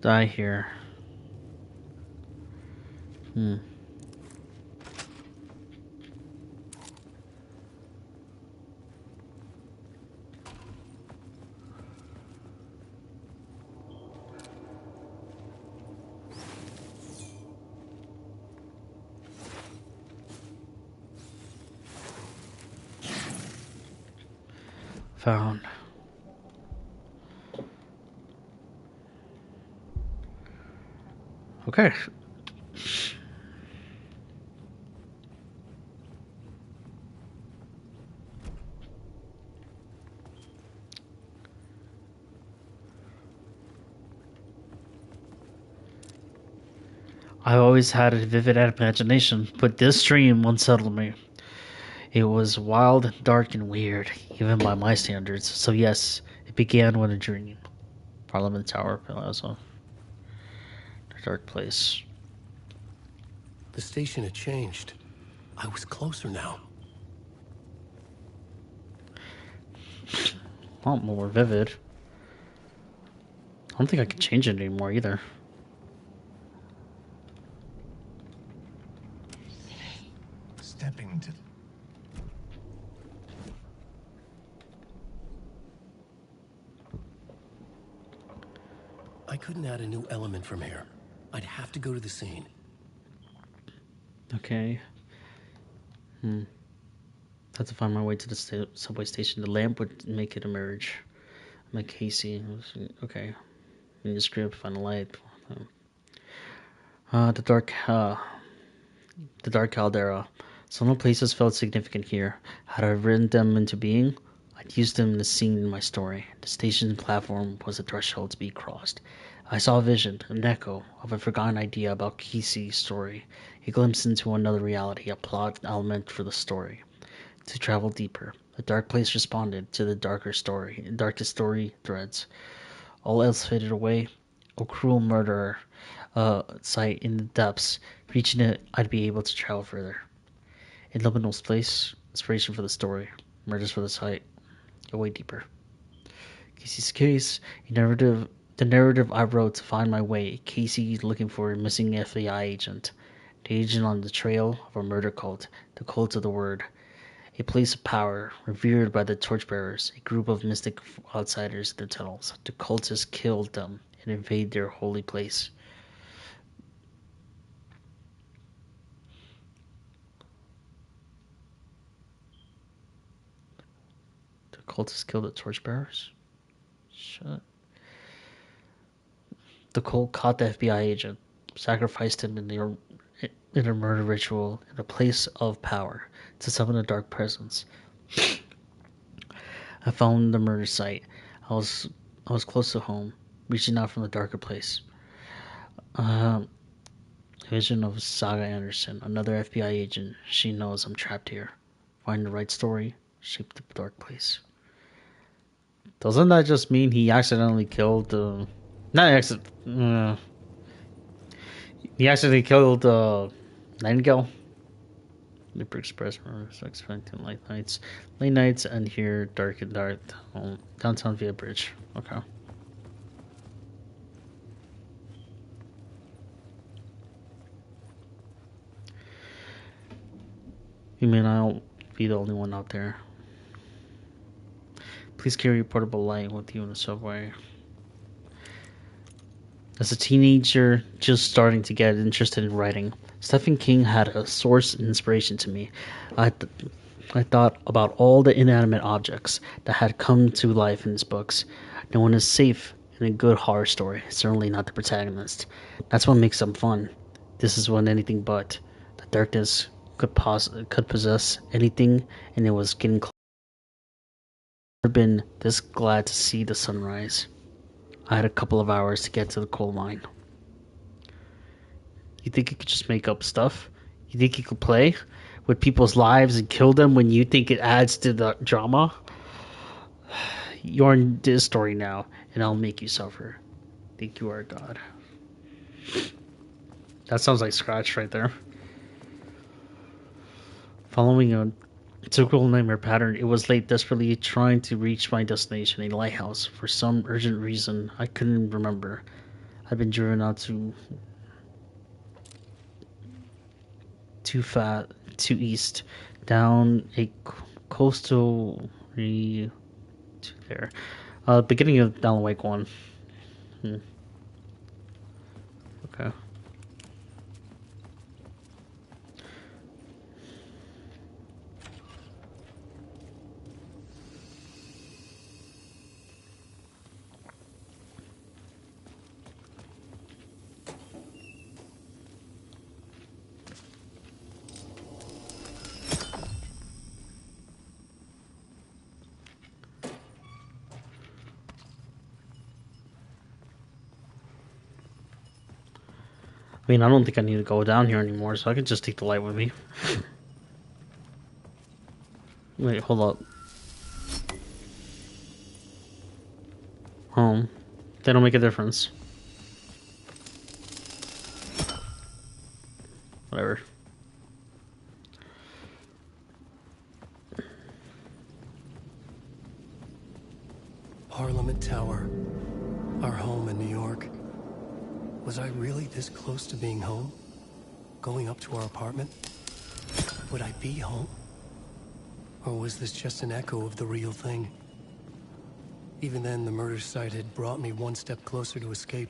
Die here. Found. Okay. I've always had a vivid imagination, but this dream unsettled me. It was wild, dark, and weird, even by my standards. So yes, it began with a dream. Parliament Tower, Palazzo. A dark place. The station had changed. I was closer now. A lot more vivid. I don't think I can change it anymore either. Stepping into... I couldn't add a new element from here. I'd have to go to the scene. Okay. Had to find my way to the subway station. The lamp would make it emerge. I'm like Casey. Okay. In the script, find a light. The dark caldera. So no places felt significant here. Had I written them into being, I'd used them in the scene in my story. The station platform was a threshold to be crossed. I saw a vision, an echo of a forgotten idea about Casey's story, a glimpse into another reality, a plot element for the story. To travel deeper, the dark place responded to the darkest story threads. All else faded away. A cruel murderer, sight in the depths. Reaching it, I'd be able to travel further. In Liminal's place, inspiration for the story, murders for the site, go way deeper. Casey's case, the narrative I wrote to find my way. Casey looking for a missing FBI agent. The agent on the trail of a murder cult, the cult of the word. A place of power, revered by the torchbearers, a group of mystic outsiders in the tunnels. The cultists killed them and invade their holy place. The cultists killed the torchbearers? Shut. The cult caught the FBI agent, sacrificed him in a murder ritual in a place of power to summon a dark presence. I found the murder site. I was close to home, reaching out from the darker place. Vision of Saga Anderson, another FBI agent. She knows I'm trapped here. Find the right story, shape the dark place. Doesn't that just mean he accidentally killed he accidentally killed Nightingale? Liber Express, expecting late nights, and here dark and dark. Downtown via bridge. Okay. You mean I'll be the only one out there? Please carry a portable light with you in the subway. As a teenager, just starting to get interested in writing, Stephen King had a source of inspiration to me. I, th- I thought about all the inanimate objects that had come to life in his books. No one is safe in a good horror story, certainly not the protagonist. That's what makes them fun. This is what anything but. The darkness could possess anything, and it was getting close. I've never been this glad to see the sunrise. I had a couple of hours to get to the coal mine. You think you could just make up stuff? You think you could play with people's lives and kill them when you think it adds to the drama? You're in this story now, and I'll make you suffer. Think you are a god. That sounds like Scratch right there. Following a typical nightmare pattern, it was late, desperately trying to reach my destination, a lighthouse. For some urgent reason I couldn't remember, I'd been driven out too east, down a coastal to there. Beginning of Alan Wake 1. Okay. I mean, I don't think I need to go down here anymore, so I can just take the light with me. Wait, hold up. Home. They don't make a difference. Whatever. Parliament Tower. Our home in New York. Was I really this close to being home? Going up to our apartment? Would I be home? Or was this just an echo of the real thing? Even then, the murder site had brought me one step closer to escape.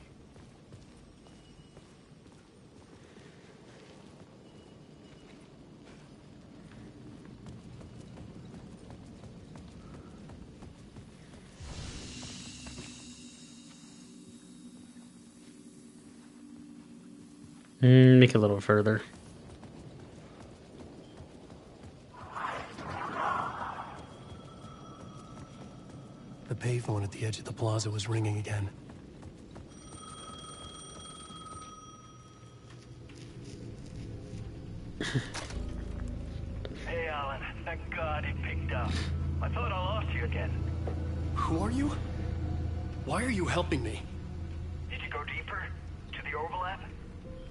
Make it a little further. The payphone at the edge of the plaza was ringing again. Hey, Alan. Thank God he picked up. I thought I lost you again. Who are you? Why are you helping me? Did you go deeper? To the overlap?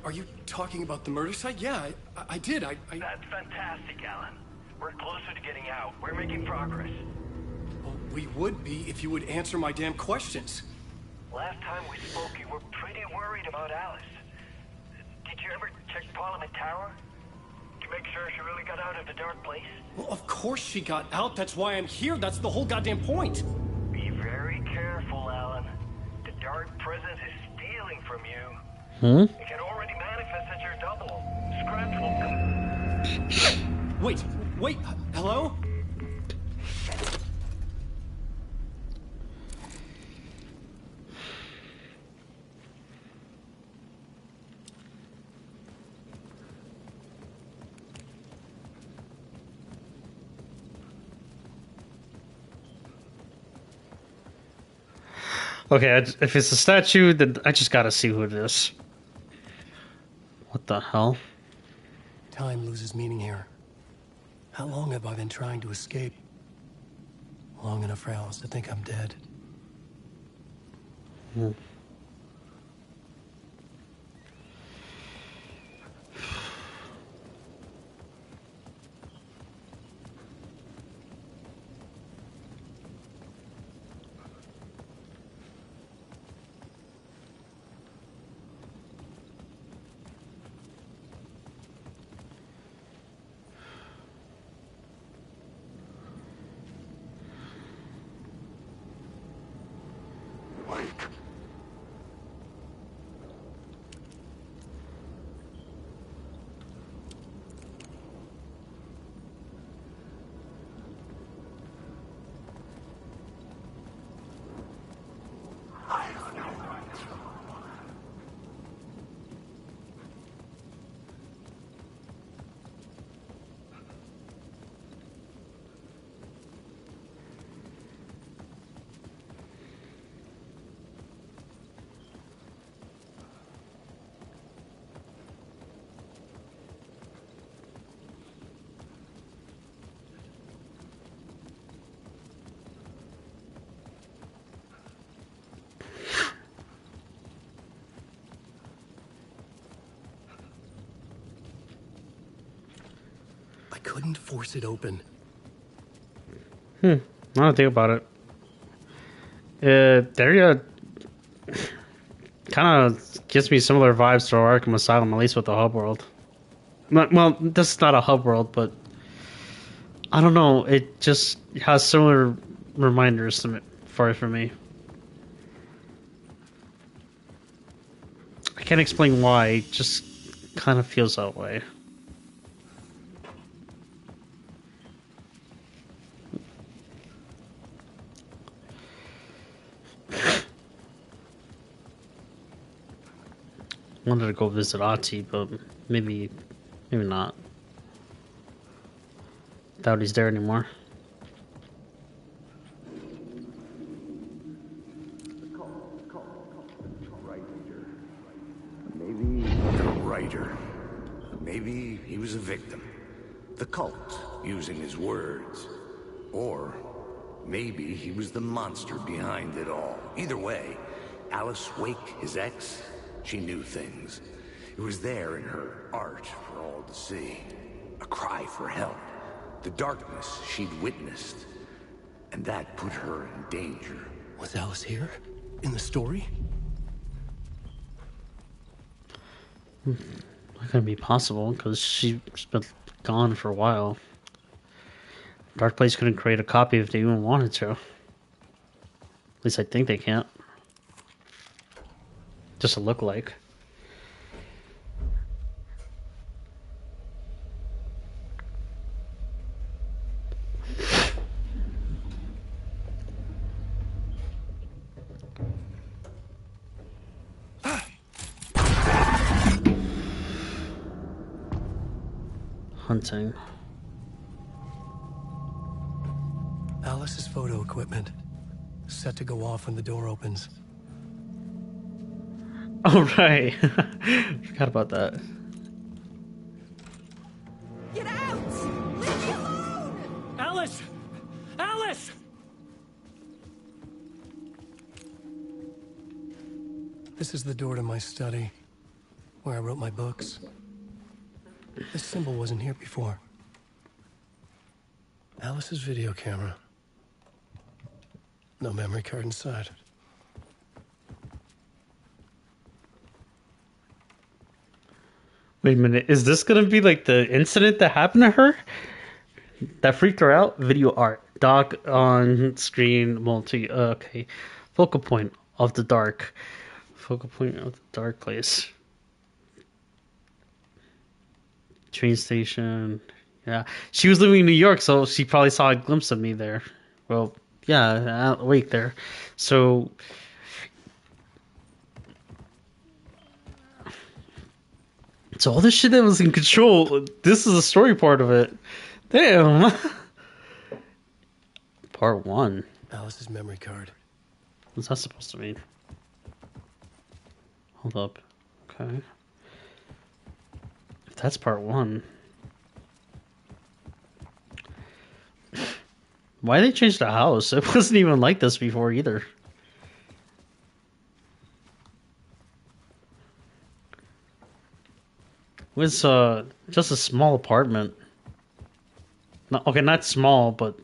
Are you talking about the murder site? Yeah, I did. That's fantastic, Alan. We're closer to getting out. We're making progress. Well, we would be if you would answer my damn questions. Last time we spoke, you were pretty worried about Alice. Did you ever check Parliament Tower? To make sure she really got out of the dark place? Well, of course she got out. That's why I'm here. That's the whole goddamn point. Be very careful, Alan. The dark presence is stealing from you. Hmm? It can already manifest as your double. Scratch will come. Wait. Hello? Okay, if it's a statue, then I just gotta see who it is. What the hell? Time loses meaning here. How long have I been trying to escape? Long enough for Alice to think I'm dead. couldn't force it open. I don't think about it. Daria kind of gives me similar vibes to Arkham Asylum, at least with the hub world. Well, this is not a hub world, but I don't know. It just has similar reminders to me, for me. I can't explain why. It just kind of feels that way. Wanted to go visit Ati, but maybe not. Doubt he's there anymore. Maybe the writer. Maybe he was a victim. The cult, using his words. Or maybe he was the monster behind it all. Either way, Alice Wake, his ex, she knew things. It was there in her art for all to see. A cry for help. The darkness she'd witnessed. And that put her in danger. Was Alice here? In the story? That couldn't be possible, because she's been gone for a while. Dark Place couldn't create a copy if they even wanted to. At least I think they can't. Just a lookalike. Hunting. Alice's photo equipment. Set to go off when the door opens. Oh, right. Forgot about that. Get out! Leave me alone! Alice! Alice! This is the door to my study, where I wrote my books. This symbol wasn't here before. Alice's video camera. No memory card inside. Wait a minute, is this gonna be like the incident that happened to her? That freaked her out? Video art. Doc on screen multi. Okay. Focal point of the dark. Focal point of the dark place. Train station. Yeah. She was living in New York, so she probably saw a glimpse of me there. Well, yeah, wait there. So. So all this shit that was in control, this is the story part of it. Damn. Part 1. Alice's memory card. What's that supposed to mean? Hold up. Okay. If that's part 1. Why they changed the house? It wasn't even like this before either. It was just a small apartment. No, okay, not small, but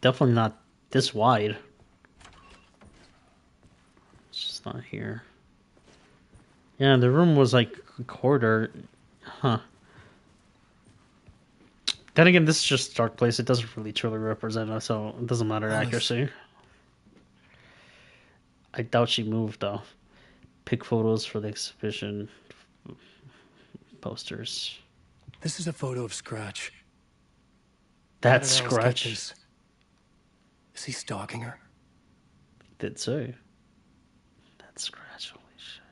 definitely not this wide. It's just not here. Yeah, the room was like a corridor. Huh. Then again, this is just a dark place. It doesn't really truly represent us, so it doesn't matter accuracy. I doubt she moved, though. Pick photos for the exhibition. Posters. This is a photo of Scratch. That's Scratch. Is he stalking her? Did say. That's Scratch. Holy shit.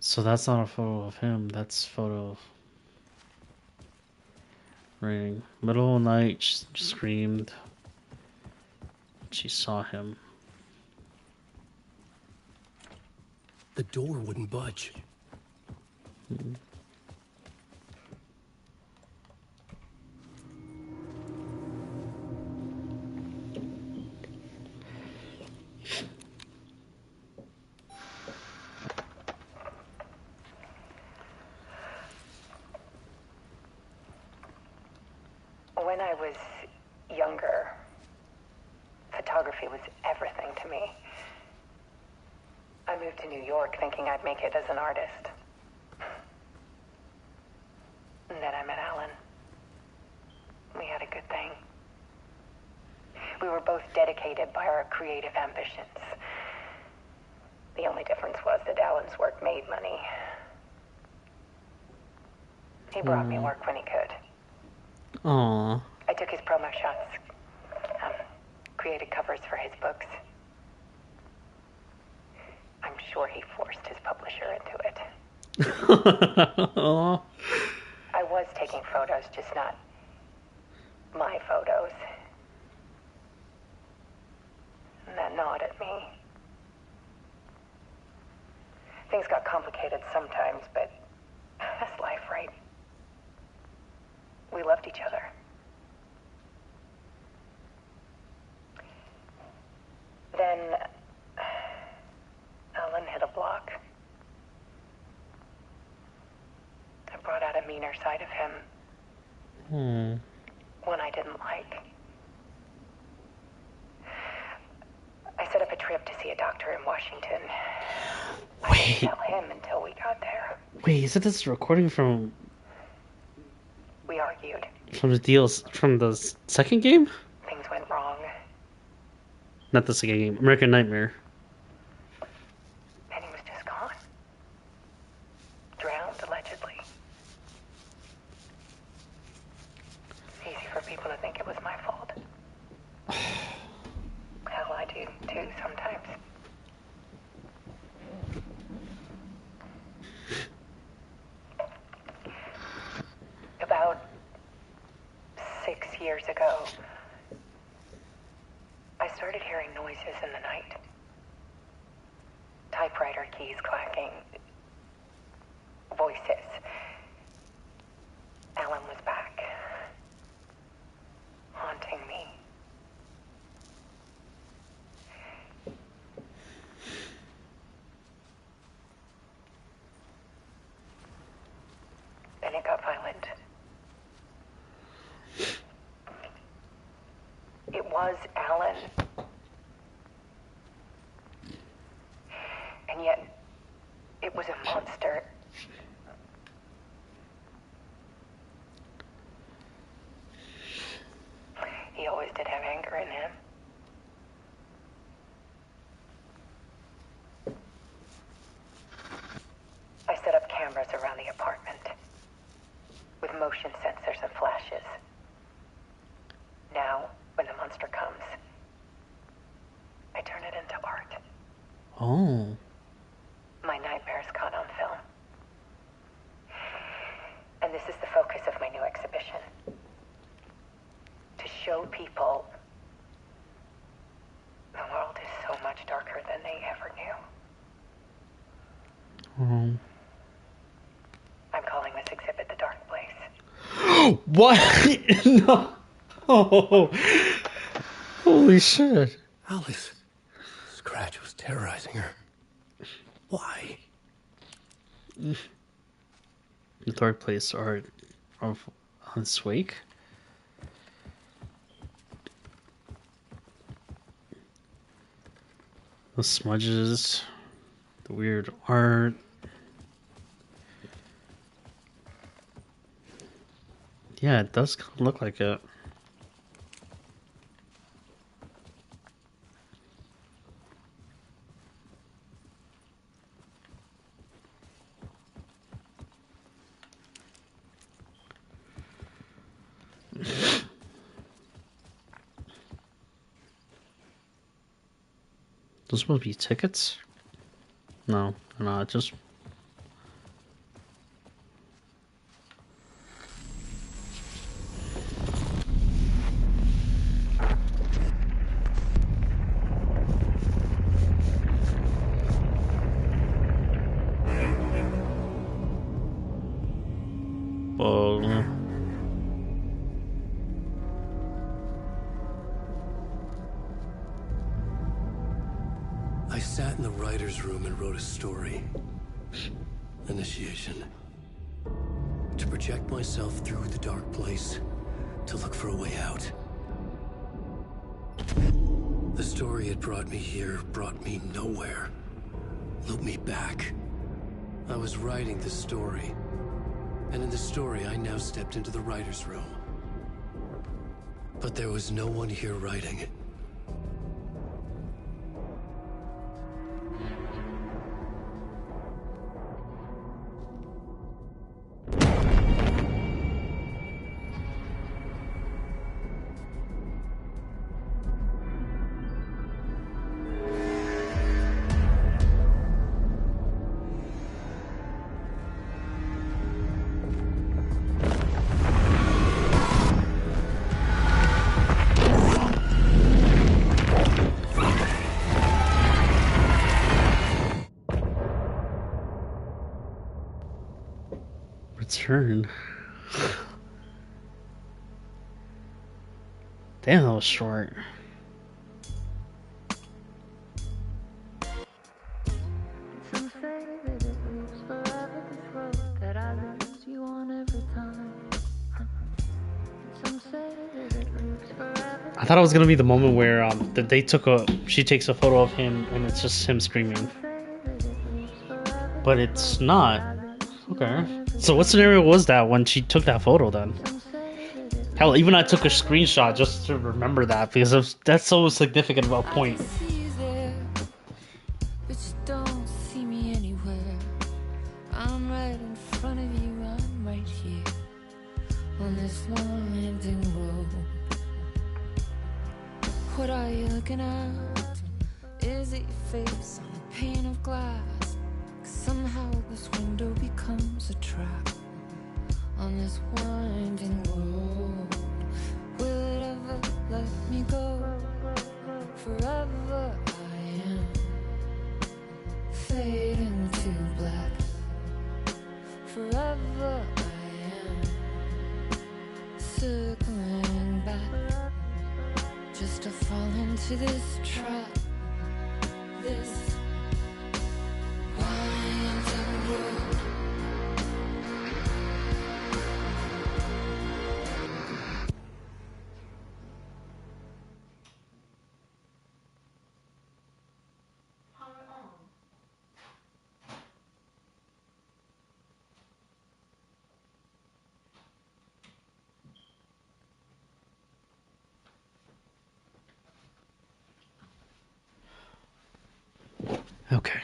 So that's not a photo of him. That's a photo of Ring. Middle of the night, she screamed. She saw him. The door wouldn't budge. photography was everything to me. I moved to New York thinking I'd make it as an artist. And then I met Alan. We had a good thing. We were both dedicated by our creative ambitions. The only difference was that Alan's work made money. He brought me work when he could. Aww. I took his promo shots, created covers for his books. I'm sure he forced his publisher into it. Aww. I was taking photos, just not my photos. And that gnawed at me. Things got complicated sometimes, but that's life, right? We loved each other. Then Alan hit a block. I brought out a meaner side of him. One I didn't like. I set up a trip to see a doctor in Washington. I didn't tell him until we got there. Wait, is it this recording from We argued. the deals from the second game? Things went wrong. Not the second game. American Nightmare. And he was just gone. Drowned, allegedly. It's easy for people to think it was my fault. Hell, I do too sometimes. About 6 years ago, I started hearing noises in the night. Typewriter keys clacking. Voices. Alan was back. Haunting me. Then it got violent. It was Alan. And yet, it was a monster. He always did have anger in him. I set up cameras around the apartment with motion sensors and flashes. Now, when the monster comes, I turn it into art. Oh. My nightmares caught on film. And this is the focus of my new exhibition. To show people the world is so much darker than they ever knew. I'm calling this exhibit The Dark Place. What? No. Oh. Holy shit. Alice. Scratch was terrorizing her. Why? The Dark Place art of Hans Wake. The smudges, the weird art. Yeah, it does kind of look like it. Those supposed to be tickets? No, no, it just... Oh. I sat in the writer's room and wrote a story. Initiation. To project myself through the dark place, to look for a way out. The story had brought me here, brought me nowhere. Looped me back. I was writing the story. And in the story, I now stepped into the writer's room. But there was no one here writing it. Return. Damn, that was short. Some say that it lives forever, this road that I lose you on every time. Some say that it lives forever. I thought it was gonna be the moment where she takes a photo of him and it's just him screaming. But it's not. Okay. So what scenario was that when she took that photo then? Hell, even I took a screenshot just to remember that because that's so significant of a point. But you don't see me anywhere. I'm right in front of you, I'm right here on this winding road. What are you looking at? Is it your face on a pane of glass? 'Cause somehow this window becomes a trap on this winding road. Will it ever let me go? Forever I am fading to black. Forever I am circling back, just to fall into this trap. This winding road. Okay.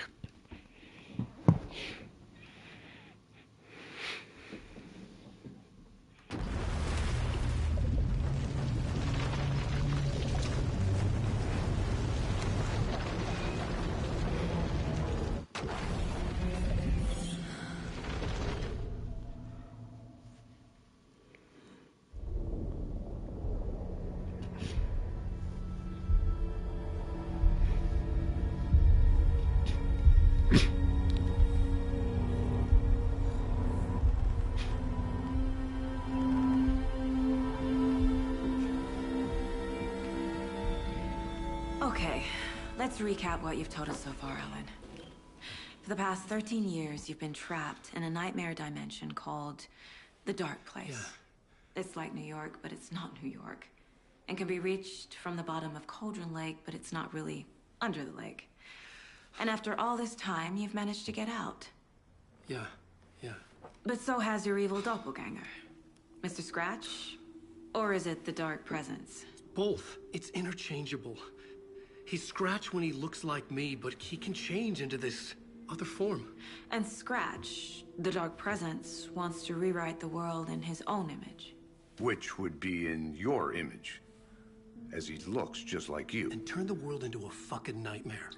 Okay, let's recap what you've told us so far, Alan. For the past 13 years, you've been trapped in a nightmare dimension called the Dark Place. Yeah. It's like New York, but it's not New York. And can be reached from the bottom of Cauldron Lake, but it's not really under the lake. And after all this time, you've managed to get out. Yeah. But so has your evil doppelganger. Mr. Scratch? Or is it the Dark Presence? Both. It's interchangeable. He's Scratch when he looks like me, but he can change into this other form. And Scratch, the Dark Presence, wants to rewrite the world in his own image. Which would be in your image, as he looks just like you. And turn the world into a fucking nightmare.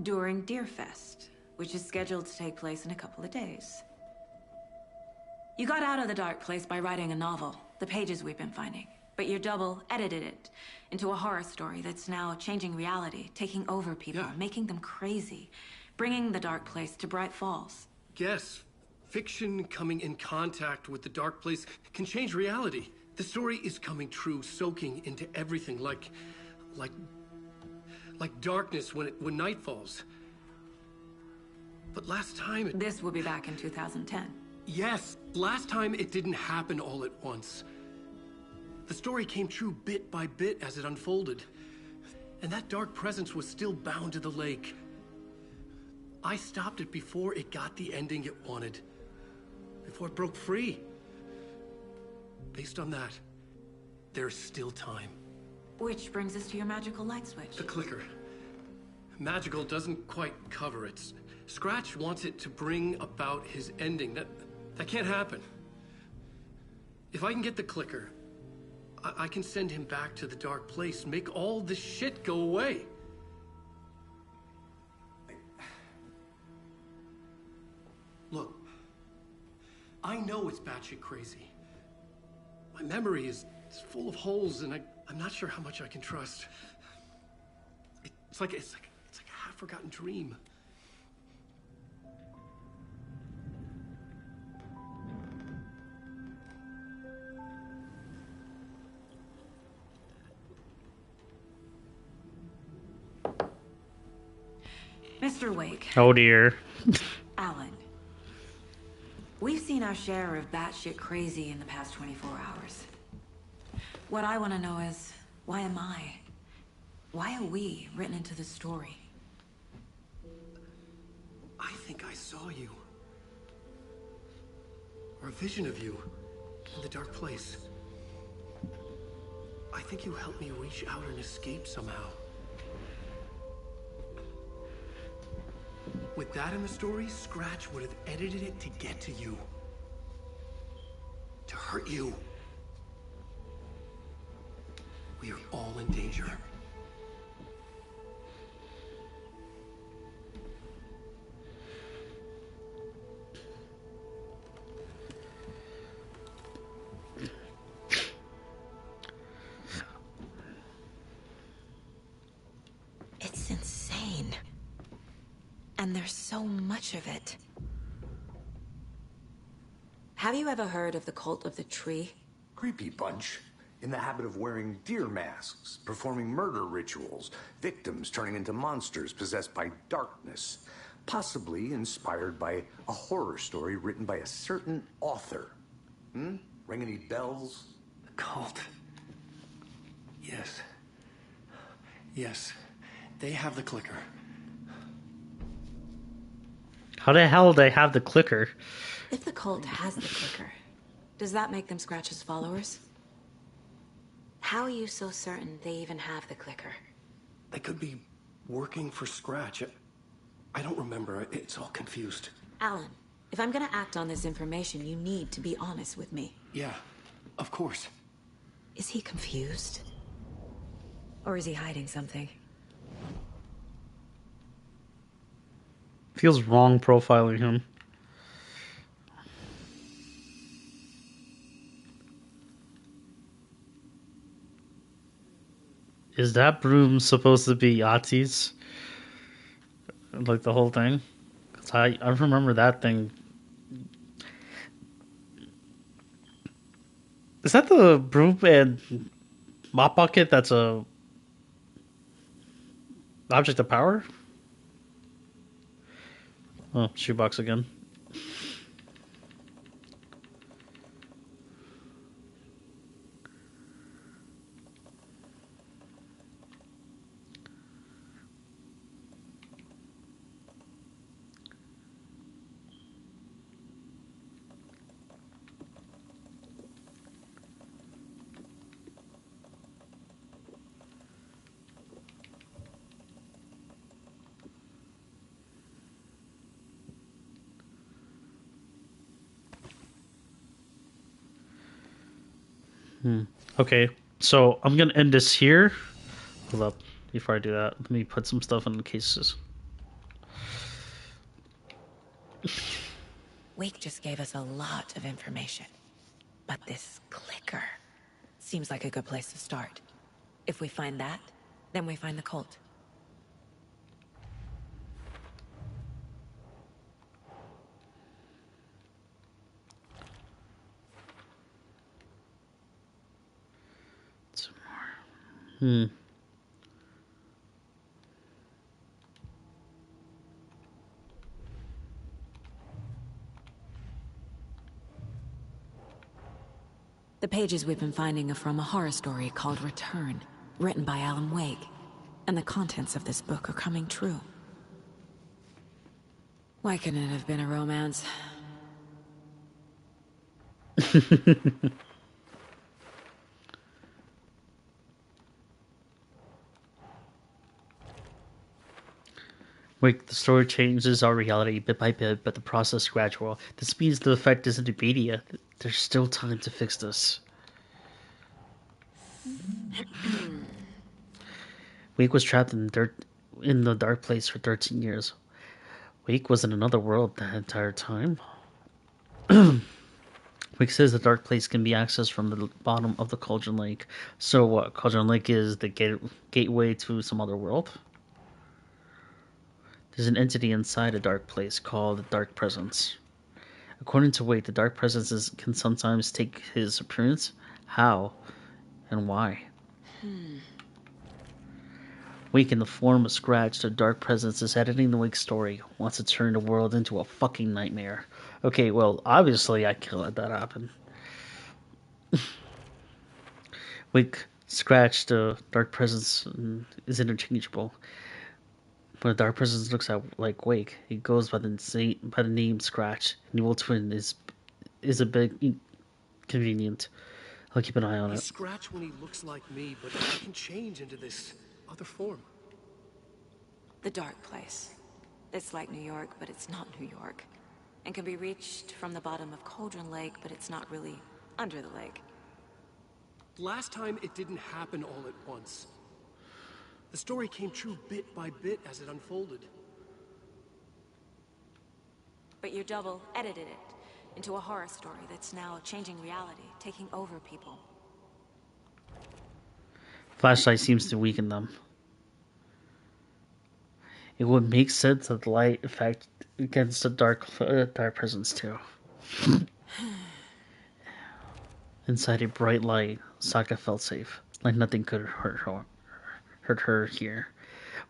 During Deerfest, which is scheduled to take place in a couple of days. You got out of the Dark Place by writing a novel, the pages we've been finding. But your double edited it into a horror story that's now changing reality, taking over people, making them crazy, bringing the Dark Place to Bright Falls. Yes, fiction coming in contact with the Dark Place can change reality. The story is coming true, soaking into everything, like darkness when night falls. But last time This will be back in 2010. Yes, last time it didn't happen all at once. The story came true bit by bit as it unfolded. And that dark presence was still bound to the lake. I stopped it before it got the ending it wanted. Before it broke free. Based on that, there's still time. Which brings us to your magical light switch. The clicker. Magical doesn't quite cover it. Scratch wants it to bring about his ending. That can't happen. If I can get the clicker, I can send him back to the dark place, make all this shit go away. Look, I know it's batshit crazy. My memory is full of holes, and I'm not sure how much I can trust. It's like a half-forgotten dream. Mr. Wake. Oh dear. Alan. We've seen our share of batshit crazy in the past 24 hours. What I want to know is, why am I? Why are we written into the story? I think I saw you. Or a vision of you in the dark place. I think you helped me reach out and escape somehow. With that in the story, Scratch would have edited it to get to you. To hurt you. We are all in danger. It's insane. And there's so much of it. Have you ever heard of the Cult of the Tree? Creepy bunch. In the habit of wearing deer masks, performing murder rituals, victims turning into monsters possessed by darkness, possibly inspired by a horror story written by a certain author. Ring any bells? The cult. Yes. Yes. They have the clicker. How the hell do they have the clicker? If the cult has the clicker, does that make them Scratch's followers? How are you so certain they even have the clicker? They could be working for Scratch. I don't remember. It's all confused. Alan, if I'm gonna act on this information, you need to be honest with me. Yeah, of course. Is he confused? Or is he hiding something? Feels wrong profiling him. Is that broom supposed to be Yahtzee's? Like the whole thing? 'Cause I remember that thing. Is that the broom and mop bucket that's a object of power? Oh, shoebox again. Okay, so I'm gonna end this here. Hold up, before I do that, let me put some stuff in the cases. Wake just gave us a lot of information. But this clicker seems like a good place to start. If we find that, then we find the cult. Hmm. The pages we've been finding are from a horror story called Return, written by Alan Wake. And the contents of this book are coming true. Why couldn't it have been a romance? Wait, the story changes our reality bit by bit, but the process is gradual. This means the effect isn't immediate. There's still time to fix this. Wake was trapped in the dark place for 13 years. Wake was in another world that entire time. Wake says the dark place can be accessed from the bottom of the Cauldron Lake. So what? Cauldron Lake is the gateway to some other world? There's an entity inside a dark place called the Dark Presence. According to Wake, the Dark Presence can sometimes take his appearance. How? And why? Wake in the form of Scratch, the Dark Presence is editing the Wake story, wants to turn the world into a fucking nightmare. Okay, well, obviously I can't let that happen. Wake, Scratch, the Dark Presence is interchangeable. When the Dark Presence looks at like Wake, he goes by the name Scratch. And Evil Twin is a bit inconvenient. I'll keep an eye on He's it. Scratch when he looks like me, but he can change into this other form. The dark place. It's like New York, but it's not New York. And can be reached from the bottom of Cauldron Lake, but it's not really under the lake. Last time, it didn't happen all at once. The story came true bit by bit as it unfolded. But you double edited it into a horror story that's now changing reality, taking over people. Flashlight seems to weaken them. It would make sense that the light effect against the dark presence too. Inside a bright light, Sokka felt safe, like nothing could hurt her here.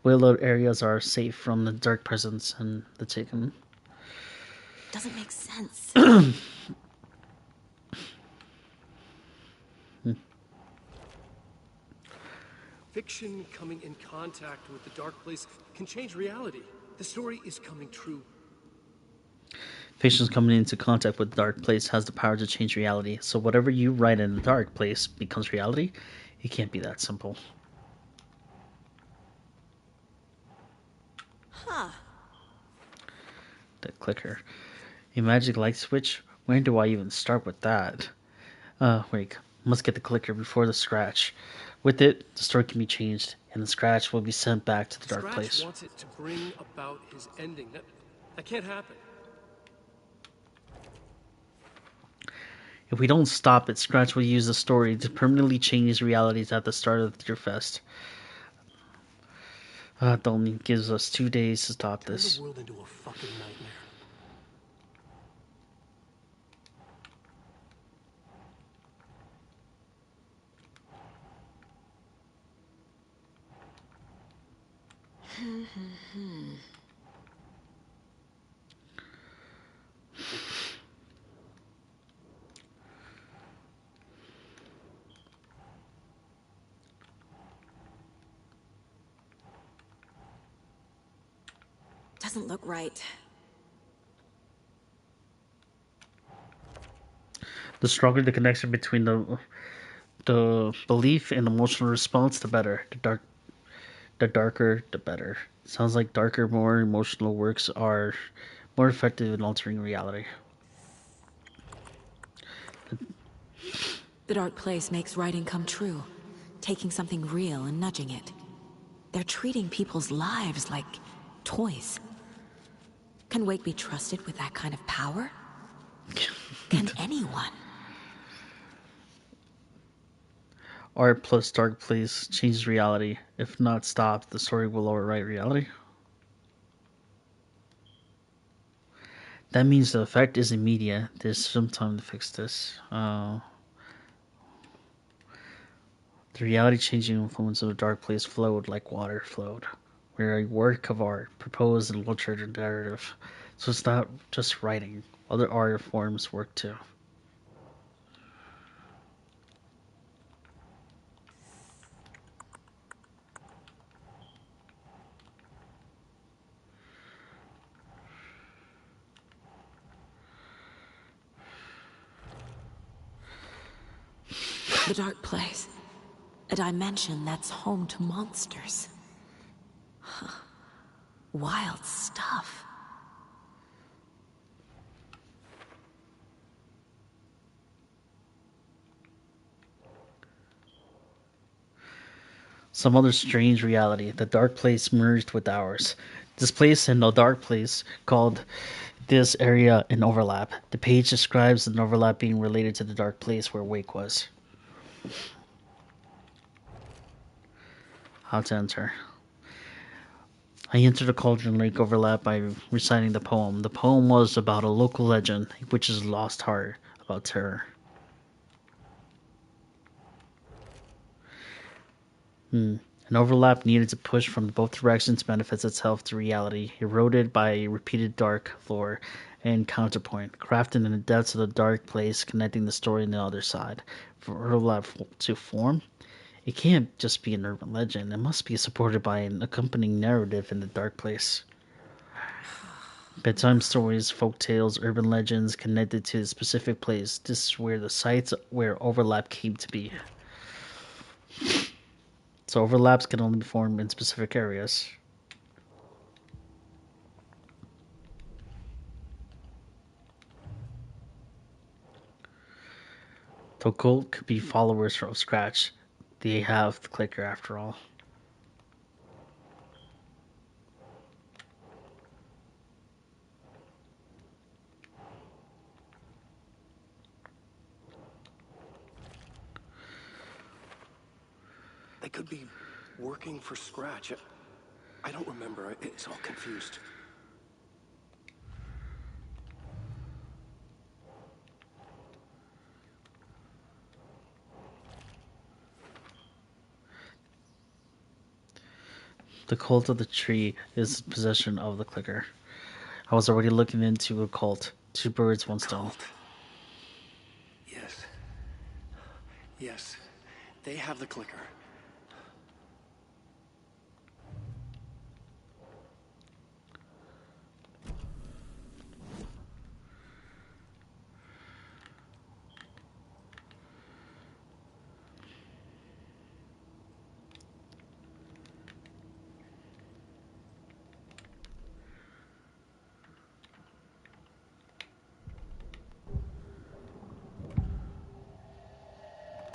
Willowed areas are safe from the dark presence and the chicken. Doesn't make sense. Fiction coming in contact with the dark place can change reality. The story is coming true. Fiction's coming into contact with the dark place has the power to change reality. So whatever you write in the dark place becomes reality. It can't be that simple. Huh. The clicker. A magic light switch? Where do I even start with that? Wait. Must get the clicker before the Scratch. With it, the story can be changed, and the Scratch will be sent back to the dark place. Scratch wants it to bring about his ending. That can't happen. If we don't stop it, Scratch will use the story to permanently change realities at the start of the Deer Fest. Dolman gives us 2 days to stop this. Turn the world into a fucking nightmare. Doesn't look right. The stronger the connection between the belief and emotional response, the better. The darker, the better. Sounds like darker, more emotional works are more effective in altering reality. The dark place makes writing come true, taking something real and nudging it. They're treating people's lives like toys. Can Wake be trusted with that kind of power? Can anyone? Art plus dark place changes reality. If not stopped, the story will overwrite reality. That means the effect is immediate. There's some time to fix this. The reality-changing influence of the dark place flowed like water flowed. We're a work of art, proposed in literature and narrative. So it's not just writing. Other art forms work too. The dark place. A dimension that's home to monsters. Huh. Wild stuff. Some other strange reality. The dark place merged with ours. This place and the dark place called this area an overlap. The page describes an overlap being related to the dark place where Wake was. How to enter. I entered the Cauldron Lake overlap by reciting the poem. The poem was about a local legend, which is lost heart, about terror. An overlap needed to push from both directions manifests itself to reality, eroded by repeated dark lore and counterpoint, crafted in the depths of the dark place, connecting the story on the other side. For overlap to form, it can't just be an urban legend. It must be supported by an accompanying narrative in the dark place. Bedtime stories, folk tales, urban legends connected to a specific place. This is where the sites where overlap came to be. So overlaps can only be formed in specific areas. The cult could be followers from scratch. They have the clicker after all. They could be working for Scratch. I don't remember. It's all confused. The cult of the tree is in possession of the clicker. I was already looking into a cult. Two birds, one stone. Yes. Yes. They have the clicker.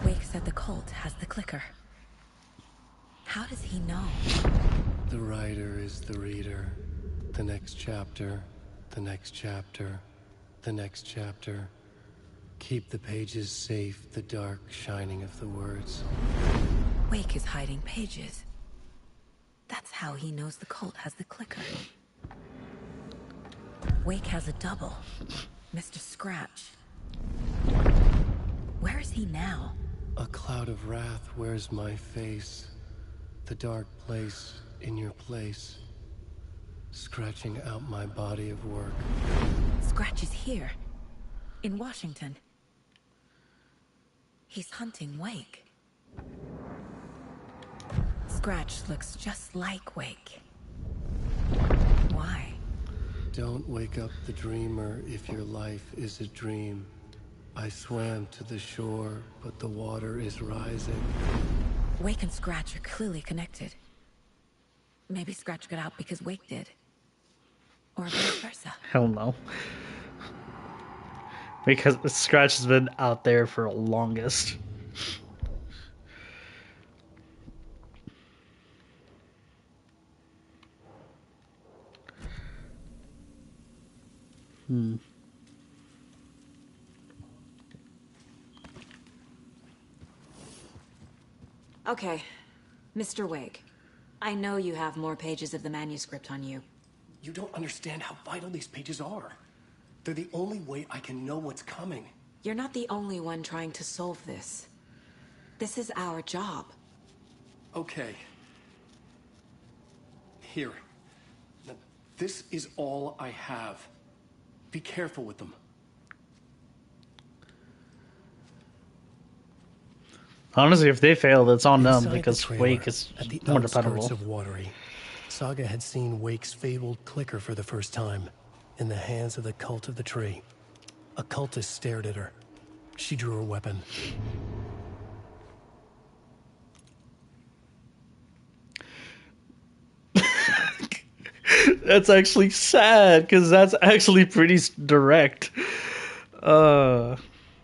Wake said the cult has the clicker. How does he know? The writer is the reader. The next chapter, the next chapter, the next chapter. Keep the pages safe, the dark shining of the words. Wake is hiding pages. That's how he knows the cult has the clicker. Wake has a double. Mr. Scratch. Where is he now? A cloud of wrath wears my face. The dark place in your place. Scratching out my body of work. Scratch is here. In Washington. He's hunting Wake. Scratch looks just like Wake. Why? Don't wake up the dreamer if your life is a dream. I swam to the shore, but the water is rising. Wake and Scratch are clearly connected. Maybe Scratch got out because Wake did. Or vice versa. Hell no. Because Scratch has been out there for the longest. Okay, Mr. Wake. I know you have more pages of the manuscript on you. You don't understand how vital these pages are. They're the only way I can know what's coming. You're not the only one trying to solve this. This is our job. Okay. Here. Now, this is all I have. Be careful with them. Honestly, if they fail, it's on them Inside because the trailer, Wake is at the more outskirts dependable. of Watery, Saga had seen Wake's fabled clicker for the first time, in the hands of the cult of the tree. A cultist stared at her. She drew her weapon. That's actually sad because that's actually pretty direct. That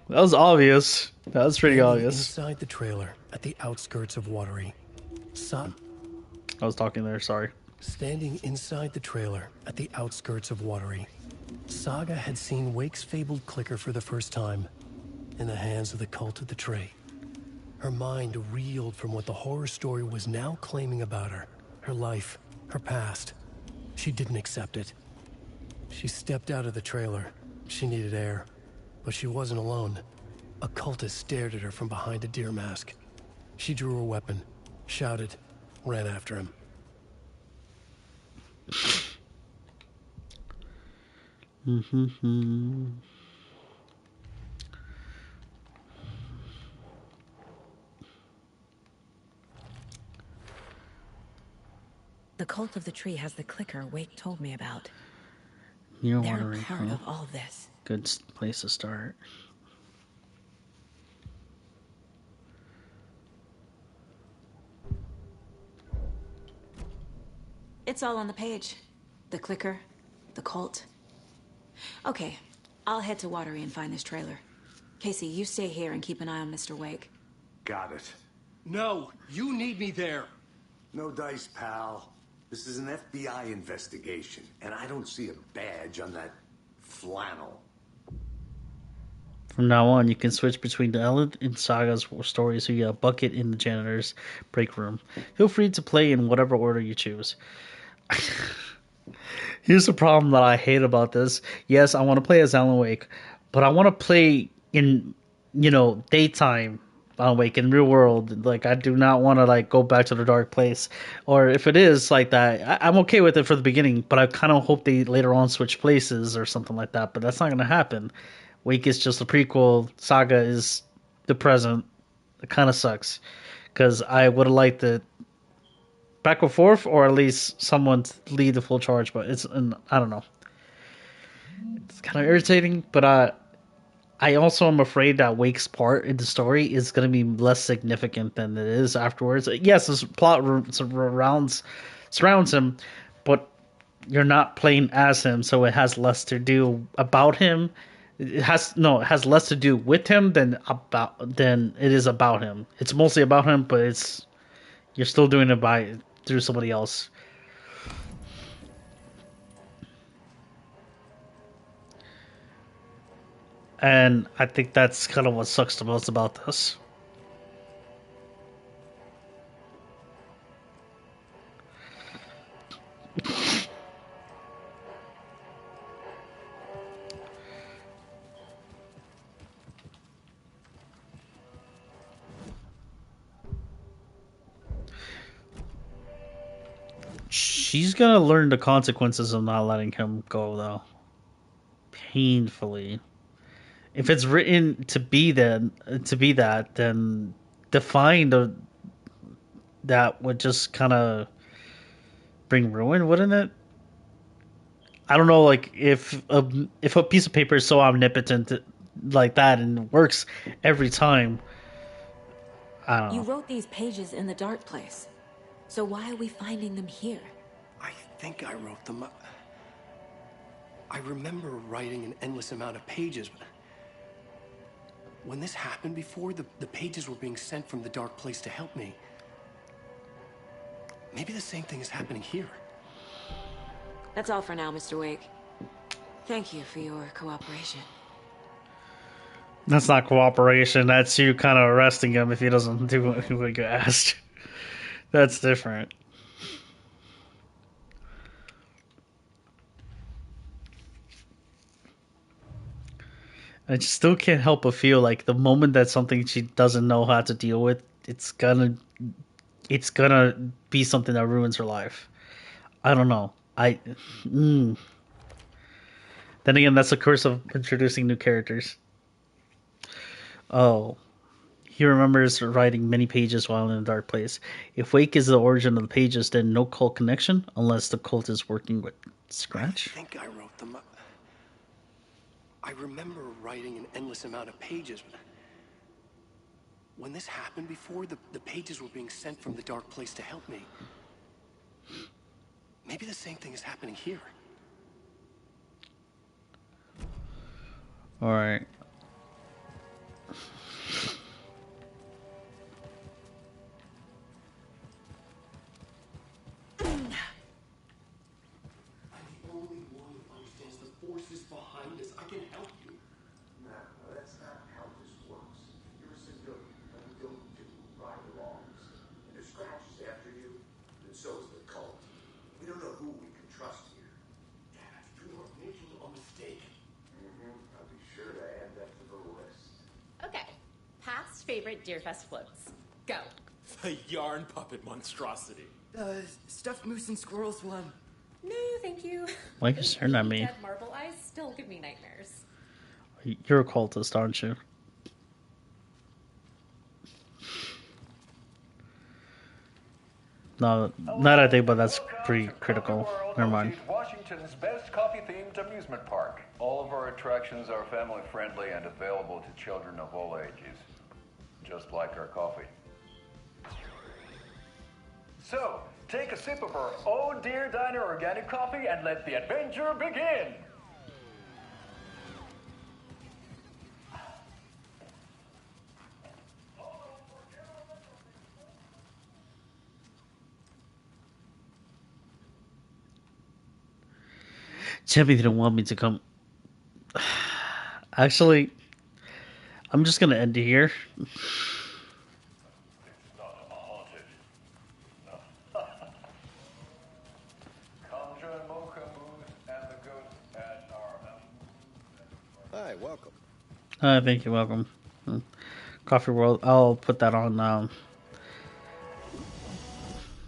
was obvious. That was pretty Standing obvious. inside the trailer at the outskirts of Watery. I was talking there, sorry. Standing inside the trailer at the outskirts of Watery, Saga had seen Wake's fabled clicker for the first time, in the hands of the cult of the Tree. Her mind reeled from what the horror story was now claiming about her. Her life, her past. She didn't accept it. She stepped out of the trailer. She needed air. But she wasn't alone. A cultist stared at her from behind a deer mask. She drew her weapon, shouted, ran after him. The cult of the tree has the clicker Wake told me about. You're They're wondering, part of all of this. Good place to start. It's all on the page. The clicker, the cult. Okay, I'll head to Watery and find this trailer. Casey, you stay here and keep an eye on Mr. Wake. Got it. No, you need me there. No dice, pal. This is an FBI investigation, and I don't see a badge on that flannel. From now on, you can switch between the Ellen and Saga's stories so you get a bucket in the janitor's break room. Feel free to play in whatever order you choose. Here's the problem that I hate about this. Yes, I want to play as Alan Wake, but I want to play in, daytime Alan Wake in real world. Like, I do not want to, go back to the dark place. Or if it is like that, I'm okay with it for the beginning, but I kind of hope they later on switch places or something like that. But that's not going to happen. Wake is just a prequel. Saga is the present. It kind of sucks. Because I would have liked it back and forth, or at least someone to lead the full charge, but I don't know. It's kind of irritating, but I also am afraid that Wake's part in the story is going to be less significant than it is afterwards. Yes, this plot surrounds him, but you're not playing as him, so it has less to do about him. It has less to do with him than it is about him. It's mostly about him, but you're still doing it through somebody else. And I think that's kind of what sucks the most about this. She's gonna learn the consequences of not letting him go, though. Painfully. If it's written to be that, then define that would just kind of bring ruin, wouldn't it? I don't know, if a piece of paper is so omnipotent like that and works every time. I don't know. You wrote these pages in the dark place. So why are we finding them here? I think I wrote them. I remember writing an endless amount of pages. When this happened before, the pages were being sent from the dark place to help me. Maybe the same thing is happening here. That's all for now, Mr. Wake. Thank you for your cooperation. That's not cooperation. That's you kind of arresting him if he doesn't do what you asked. That's different. I just still can't help but feel like the moment that something she doesn't know how to deal with, it's gonna be something that ruins her life. I don't know. Then again, that's the curse of introducing new characters. Oh. He remembers writing many pages while in a dark place. If Wake is the origin of the pages, then no cult connection, unless the cult is working with Scratch? I think I wrote them. I remember writing an endless amount of pages. When this happened before, the pages were being sent from the dark place to help me. Maybe the same thing is happening here. All right. Forces behind this. I can help you. No, that's not how this works. You're a civilian, and we don't do ride-alongs. And there's scratches after you, and so is the cult. We don't know who we can trust here. Dad, you are making a mistake. I'll be sure to add that to the list. Okay. Past favorite Deerfest floats. Go. The yarn puppet monstrosity. Stuffed moose and squirrels one. No, thank you. Why are you staring at me? Dead marble eyes still give me nightmares. You're a cultist, aren't you? No, not I think, but that's pretty critical. Never mind. Washington's best coffee-themed amusement park. All of our attractions are family-friendly and available to children of all ages, just like our coffee. So, take a sip of our Oh Dear Diner organic coffee and let the adventure begin! Champion didn't want me to come. Actually, I'm just gonna end it here. Hi, welcome. Thank you, welcome. Coffee World. I'll put that on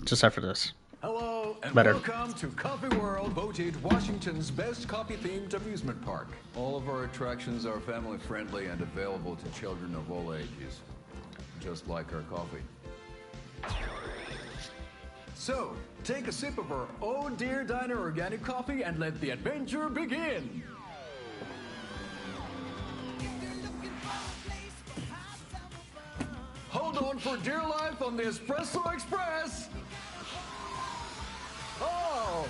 just after this. Hello, and Better. welcome to Coffee World, voted Washington's best coffee-themed amusement park. All of our attractions are family-friendly and available to children of all ages, just like our coffee. So, take a sip of our Oh Dear Diner organic coffee and let the adventure begin! Hold on for dear life on the Espresso Express! Oh!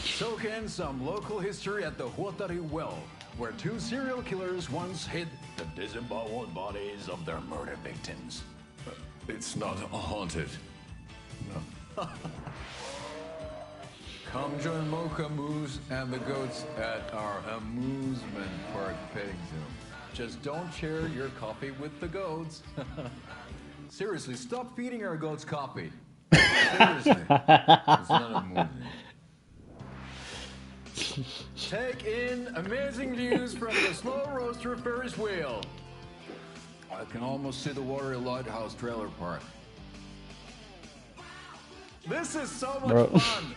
Soak in some local history at the Huatari Well, where two serial killers once hid the disemboweled bodies of their murder victims. It's not haunted. No. Come join Mocha Moose and the goats at our amusement park petting zoo. Just don't share your coffee with the goats. Seriously, stop feeding our goats coffee. Seriously. It's not a movie. Take in amazing views from the slow roaster Ferris wheel. I can almost see the Watery Lighthouse trailer park. This is so much fun!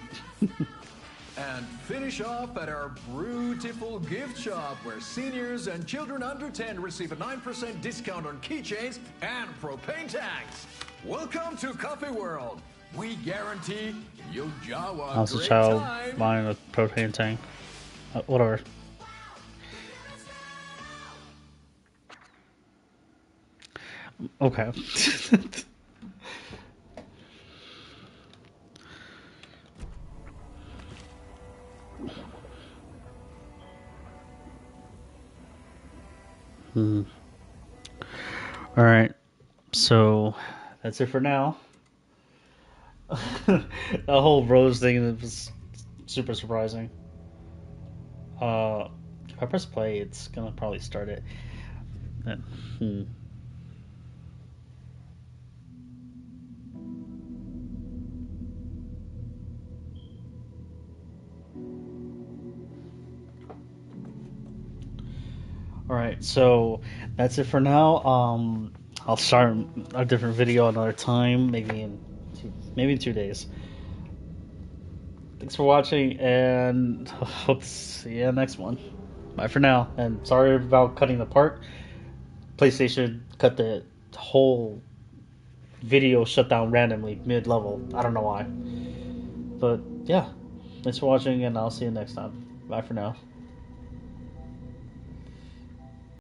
And finish off at our beautiful gift shop where seniors and children under 10 receive a 9% discount on keychains and propane tanks. Welcome to Coffee World. We guarantee you'll jaw I a was a great child time. buying a propane tank. Whatever. Okay. All right. So that's it for now. The whole Rose thing was super surprising. If I press play, it's gonna probably start it. Then, All right, so that's it for now. I'll start a different video another time, maybe in 2 days. Thanks for watching, and hope to see you next one. Bye for now, and sorry about cutting the part. PlayStation cut the whole video shut down randomly mid-level. I don't know why. But yeah, thanks for watching, and I'll see you next time. Bye for now.